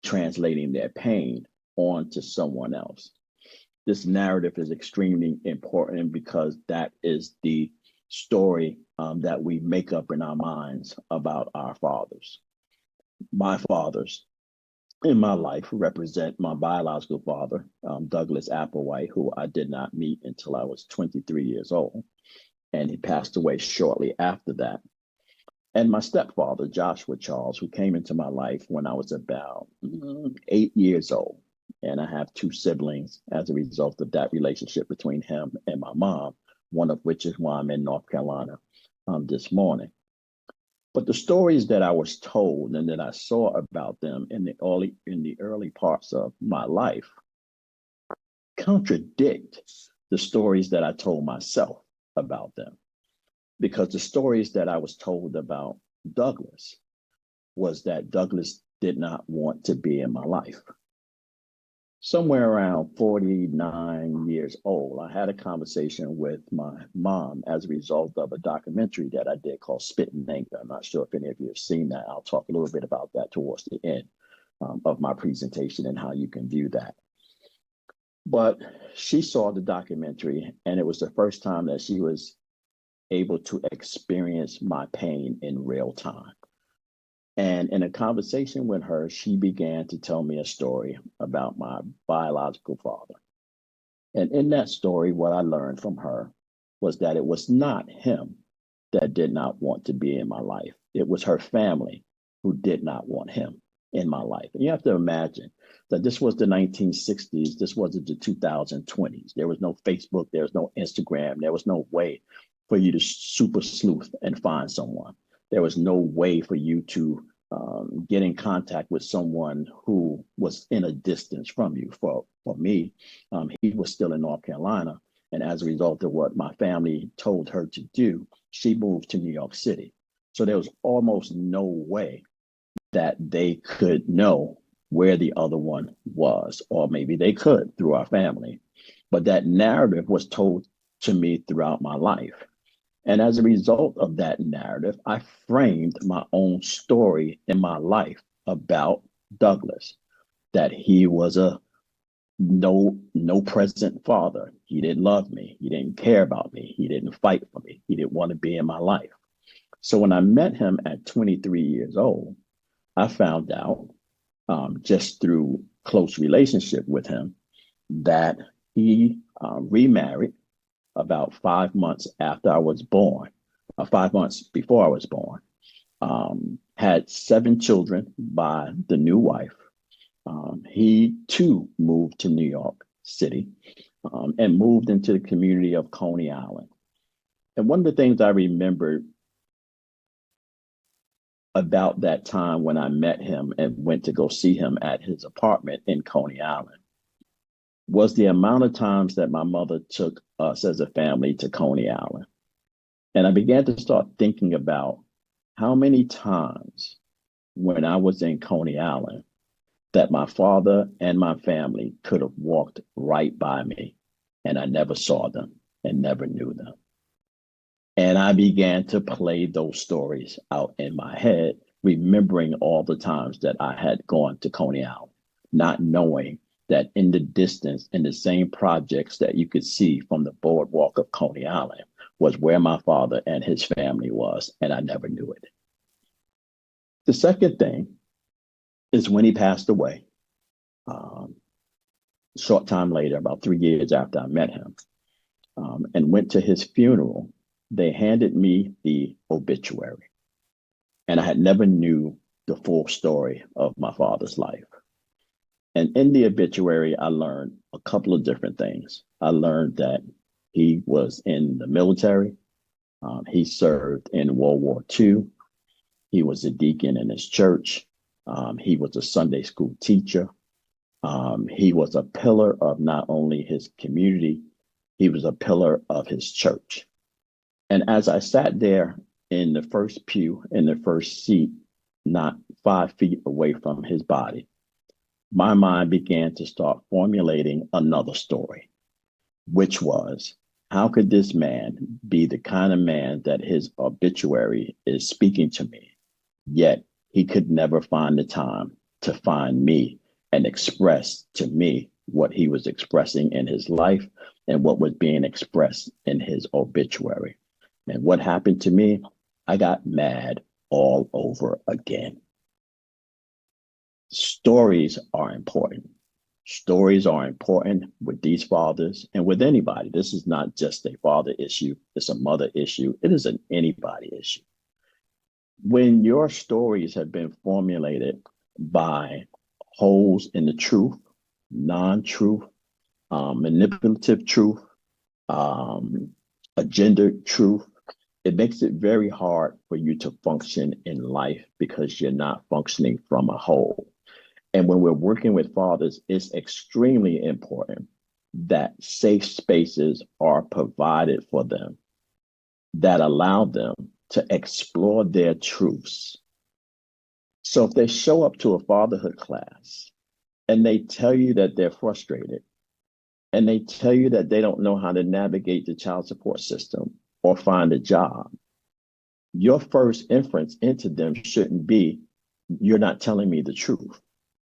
translating their pain onto someone else. This narrative is extremely important because that is the story that we make up in our minds about our fathers. My fathers in my life represent my biological father, Douglas Applewhite, who I did not meet until I was 23 years old. And he passed away shortly after that. And my stepfather, Joshua Charles, who came into my life when I was about 8 years old. And I have two siblings as a result of that relationship between him and my mom, one of which is why I'm in North Carolina this morning. But the stories that I was told and that I saw about them in the early parts of my life contradict the stories that I told myself about them. Because the stories that I was told about Douglas was that Douglas did not want to be in my life. Somewhere around 49 years old, I had a conversation with my mom as a result of a documentary that I did called Spit and Anger. I'm not sure if any of you have seen that. I'll talk a little bit about that towards the end of my presentation and how you can view that. But she saw the documentary, and it was the first time that she was able to experience my pain in real time. And in a conversation with her, she began to tell me a story about my biological father. And in that story, what I learned from her was that it was not him that did not want to be in my life. It was her family who did not want him in my life. And you have to imagine that this was the 1960s. This wasn't the 2020s. There was no Facebook. There was no Instagram. There was no way for you to super sleuth and find someone. There was no way for you to get in contact with someone who was in a distance from you. For me, he was still in North Carolina. And as a result of what my family told her to do, she moved to New York City. So there was almost no way that they could know where the other one was, or maybe they could through our family. But that narrative was told to me throughout my life. And as a result of that narrative, I framed my own story in my life about Douglas, that he was a no present father. He didn't love me. He didn't care about me. He didn't fight for me. He didn't want to be in my life. So when I met him at 23 years old, I found out just through close relationship with him that he remarried about 5 months after I was born, 5 months before I was born, had 7 children by the new wife. He too moved to New York City and moved into the community of Coney Island. And one of the things I remembered about that time when I met him and went to go see him at his apartment in Coney Island was the amount of times that my mother took us as a family to Coney Island. And I began to start thinking about how many times when I was in Coney Island that my father and my family could have walked right by me, and I never saw them and never knew them. And I began to play those stories out in my head, remembering all the times that I had gone to Coney Island, not knowing that in the distance, in the same projects that you could see from the boardwalk of Coney Island, was where my father and his family was, and I never knew it. The second thing is when he passed away, short time later, about 3 years after I met him, and went to his funeral, they handed me the obituary. And I had never knew the full story of my father's life. And in the obituary, I learned a couple of different things. I learned that he was in the military. He served in World War II. He was a deacon in his church. He was a Sunday school teacher. He was a pillar of not only his community, he was a pillar of his church. And as I sat there in the first pew, in the first seat, not 5 feet away from his body, my mind began to start formulating another story, which was, how could this man be the kind of man that his obituary is speaking to me, yet he could never find the time to find me and express to me what he was expressing in his life and what was being expressed in his obituary. And what happened to me? I got mad all over again. Stories are important. Stories are important with these fathers and with anybody. This is not just a father issue, it's a mother issue, it is an anybody issue. When your stories have been formulated by holes in the truth, non-truth, manipulative truth, agendered truth, it makes it very hard for you to function in life because you're not functioning from a whole. And when we're working with fathers, it's extremely important that safe spaces are provided for them that allow them to explore their truths. So if they show up to a fatherhood class and they tell you that they're frustrated and they tell you that they don't know how to navigate the child support system or find a job, your first inference into them shouldn't be, you're not telling me the truth.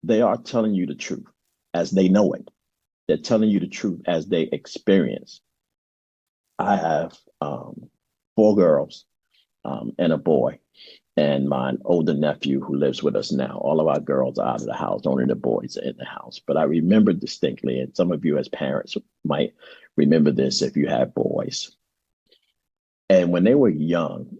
They are telling you the truth as they know it. They're telling you the truth as they experience. I have 4 girls and a boy, and my older nephew who lives with us now. All of our girls are out of the house, only the boys are in the house. But I remember distinctly, and some of you as parents might remember this if you have boys. And when they were young,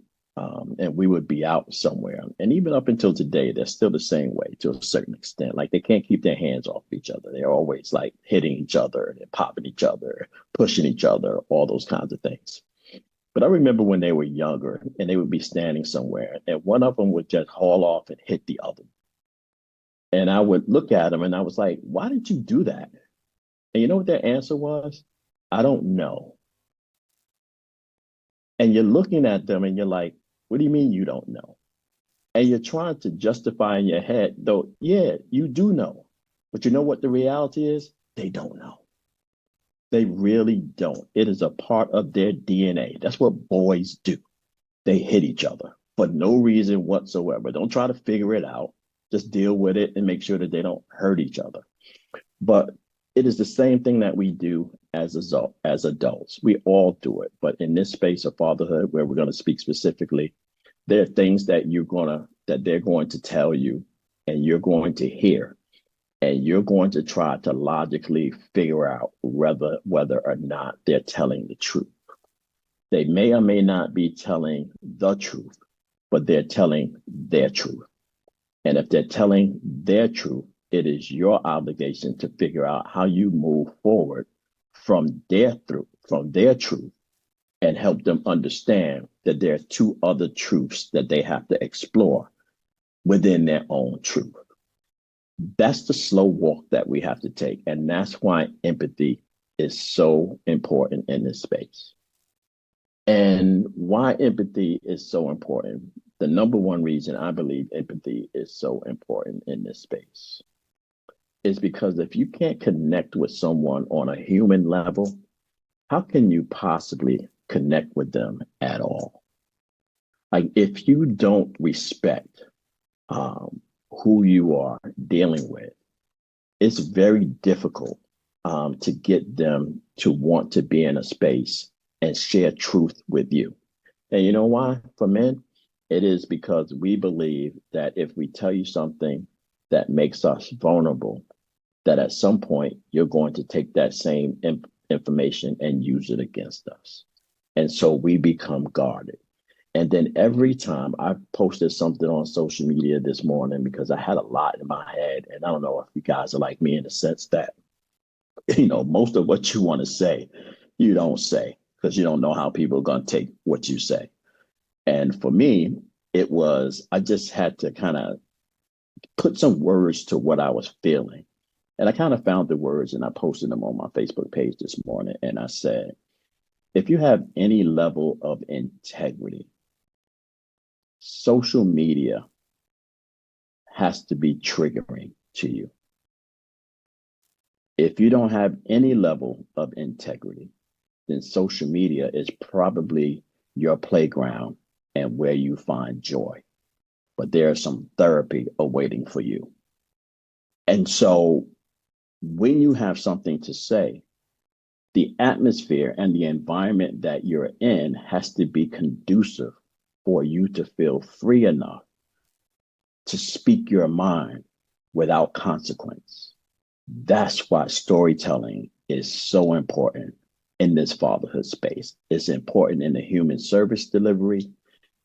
and we would be out somewhere, and even up until today, they're still the same way to a certain extent. Like they can't keep their hands off each other. They're always like hitting each other and popping each other, pushing each other, all those kinds of things. But I remember when they were younger and they would be standing somewhere and one of them would just haul off and hit the other. And I would look at them and I was like, why did you do that? And you know what their answer was? I don't know. And you're looking at them and you're like, what do you mean you don't know? And you're trying to justify in your head, though, yeah, you do know. But you know what the reality is? They don't know. They really don't. It is a part of their DNA. That's what boys do. They hit each other for no reason whatsoever. Don't try to figure it out. Just deal with it and make sure that they don't hurt each other. But it is the same thing that we do as adults. We all do it. But in this space of fatherhood, where we're going to speak specifically, there are things that they're going to tell you and you're going to hear. And you're going to try to logically figure out whether or not they're telling the truth. They may or may not be telling the truth, but they're telling their truth. And if they're telling their truth, it is your obligation to figure out how you move forward from their truth and help them understand that there are 2 other truths that they have to explore within their own truth. That's the slow walk that we have to take. And that's why empathy is so important in this space. And why empathy is so important. The number one reason I believe empathy is so important in this space is because if you can't connect with someone on a human level, how can you possibly connect with them at all? Like if you don't respect who you are dealing with, it's very difficult to get them to want to be in a space and share truth with you. And you know why? For men, it is because we believe that if we tell you something that makes us vulnerable, that at some point you're going to take that same information and use it against us. And so we become guarded. And then every time I posted something on social media this morning because I had a lot in my head, and I don't know if you guys are like me in the sense that, most of what you want to say, you don't say because you don't know how people are going to take what you say. And for me, I just had to kind of put some words to what I was feeling. And I kind of found the words and I posted them on my Facebook page this morning. And I said, if you have any level of integrity, social media has to be triggering to you. If you don't have any level of integrity, then social media is probably your playground and where you find joy. But there's some therapy awaiting for you. And so when you have something to say, the atmosphere and the environment that you're in has to be conducive for you to feel free enough to speak your mind without consequence. That's why storytelling is so important in this fatherhood space. It's important in the human service delivery.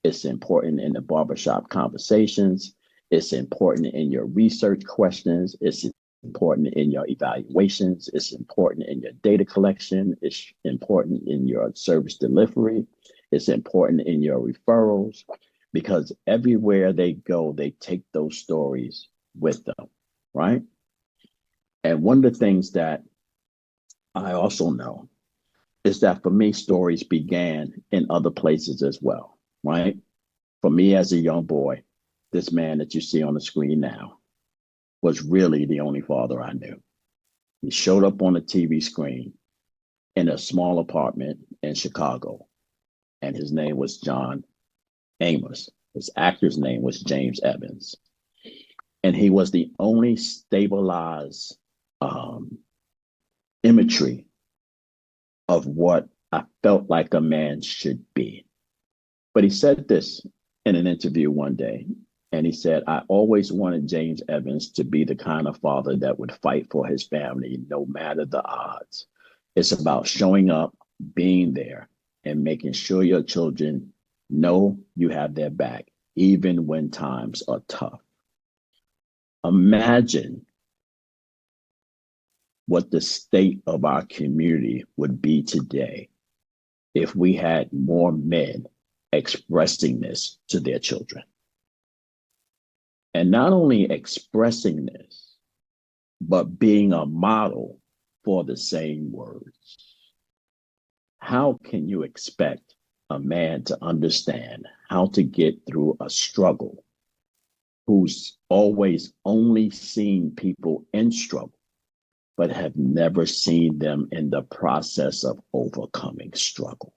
It's important in the barbershop conversations. It's important in your research questions. It's important in your evaluations. It's important in your data collection. It's important in your service delivery. It's important in your referrals because everywhere they go, they take those stories with them, right? And one of the things that I also know is that for me, stories began in other places as well, right? For me as a young boy, this man that you see on the screen now was really the only father I knew. He showed up on the TV screen in a small apartment in Chicago, and his name was John Amos. His actor's name was James Evans. And he was the only stabilized imagery of what I felt like a man should be. But he said this in an interview one day, and he said, I always wanted James Evans to be the kind of father that would fight for his family no matter the odds. It's about showing up, being there, and making sure your children know you have their back, even when times are tough. Imagine what the state of our community would be today if we had more men expressing this to their children. And not only expressing this, but being a model for the same words. How can you expect a man to understand how to get through a struggle who's always only seen people in struggle, but have never seen them in the process of overcoming struggle?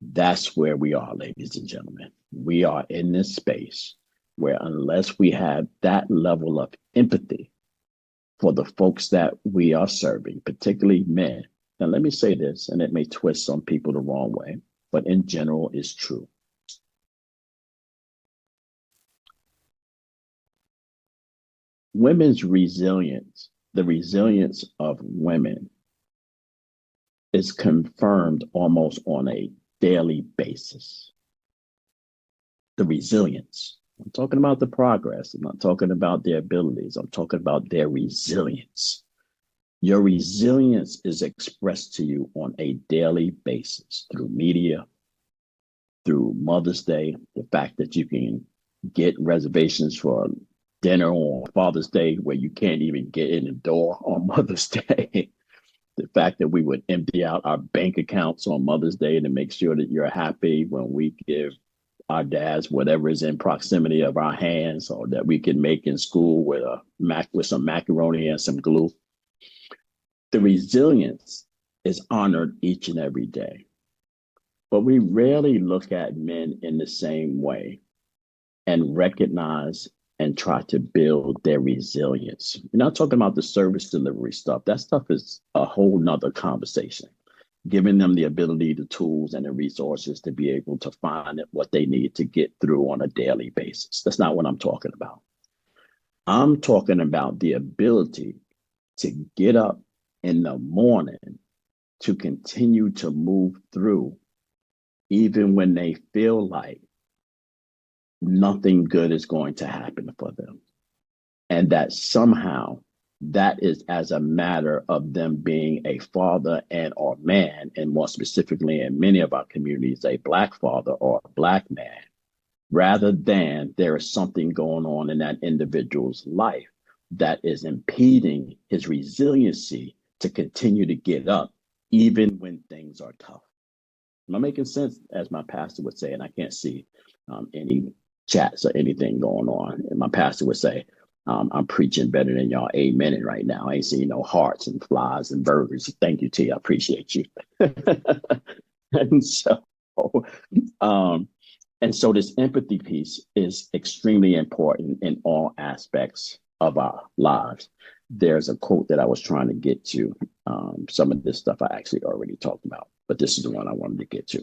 That's where we are, ladies and gentlemen. We are in this space where unless we have that level of empathy for the folks that we are serving, particularly men, and let me say this, and it may twist some people the wrong way, but in general, it's true. Women's resilience, the resilience of women, is confirmed almost on a daily basis. The resilience. I'm talking about the progress. I'm not talking about their abilities. I'm talking about their resilience. Your resilience is expressed to you on a daily basis through media, through Mother's Day, the fact that you can get reservations for dinner on Father's Day where you can't even get in the door on Mother's Day. The fact that we would empty out our bank accounts on Mother's Day to make sure that you're happy when we give our dads, whatever is in proximity of our hands or that we can make in school with with some macaroni and some glue. The resilience is honored each and every day. But we rarely look at men in the same way and recognize and try to build their resilience. We're not talking about the service delivery stuff. That stuff is a whole nother conversation. Giving them the ability, the tools, and the resources to be able to find what they need to get through on a daily basis. That's not what I'm talking about. I'm talking about the ability to get up in the morning to continue to move through, even when they feel like nothing good is going to happen for them. And that somehow that is as a matter of them being a father and or man, and more specifically in many of our communities, a Black father or a Black man, rather than there is something going on in that individual's life that is impeding his resiliency to continue to get up, even when things are tough. Am I making sense? As my pastor would say, and I can't see any chats or anything going on. And my pastor would say, I'm preaching better than y'all amening right now. I ain't seeing no hearts and flies and burgers. Thank you, T. I appreciate you. and so, um, and so this empathy piece is extremely important in all aspects of our lives. There's a quote that I was trying to get to. Some of this stuff I actually already talked about, but this is the one I wanted to get to.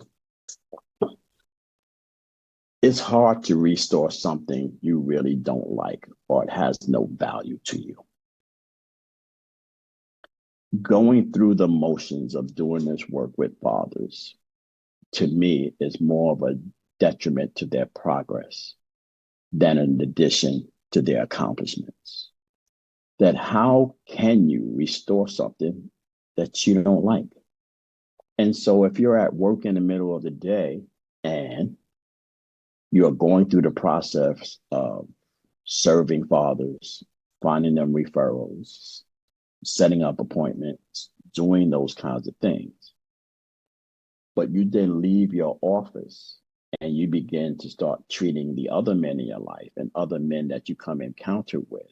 It's hard to restore something you really don't like or it has no value to you. Going through the motions of doing this work with fathers, to me, is more of a detriment to their progress than an addition to their accomplishments. That how can you restore something that you don't like? And so if you're at work in the middle of the day and you're going through the process of serving fathers, finding them referrals, setting up appointments, doing those kinds of things, but you then leave your office and you begin to start treating the other men in your life and other men that you come encounter with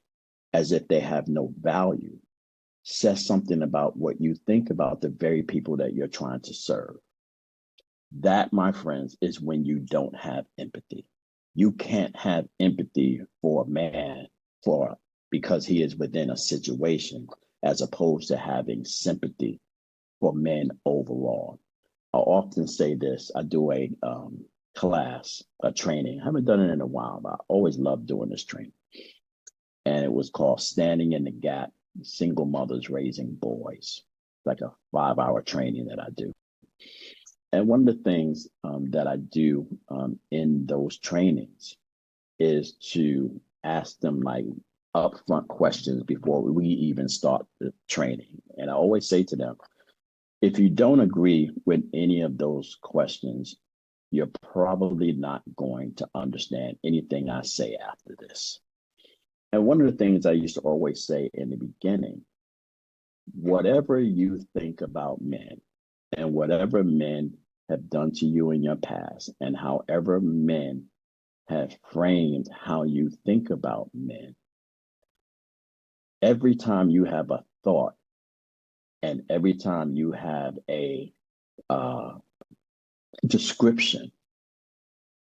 as if they have no value, says something about what you think about the very people that you're trying to serve. That, my friends, is when you don't have empathy. You can't have empathy for a man because he is within a situation, as opposed to having sympathy for men overall. I often say this. I do a class, a training. I haven't done it in a while, but I always love doing this training. And it was called Standing in the Gap, Single Mothers Raising Boys. Like a 5-hour training that I do. And one of the things that I do in those trainings is to ask them like upfront questions before we even start the training. And I always say to them, if you don't agree with any of those questions, you're probably not going to understand anything I say after this. And one of the things I used to always say in the beginning, whatever you think about men and whatever men have done to you in your past, and however men have framed how you think about men, every time you have a thought and every time you have a description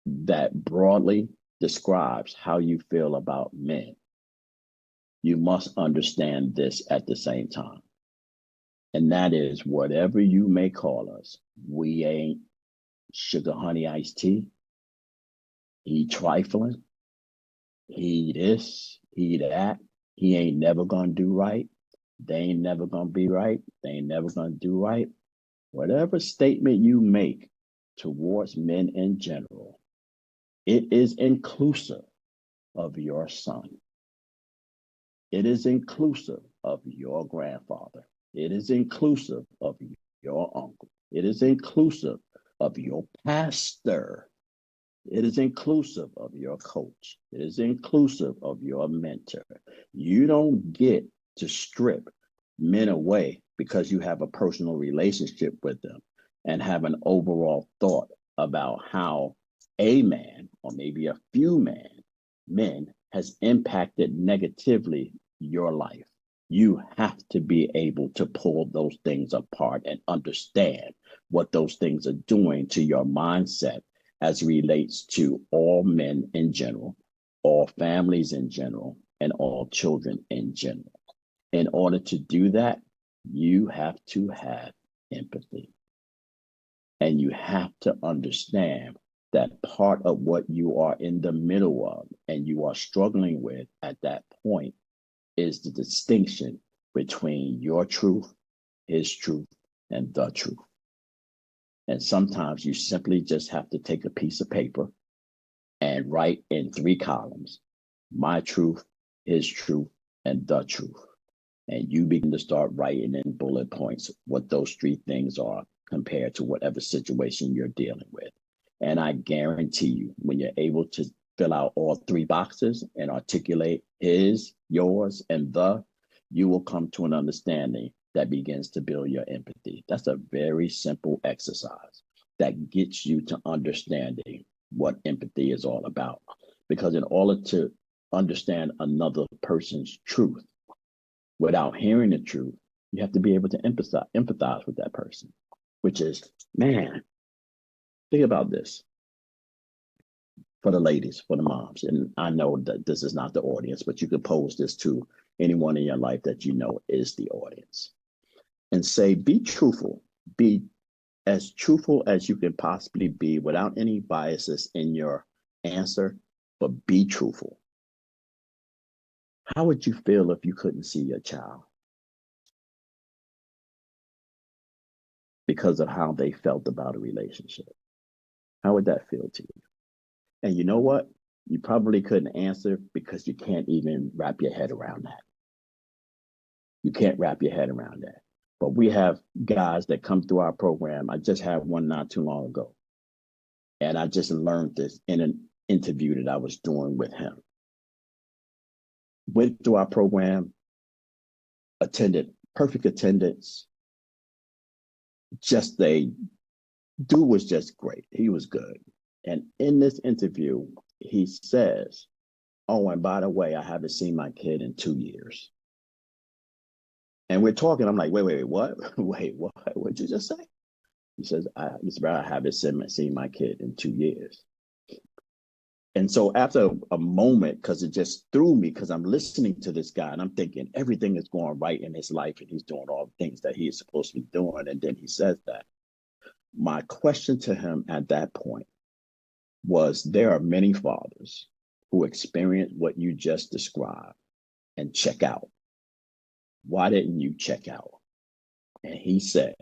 that broadly describes how you feel about men, you must understand this at the same time. And that is, whatever you may call us, we ain't sugar honey iced tea, he trifling, he this, he that, he ain't never gonna do right, they ain't never gonna be right, they ain't never gonna do right. Whatever statement you make towards men in general, it is inclusive of your son. It is inclusive of your grandfather. It is inclusive of your uncle. It is inclusive of your pastor. It is inclusive of your coach. It is inclusive of your mentor. You don't get to strip men away because you have a personal relationship with them and have an overall thought about how a man or maybe a few men has impacted negatively your life. You have to be able to pull those things apart and understand what those things are doing to your mindset as it relates to all men in general, all families in general, and all children in general. In order to do that, you have to have empathy. And you have to understand that part of what you are in the middle of and you are struggling with at that point is the distinction between your truth, his truth, and the truth. And sometimes you simply just have to take a piece of paper and write in 3 columns, my truth, his truth, and the truth. And you begin to start writing in bullet points what those 3 things are compared to whatever situation you're dealing with. And I guarantee you, when you're able to fill out all 3 boxes and articulate his, yours, and the, you will come to an understanding that begins to build your empathy. That's a very simple exercise that gets you to understanding what empathy is all about. Because in order to understand another person's truth, without hearing the truth, you have to be able to empathize with that person, which is, man, think about this for the ladies, for the moms. And I know that this is not the audience, but you could pose this to anyone in your life that you know is the audience and say, be truthful, be as truthful as you can possibly be without any biases in your answer, but be truthful. How would you feel if you couldn't see your child because of how they felt about a relationship? How would that feel to you? And you know what? You probably couldn't answer because you can't even wrap your head around that. You can't wrap your head around that. But we have guys that come through our program. I just had one not too long ago. And I just learned this in an interview that I was doing with him. Went through our program, attended, perfect attendance. Just the dude was just great. He was good. And in this interview, he says, oh, and by the way, I haven't seen my kid in 2 years. And we're talking, I'm like, wait, what? Wait, what? What'd you just say? He says, I haven't seen my kid in 2 years. And so after a moment, because it just threw me, because I'm listening to this guy and I'm thinking everything is going right in his life and he's doing all the things that he is supposed to be doing. And then he says that. My question to him at that point was, there are many fathers who experience what you just described and check out. Why didn't you check out? And he said,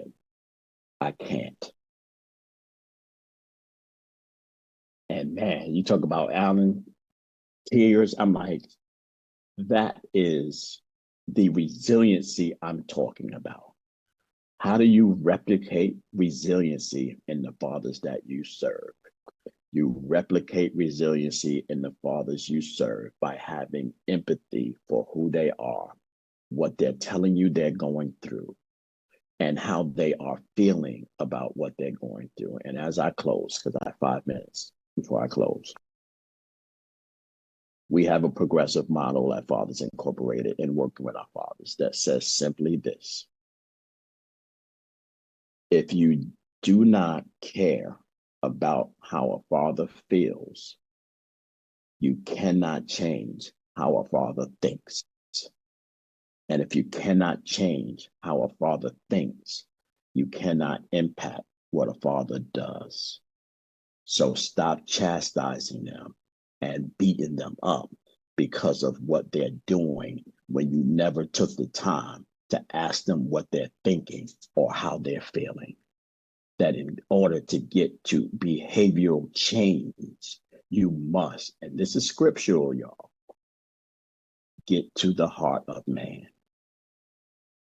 I can't. And man, you talk about Alan, tears. I'm like, that is the resiliency I'm talking about. How do you replicate resiliency in the fathers that you serve? You replicate resiliency in the fathers you serve by having empathy for who they are, what they're telling you they're going through, and how they are feeling about what they're going through. And as I close, because I have 5 minutes before I close, we have a progressive model at Fathers Incorporated in working with our fathers that says simply this: if you do not care about how a father feels, you cannot change how a father thinks. And if you cannot change how a father thinks, you cannot impact what a father does. So stop chastising them and beating them up because of what they're doing when you never took the time to ask them what they're thinking or how they're feeling. That in order to get to behavioral change, you must, and this is scriptural, y'all, get to the heart of man.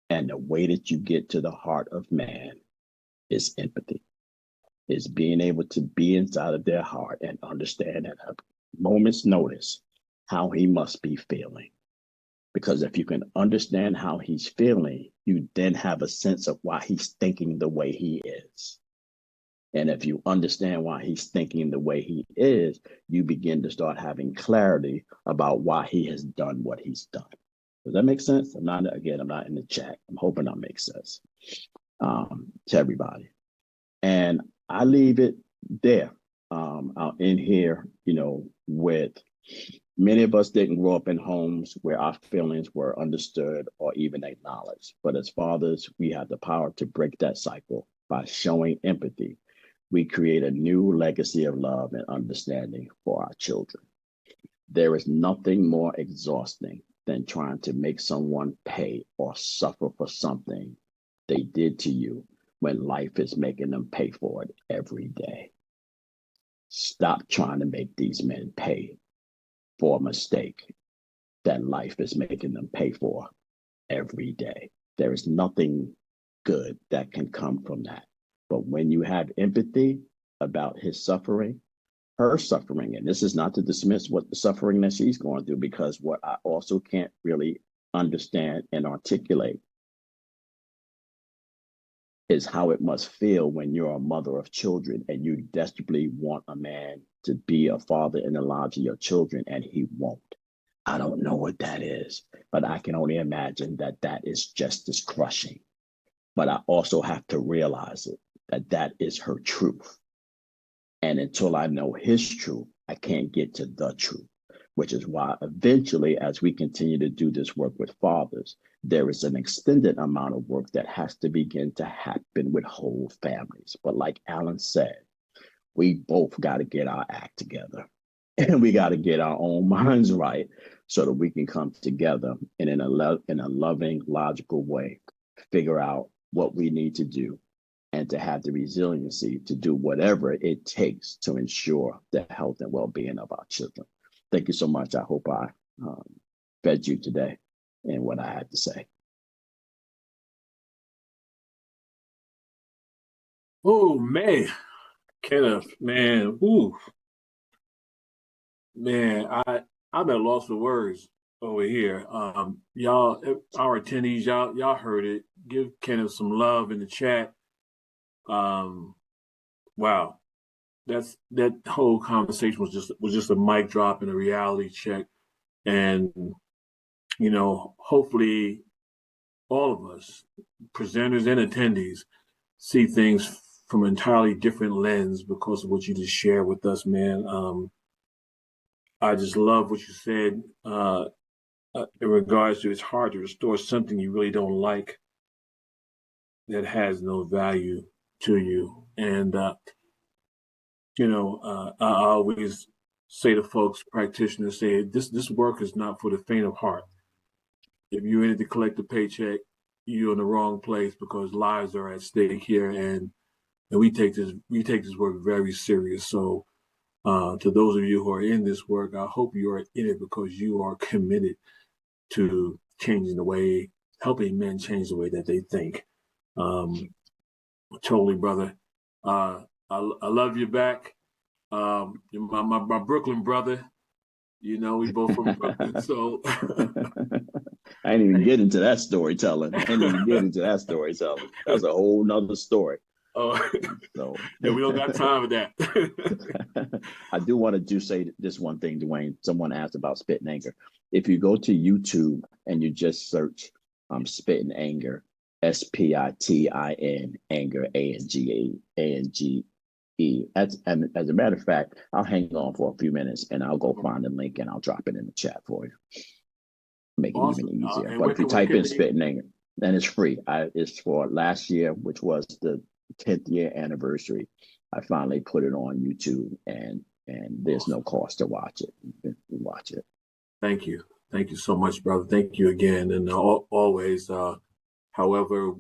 And the way that you get to the heart of man is empathy, is being able to be inside of their heart and understand at a moment's notice how he must be feeling. Because if you can understand how he's feeling, you then have a sense of why he's thinking the way he is. And if you understand why he's thinking the way he is, you begin to start having clarity about why he has done what he's done. Does that make sense? I'm not in the chat. I'm hoping that makes sense to everybody. And I leave it there. I'll end here, with many of us didn't grow up in homes where our feelings were understood or even acknowledged. But as fathers, we have the power to break that cycle by showing empathy. We create a new legacy of love and understanding for our children. There is nothing more exhausting than trying to make someone pay or suffer for something they did to you when life is making them pay for it every day. Stop trying to make these men pay for a mistake that life is making them pay for every day. There is nothing good that can come from that. But when you have empathy about his suffering, her suffering, and this is not to dismiss what the suffering that she's going through, because what I also can't really understand and articulate is how it must feel when you're a mother of children and you desperately want a man to be a father in the lives of your children and he won't. I don't know what that is, but I can only imagine that that is just as crushing. But I also have to realize it, that that is her truth. And until I know his truth, I can't get to the truth, which is why eventually, as we continue to do this work with fathers, there is an extended amount of work that has to begin to happen with whole families. But like Alan said, we both got to get our act together and we got to get our own minds right so that we can come together and in a loving, logical way, figure out what we need to do and to have the resiliency to do whatever it takes to ensure the health and well-being of our children. Thank you so much. I hope I fed you today in what I had to say. Oh, man. Kenneth, man. Ooh. Man, I'm at a loss for words over here. Y'all, our attendees, y'all heard it. Give Kenneth some love in the chat. Wow. That whole conversation was just a mic drop and a reality check. And, hopefully all of us, presenters and attendees, see things from an entirely different lens because of what you just shared with us, man. I just love what you said in regards to it's hard to restore something you really don't like that has no value to you. And, I always say to folks, practitioners, say this work is not for the faint of heart. If you're in it to collect a paycheck, you're in the wrong place because lives are at stake here, and we take this work very serious. So, to those of you who are in this work, I hope you are in it because you are committed to helping men change the way that they think. Totally, brother. I love you back. You're my Brooklyn brother. We both from Brooklyn, so I ain't even get into that storytelling. That's a whole nother story. Oh, so yeah, we don't got time for that. I do want to say this one thing, Dwayne. Someone asked about Spit and Anger. If you go to YouTube and you just search Spit and Anger, SPITIN, anger, ANGE. And as a matter of fact, I'll hang on for a few minutes and I'll go find the link and I'll drop it in the chat for you. Make it Awesome. even easier. But if you type in Spit and Anger, then it's free. It's for last year, which was the 10th year anniversary. I finally put it on YouTube and there's awesome. No cost to watch it. You can watch it. Thank you. Thank you so much, brother. Thank you again. And always, however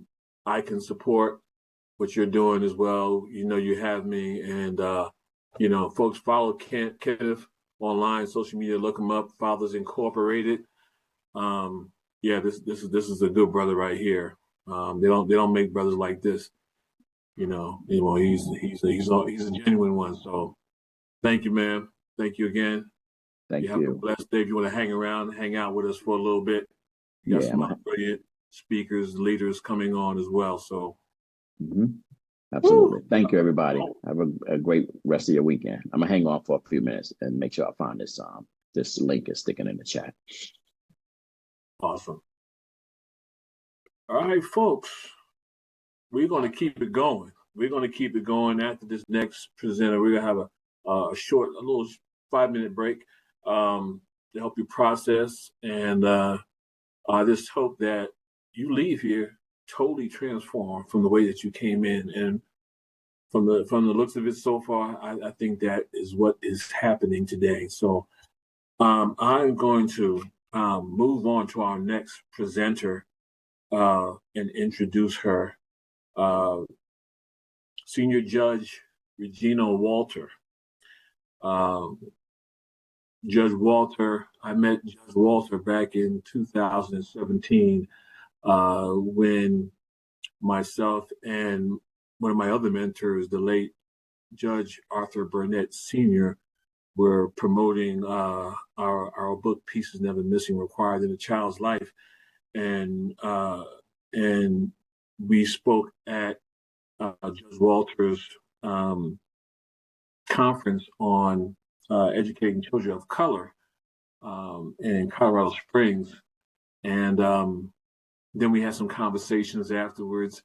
I can support what you're doing as well, you have me. And, folks, follow Kenneth online, social media, look him up, Fathers Incorporated. This is a good brother right here. They don't make brothers like this. He's a genuine one. So thank you, man. Thank you again. Thank you. Have a blessed day. If you want to hang out with us for a little bit, you got some brilliant speakers, leaders coming on as well. So Absolutely. Thank you, everybody. Have a great rest of your weekend. I'm gonna hang on for a few minutes and make sure I find this link is sticking in the chat. Awesome. All right, folks. We're going to keep it going. We're going to keep it going after this next presenter. We're going to have a little 5-minute break to help you process. And I just hope that you leave here totally transformed from the way that you came in. And from the looks of it so far, I think that is what is happening today. So I'm going to move on to our next presenter and introduce her. Senior Judge Regina Walter. Judge Walter, I met Judge Walter back in 2017 when myself and one of my other mentors, the late Judge Arthur Burnett Sr., were promoting our book, Pieces Never Missing, Required in a Child's Life. And we spoke at Judge Walter's conference on educating children of color in Colorado Springs. And then we had some conversations afterwards,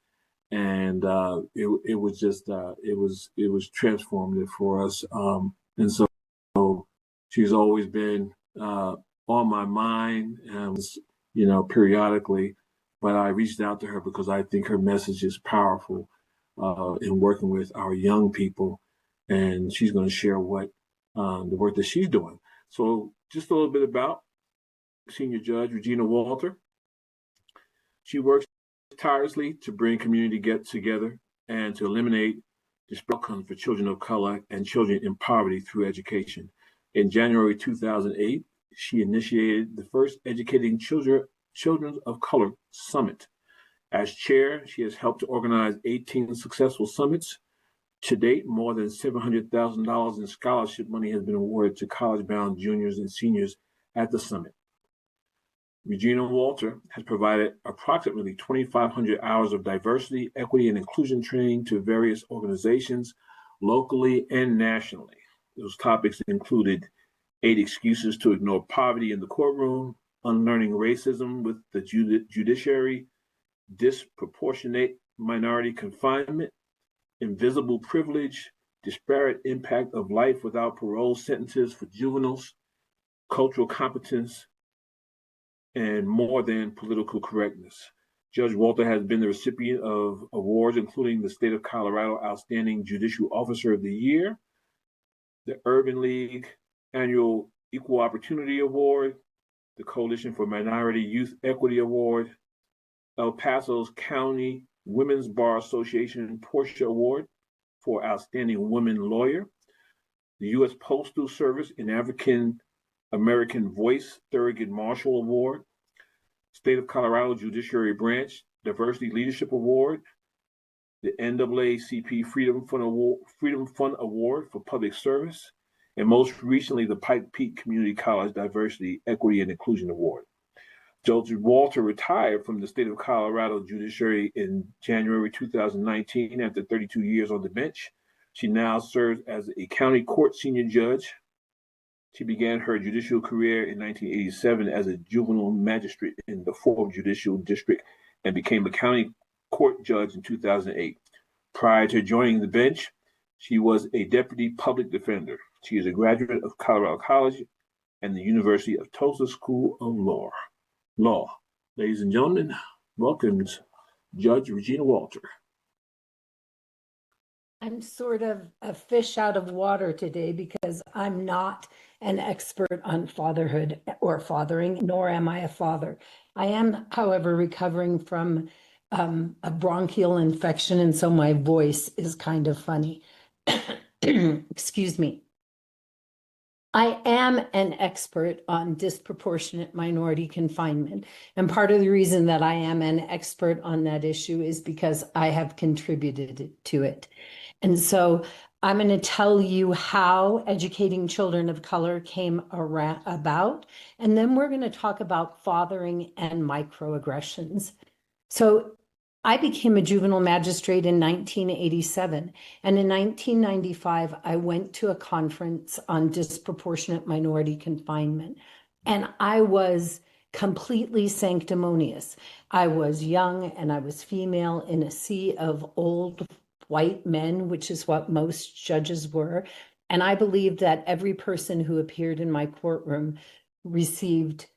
and it was just it was transformative for us. And so she's always been on my mind, periodically. But I reached out to her because I think her message is powerful in working with our young people, and she's going to share what the work that she's doing. So just a little bit about Senior Judge Regina Walter. She works tirelessly to bring community get together and to eliminate disparate outcomes for children of color and children in poverty through education. In January 2008, she initiated the first Educating Children of Color Summit. As chair, she has helped to organize 18 successful summits. To date, more than $700,000 in scholarship money has been awarded to college-bound juniors and seniors at the summit. Regina Walter has provided approximately 2,500 hours of diversity, equity, and inclusion training to various organizations, locally and nationally. Those topics included 8 excuses to ignore poverty in the courtroom, unlearning racism with the judiciary, disproportionate minority confinement, invisible privilege, disparate impact of life without parole sentences for juveniles, cultural competence, and more than political correctness. Judge Walter has been the recipient of awards including the State of Colorado Outstanding Judicial Officer of the Year, the Urban League Annual Equal Opportunity Award, the Coalition for Minority Youth Equity Award, El Paso's County Women's Bar Association Portia Award for Outstanding Women Lawyer, the U.S. Postal Service and African American Voice Thurgood Marshall Award, State of Colorado Judiciary Branch Diversity Leadership Award, the NAACP Freedom Fund Award for Public Service, and most recently the Pike Peak Community College Diversity, Equity, and Inclusion Award. Judge Walter retired from the State of Colorado Judiciary in January 2019 after 32 years on the bench. She now serves as a county court senior judge. She began her judicial career in 1987 as a juvenile magistrate in the 4th Judicial District and became a county court judge in 2008. Prior to joining the bench, she was a deputy public defender. She is a graduate of Colorado College and the University of Tulsa School of Law. Ladies and gentlemen, welcome Judge Regina Walter. I'm sort of a fish out of water today because I'm not an expert on fatherhood or fathering, nor am I a father. I am, however, recovering from a bronchial infection, and so my voice is kind of funny. Excuse me. I am an expert on disproportionate minority confinement. And part of the reason that I am an expert on that issue is because I have contributed to it. And so I'm going to tell you how educating children of color came about. And then we're going to talk about fathering and microaggressions. So I became a juvenile magistrate in 1987. And in 1995, I went to a conference on disproportionate minority confinement. And I was completely sanctimonious. I was young and I was female in a sea of old white men, which is what most judges were. And I believed that every person who appeared in my courtroom received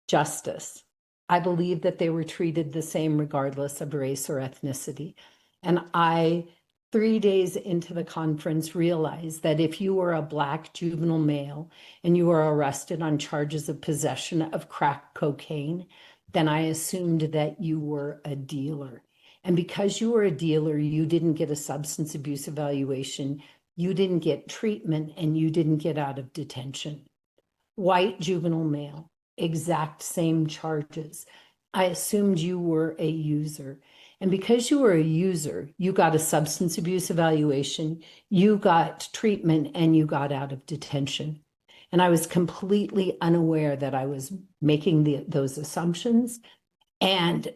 justice. I believe that they were treated the same regardless of race or ethnicity. And I, 3 days into the conference, realized that if you were a Black juvenile male and you were arrested on charges of possession of crack cocaine, then I assumed that you were a dealer. And because you were a dealer, you didn't get a substance abuse evaluation, you didn't get treatment, and you didn't get out of detention. White juvenile male, exact same charges. I assumed you were a user. And because you were a user, you got a substance abuse evaluation, you got treatment, and you got out of detention. And I was completely unaware that I was making those assumptions. And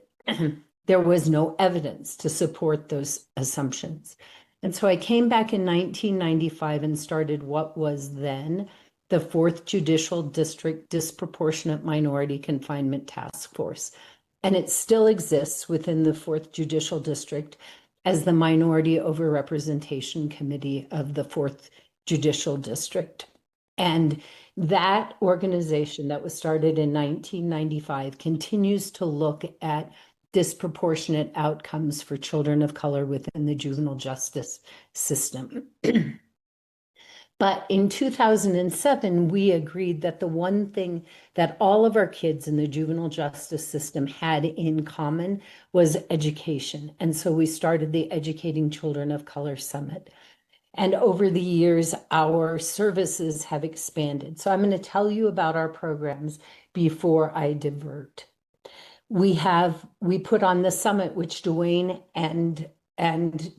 there was no evidence to support those assumptions. And so I came back in 1995 and started what was then the 4th Judicial District Disproportionate Minority Confinement Task Force. And it still exists within the 4th Judicial District as the Minority Overrepresentation Committee of the 4th Judicial District. And that organization that was started in 1995 continues to look at disproportionate outcomes for children of color within the juvenile justice system. But in 2007, we agreed that the one thing that all of our kids in the juvenile justice system had in common was education. And so we started the Educating Children of Color Summit. And over the years, our services have expanded. So I'm going to tell you about our programs before I divert. We put on the summit, which Dwayne and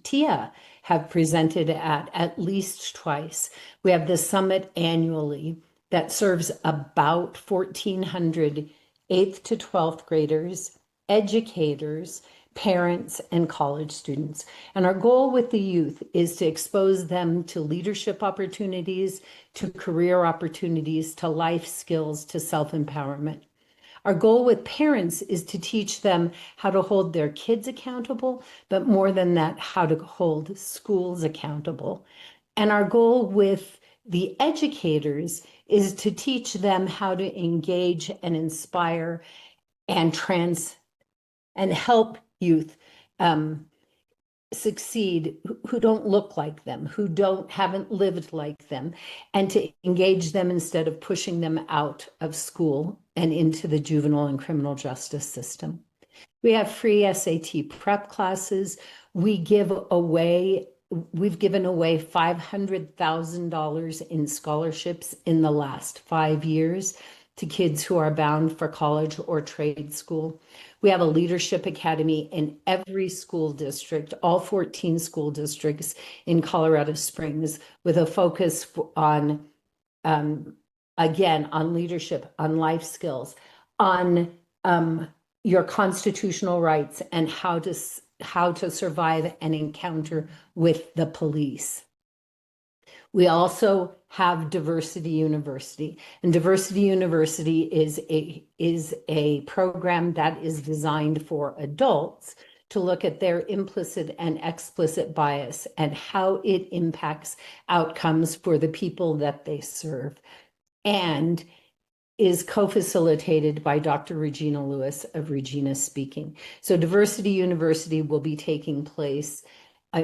Tia have presented at least twice. We have the summit annually that serves about 1,400 8th to 12th graders, educators, parents, and college students. And our goal with the youth is to expose them to leadership opportunities, to career opportunities, to life skills, to self-empowerment. Our goal with parents is to teach them how to hold their kids accountable, but more than that, how to hold schools accountable. And our goal with the educators is to teach them how to engage and inspire and help youth succeed who don't look like them, who haven't lived like them, and to engage them instead of pushing them out of school and into the juvenile and criminal justice system. We have free SAT prep classes. We've given away $500,000 in scholarships in the last 5 years to kids who are bound for college or trade school. We have a leadership academy in every school district, all 14 school districts in Colorado Springs, with a focus on, again, on leadership, on life skills, on your constitutional rights, and how to survive an encounter with the police. We also have Diversity University, and Diversity University is a program that is designed for adults to look at their implicit and explicit bias and how it impacts outcomes for the people that they serve, and is co-facilitated by Dr. Regina Lewis of Regina Speaking. So Diversity University will be taking place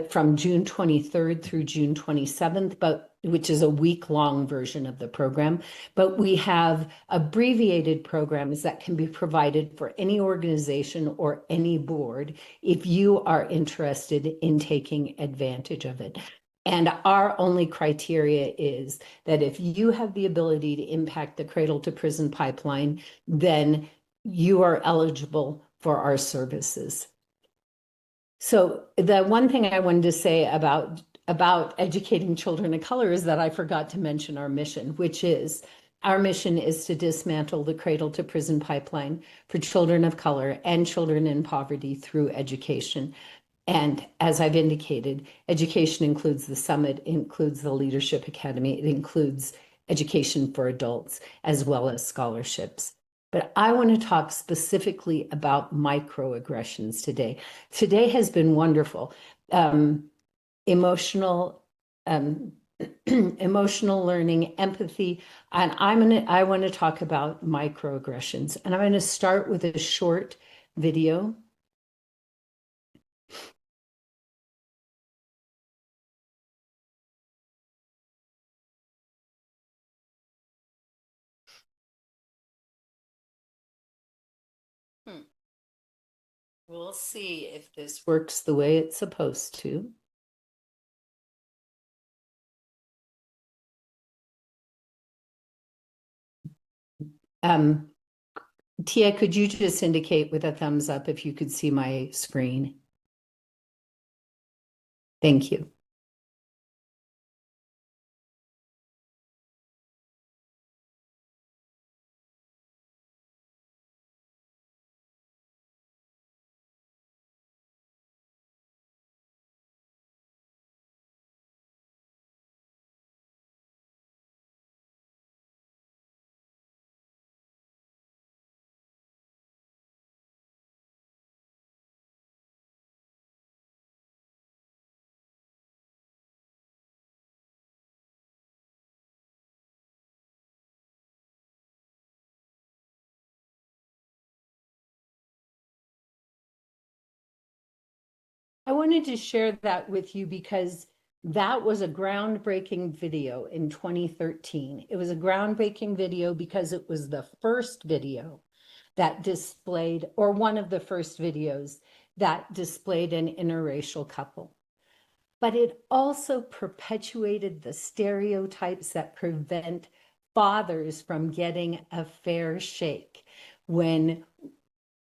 from June 23rd through June 27th, which is a week-long version of the program. But we have abbreviated programs that can be provided for any organization or any board if you are interested in taking advantage of it. And our only criteria is that if you have the ability to impact the cradle to prison pipeline, then you are eligible for our services. So the one thing I wanted to say about educating children of color is that I forgot to mention our mission, which is Our mission is to dismantle the cradle to prison pipeline for children of color and children in poverty through education. And as I've indicated, education includes the summit, includes the Leadership Academy, it includes education for adults, as well as scholarships. But I want to talk specifically about microaggressions today. Today has been wonderful. Emotional emotional learning, empathy, and I want to talk about microaggressions. And I'm going to start with a short video. We'll see if this works the way it's supposed to. Tia, could you just indicate with a thumbs up if you could see my screen? Thank you. I wanted to share that with you because that was a groundbreaking video in 2013. It was a groundbreaking video because it was the first video that displayed, or one of the first videos that displayed an interracial couple. But it also perpetuated the stereotypes that prevent fathers from getting a fair shake when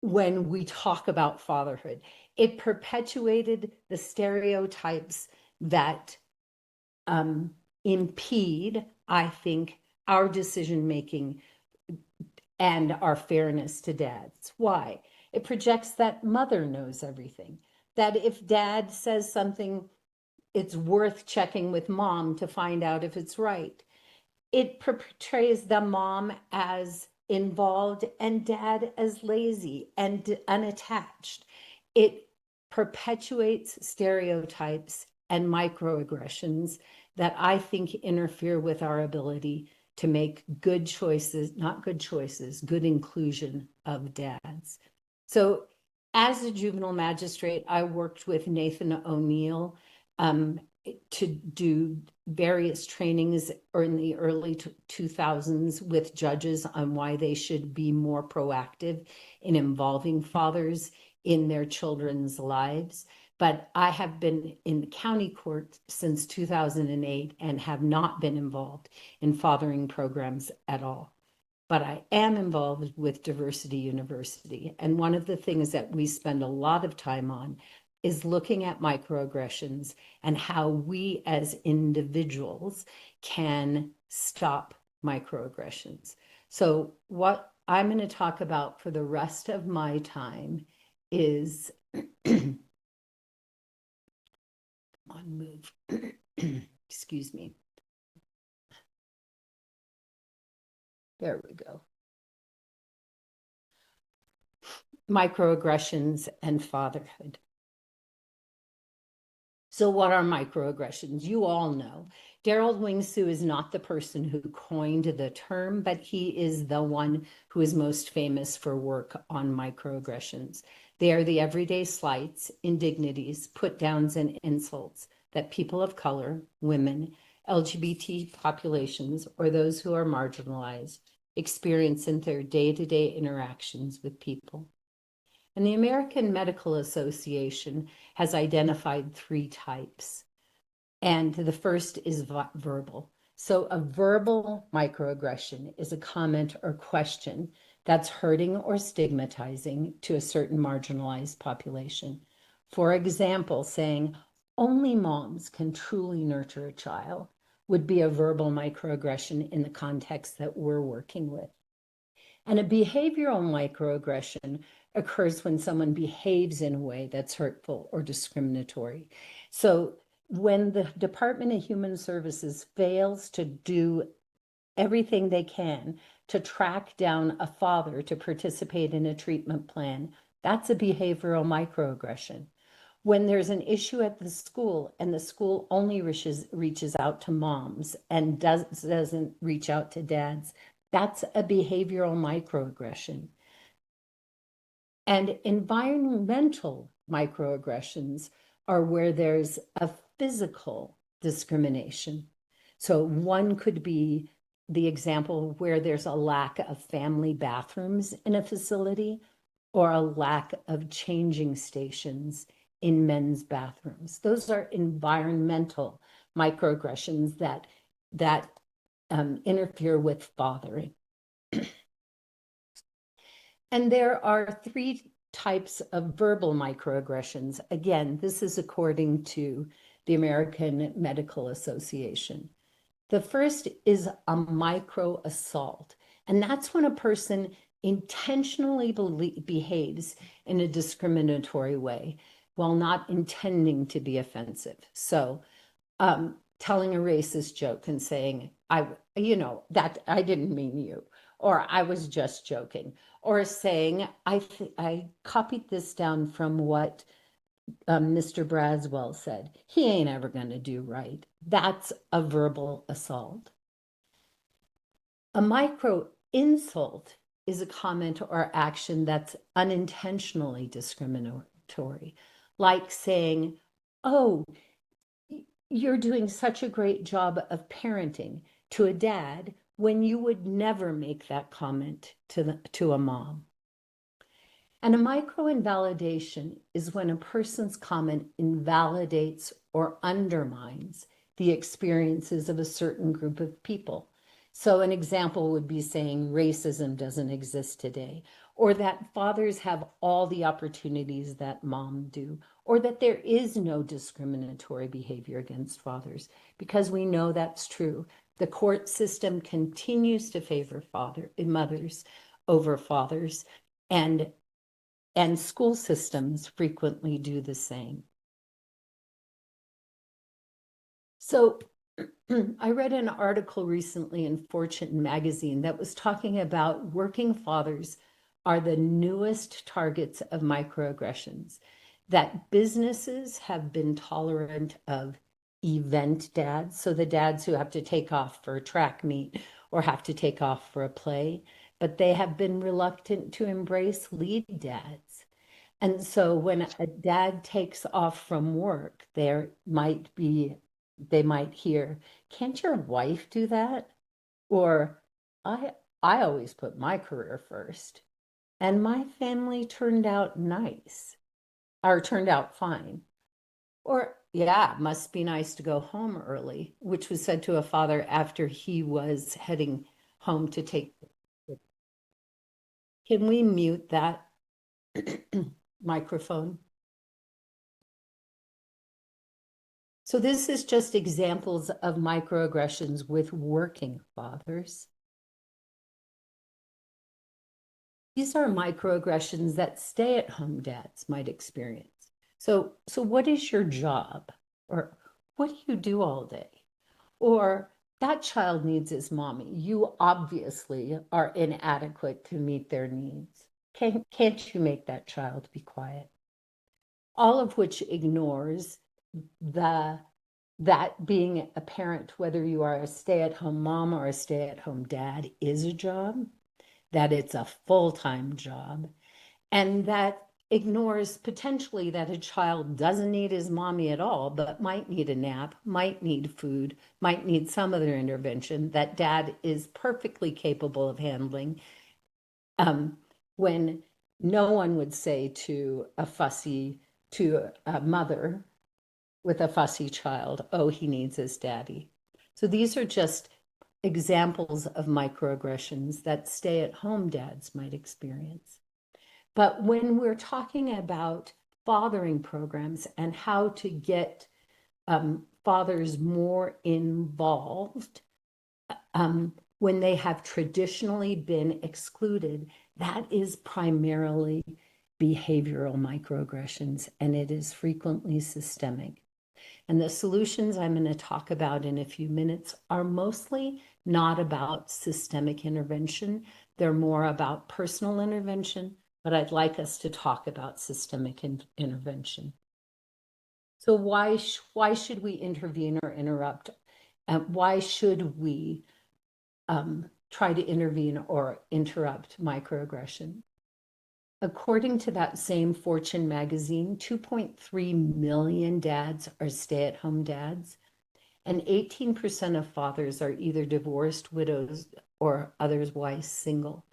we talk about fatherhood. It perpetuated the stereotypes that impede, I think, our decision-making and our fairness to dads. Why? It projects that mother knows everything, that if dad says something, it's worth checking with mom to find out if it's right. It portrays the mom as involved and dad as lazy and unattached. It perpetuates stereotypes and microaggressions that I think interfere with our ability to make good choices, not good choices, good inclusion of dads. So as a juvenile magistrate, I worked with Nathan O'Neill to do various trainings or in the early 2000s with judges on why they should be more proactive in involving fathers in their children's lives. But I have been in the county court since 2008 and have not been involved in fathering programs at all. But I am involved with Diversity University. And one of the things that we spend a lot of time on is looking at microaggressions and how we as individuals can stop microaggressions. So what I'm going to talk about for the rest of my time is on move. Excuse me. There we go. Microaggressions and fatherhood. So what are microaggressions? You all know. Daryl Wingsu is not the person who coined the term, but he is the one who is most famous for work on microaggressions. They are the everyday slights, indignities, put-downs, and insults that people of color, women, LGBT populations, or those who are marginalized experience in their day-to-day interactions with people. And the American Medical Association has identified 3 types. And the first is verbal. So a verbal microaggression is a comment or question that's hurting or stigmatizing to a certain marginalized population. For example, saying, only moms can truly nurture a child. would be a verbal microaggression in the context that we're working with. And a behavioral microaggression occurs when someone behaves in a way that's hurtful or discriminatory. So when the Department of Human Services fails to do everything they can to track down a father to participate in a treatment plan, that's a behavioral microaggression. When there's an issue at the school and the school only reaches out to moms and doesn't reach out to dads, that's a behavioral microaggression. And environmental microaggressions are where there's a physical discrimination. So one could be the example where there's a lack of family bathrooms in a facility or a lack of changing stations in men's bathrooms. Those are environmental microaggressions that interfere with fathering. And there are 3 types of verbal microaggressions. Again, this is according to the American Medical Association. The first is a micro assault, and that's when a person intentionally behaves in a discriminatory way while not intending to be offensive. So telling a racist joke and saying, that I didn't mean you, or I was just joking, or saying, I copied this down from what Mr. Braswell said, he ain't ever going to do right. That's a verbal assault. A micro insult is a comment or action that's unintentionally discriminatory, like saying, oh, you're doing such a great job of parenting, to a dad when you would never make that comment to a mom. And a micro-invalidation is when a person's comment invalidates or undermines the experiences of a certain group of people. So an example would be saying racism doesn't exist today, or that fathers have all the opportunities that moms do, or that there is no discriminatory behavior against fathers, because we know that's true. The court system continues to favor mothers over fathers, and school systems frequently do the same. So I read an article recently in Fortune magazine that was talking about working fathers are the newest targets of microaggressions, that businesses have been tolerant of event dads, so the dads who have to take off for a track meet or have to take off for a play, but they have been reluctant to embrace lead dads. And so when a dad takes off from work, they might hear, can't your wife do that? Or I always put my career first, and my family turned out nice, or turned out fine. Or, yeah, it must be nice to go home early, which was said to a father after he was heading home to take. Can we mute that microphone? So this is just examples of microaggressions with working fathers. These are microaggressions that stay-at-home dads might experience. So what is your job? Or what do you do all day? Or that child needs his mommy. You obviously are inadequate to meet their needs. Can't you make that child be quiet? All of which ignores that being a parent, whether you are a stay-at-home mom or a stay-at-home dad, is a job, that it's a full-time job, and that ignores potentially that a child doesn't need his mommy at all, but might need a nap, might need food, might need some other intervention that dad is perfectly capable of handling, when no one would say to a mother with a fussy child, oh, he needs his daddy. So these are just examples of microaggressions that stay-at-home dads might experience. But when we're talking about fathering programs and how to get fathers more involved when they have traditionally been excluded, that is primarily behavioral microaggressions, and it is frequently systemic. And the solutions I'm going to talk about in a few minutes are mostly not about systemic intervention. They're more about personal intervention, but I'd like us to talk about systemic intervention. So why should we intervene or interrupt? Why should we try to intervene or interrupt microaggression? According to that same Fortune magazine, 2.3 million dads are stay-at-home dads, and 18% of fathers are either divorced, widows, or otherwise single.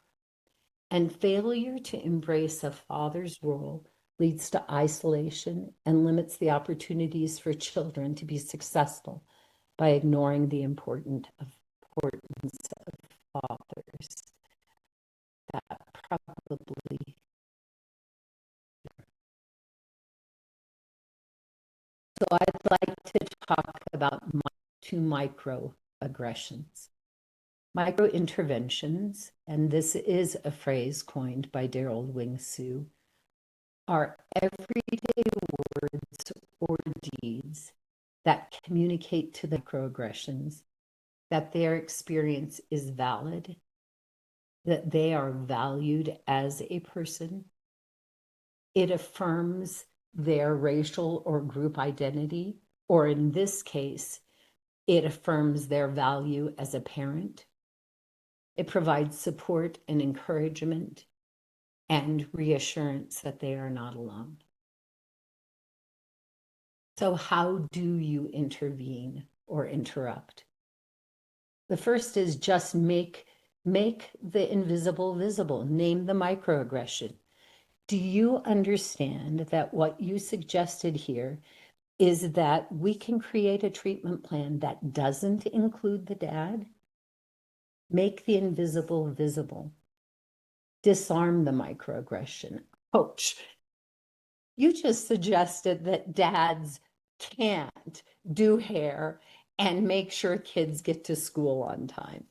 And failure to embrace a father's role leads to isolation and limits the opportunities for children to be successful by ignoring the importance of fathers. That probably. So I'd like to talk about two microaggressions. Microinterventions, and this is a phrase coined by Daryl Wing Sue, are everyday words or deeds that communicate to the microaggressions that their experience is valid, that they are valued as a person. It affirms their racial or group identity, or in this case, it affirms their value as a parent. It provides support and encouragement and reassurance that they are not alone. So how do you intervene or interrupt? The first is just make the invisible visible. Name the microaggression. Do you understand that what you suggested here is that we can create a treatment plan that doesn't include the dad? Make the invisible visible. Disarm the microaggression. Ouch. You just suggested that dads can't do hair and make sure kids get to school on time.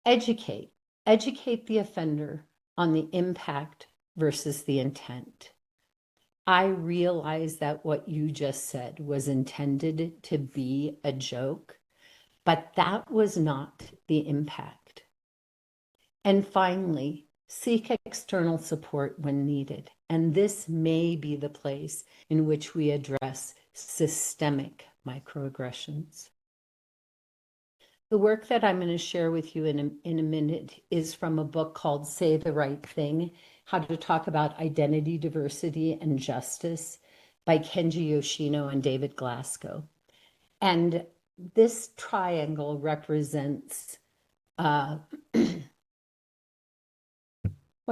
Educate the offender on the impact versus the intent. I realize that what you just said was intended to be a joke, but that was not the impact. And finally, seek external support when needed. And this may be the place in which we address systemic microaggressions. The work that I'm going to share with you in a minute is from a book called Say the Right Thing, How to Talk About Identity, Diversity, and Justice by Kenji Yoshino and David Glasgow. And this triangle represents, what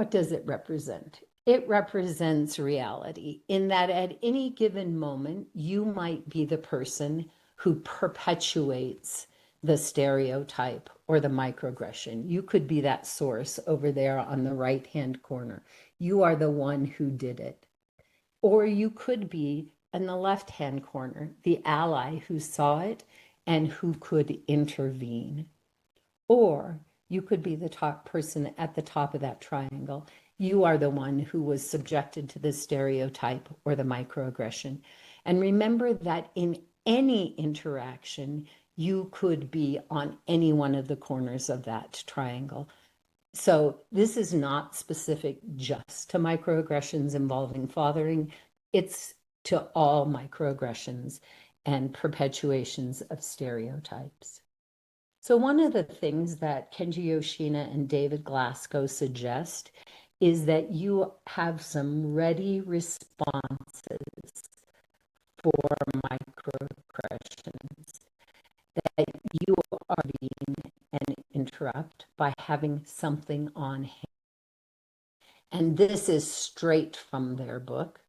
does it represent? It represents reality in that at any given moment, you might be the person who perpetuates the stereotype or the microaggression. You could be that source over there on the right-hand corner. You are the one who did it. Or you could be in the left-hand corner, the ally who saw it and who could intervene. Or you could be the top person at the top of that triangle. You are the one who was subjected to the stereotype or the microaggression. And remember that in any interaction, you could be on any one of the corners of that triangle. So this is not specific just to microaggressions involving fathering. It's to all microaggressions and perpetuations of stereotypes. So one of the things that Kenji Yoshino and David Glasgow suggest is that you have some ready responses for microaggressions, that you are being and interrupt by having something on hand. And this is straight from their book.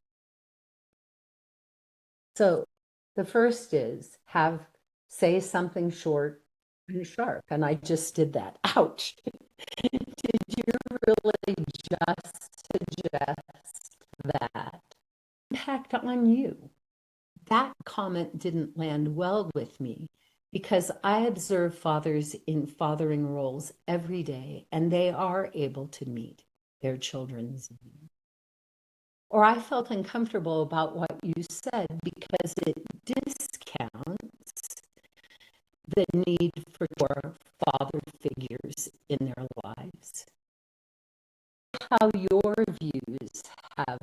So the first is say something short and sharp. And I just did that. Ouch. Did you really just suggest that? Impact on you. that comment didn't land well with me because I observe fathers in fathering roles every day, and they are able to meet their children's needs. Or I felt uncomfortable about what you said because it discounts the need for father figures in their lives. How your views have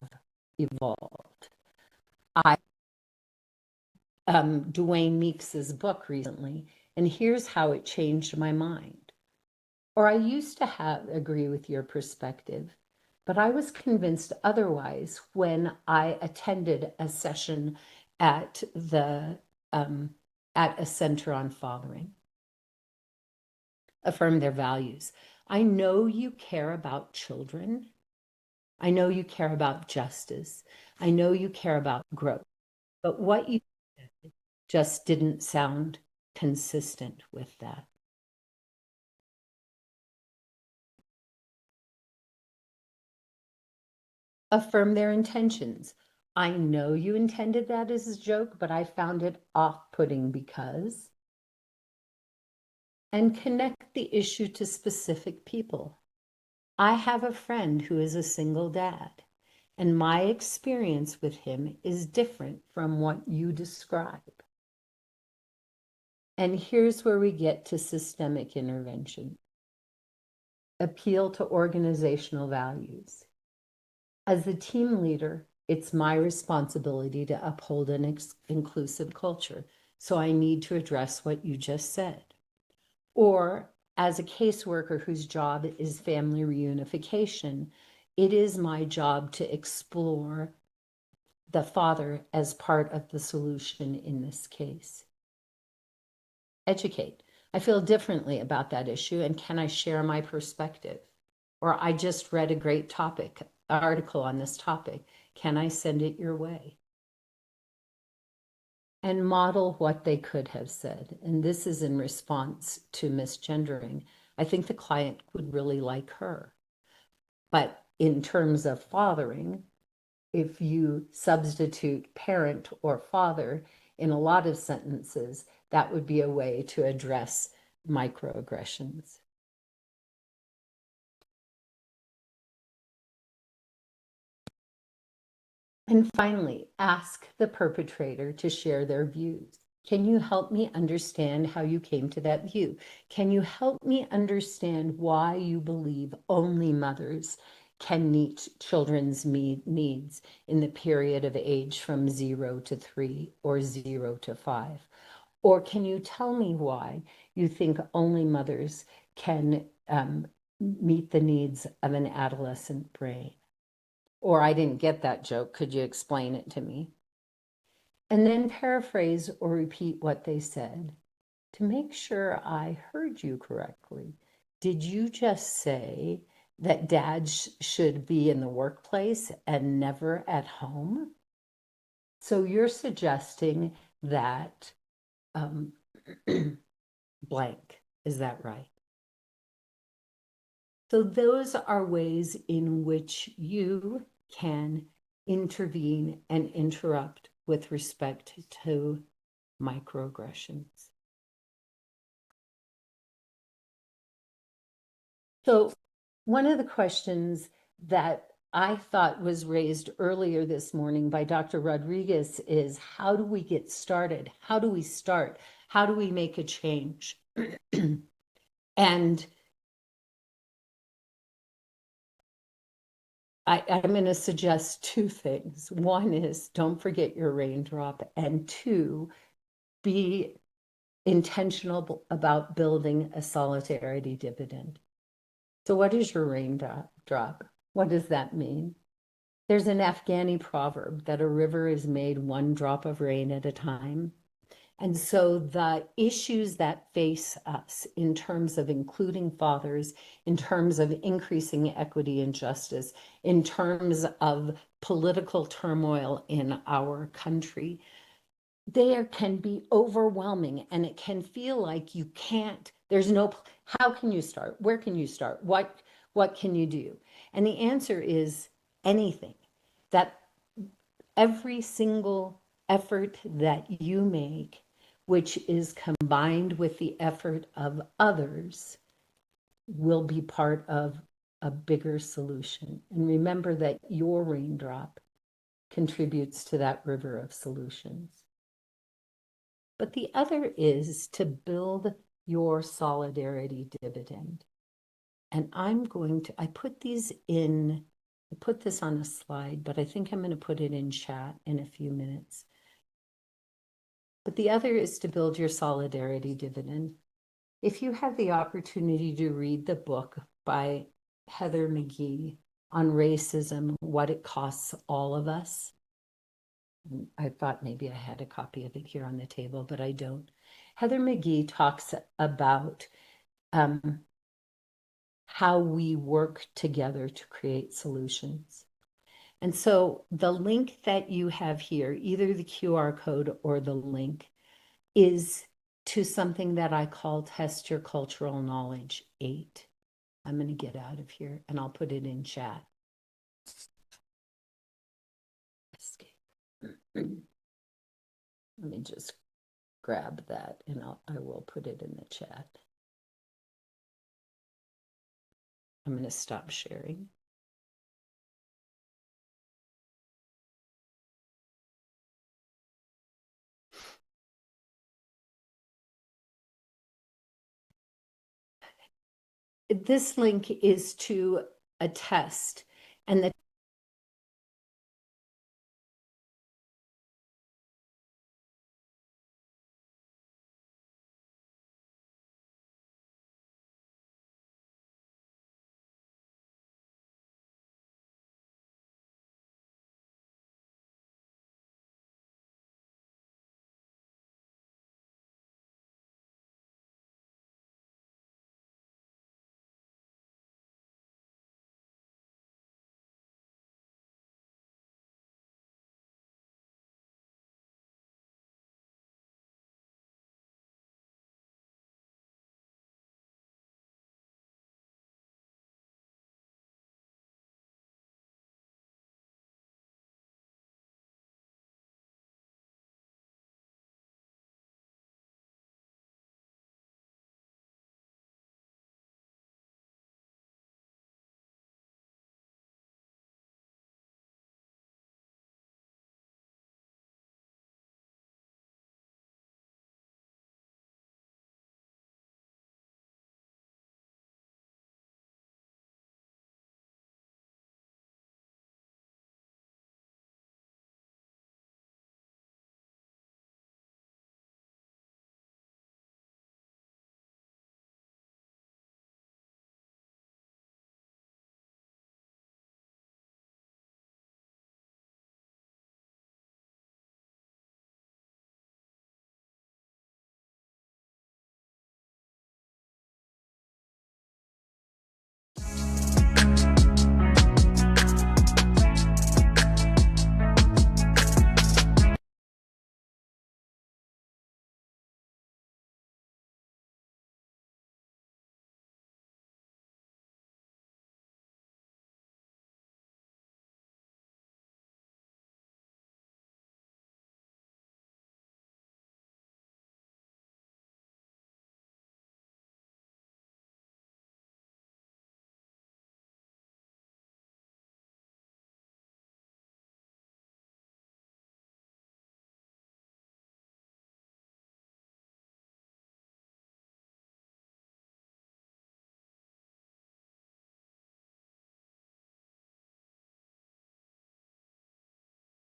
evolved. I Dwayne Meeks's book recently, and here's how it changed my mind. Or I used to agree with your perspective, but I was convinced otherwise when I attended a session at a center on fathering. Affirm their values. I know you care about children. I know you care about justice. I know you care about growth. But what you said just didn't sound consistent with that. Affirm their intentions. I know you intended that as a joke, but I found it off-putting because. And connect the issue to specific people. I have a friend who is a single dad, and my experience with him is different from what you describe. And here's where we get to systemic intervention. Appeal to organizational values. As the team leader, it's my responsibility to uphold an inclusive culture. So I need to address what you just said. Or as a caseworker whose job is family reunification, it is my job to explore the father as part of the solution in this case. Educate. I feel differently about that issue, and can I share my perspective? Or I just read a great article on this topic. Can I send it your way? And model what they could have said. And this is in response to misgendering. I think the client would really like her. But in terms of fathering, if you substitute parent or father in a lot of sentences, that would be a way to address microaggressions. And finally, ask the perpetrator to share their views. Can you help me understand how you came to that view? Can you help me understand why you believe only mothers can meet children's needs in the period of age from 0 to 3 or 0 to 5? Or can you tell me why you think only mothers can meet the needs of an adolescent brain? Or I didn't get that joke. Could you explain it to me? And then paraphrase or repeat what they said to make sure I heard you correctly. Did you just say that dads should be in the workplace and never at home? So you're suggesting that blank, is that right? So those are ways in which you can intervene and interrupt with respect to microaggressions. So one of the questions that I thought was raised earlier this morning by Dr. Rodriguez is, how do we get started? How do we start? How do we make a change? And I'm going to suggest two things. One is don't forget your raindrop, and two, be intentional about building a solidarity dividend. So what is your raindrop? What does that mean? There's an Afghani proverb that a river is made one drop of rain at a time. And so the issues that face us in terms of including fathers, in terms of increasing equity and justice, in terms of political turmoil in our country, there can be overwhelming, and it can feel like you can't, how can you start? Where can you start? What can you do? And the answer is anything. That every single effort that you make, which is combined with the effort of others, will be part of a bigger solution. And remember that your raindrop contributes to that river of solutions. But the other is to build your solidarity dividend. And I put these in, I put this on a slide, but I think I'm going to put it in chat in a few minutes. But the other is to build your solidarity dividend. If you have the opportunity to read the book by Heather McGhee on racism, what it costs all of us, I thought maybe I had a copy of it here on the table, but I don't. Heather McGhee talks about how we work together to create solutions. And so the link that you have here, either the QR code or the link, is to something that I call Test Your Cultural Knowledge 8. I'm going to get out of here and I'll put it in chat. Escape. Let me just grab that and I will put it in the chat. I'm going to stop sharing. This link is to a test, and the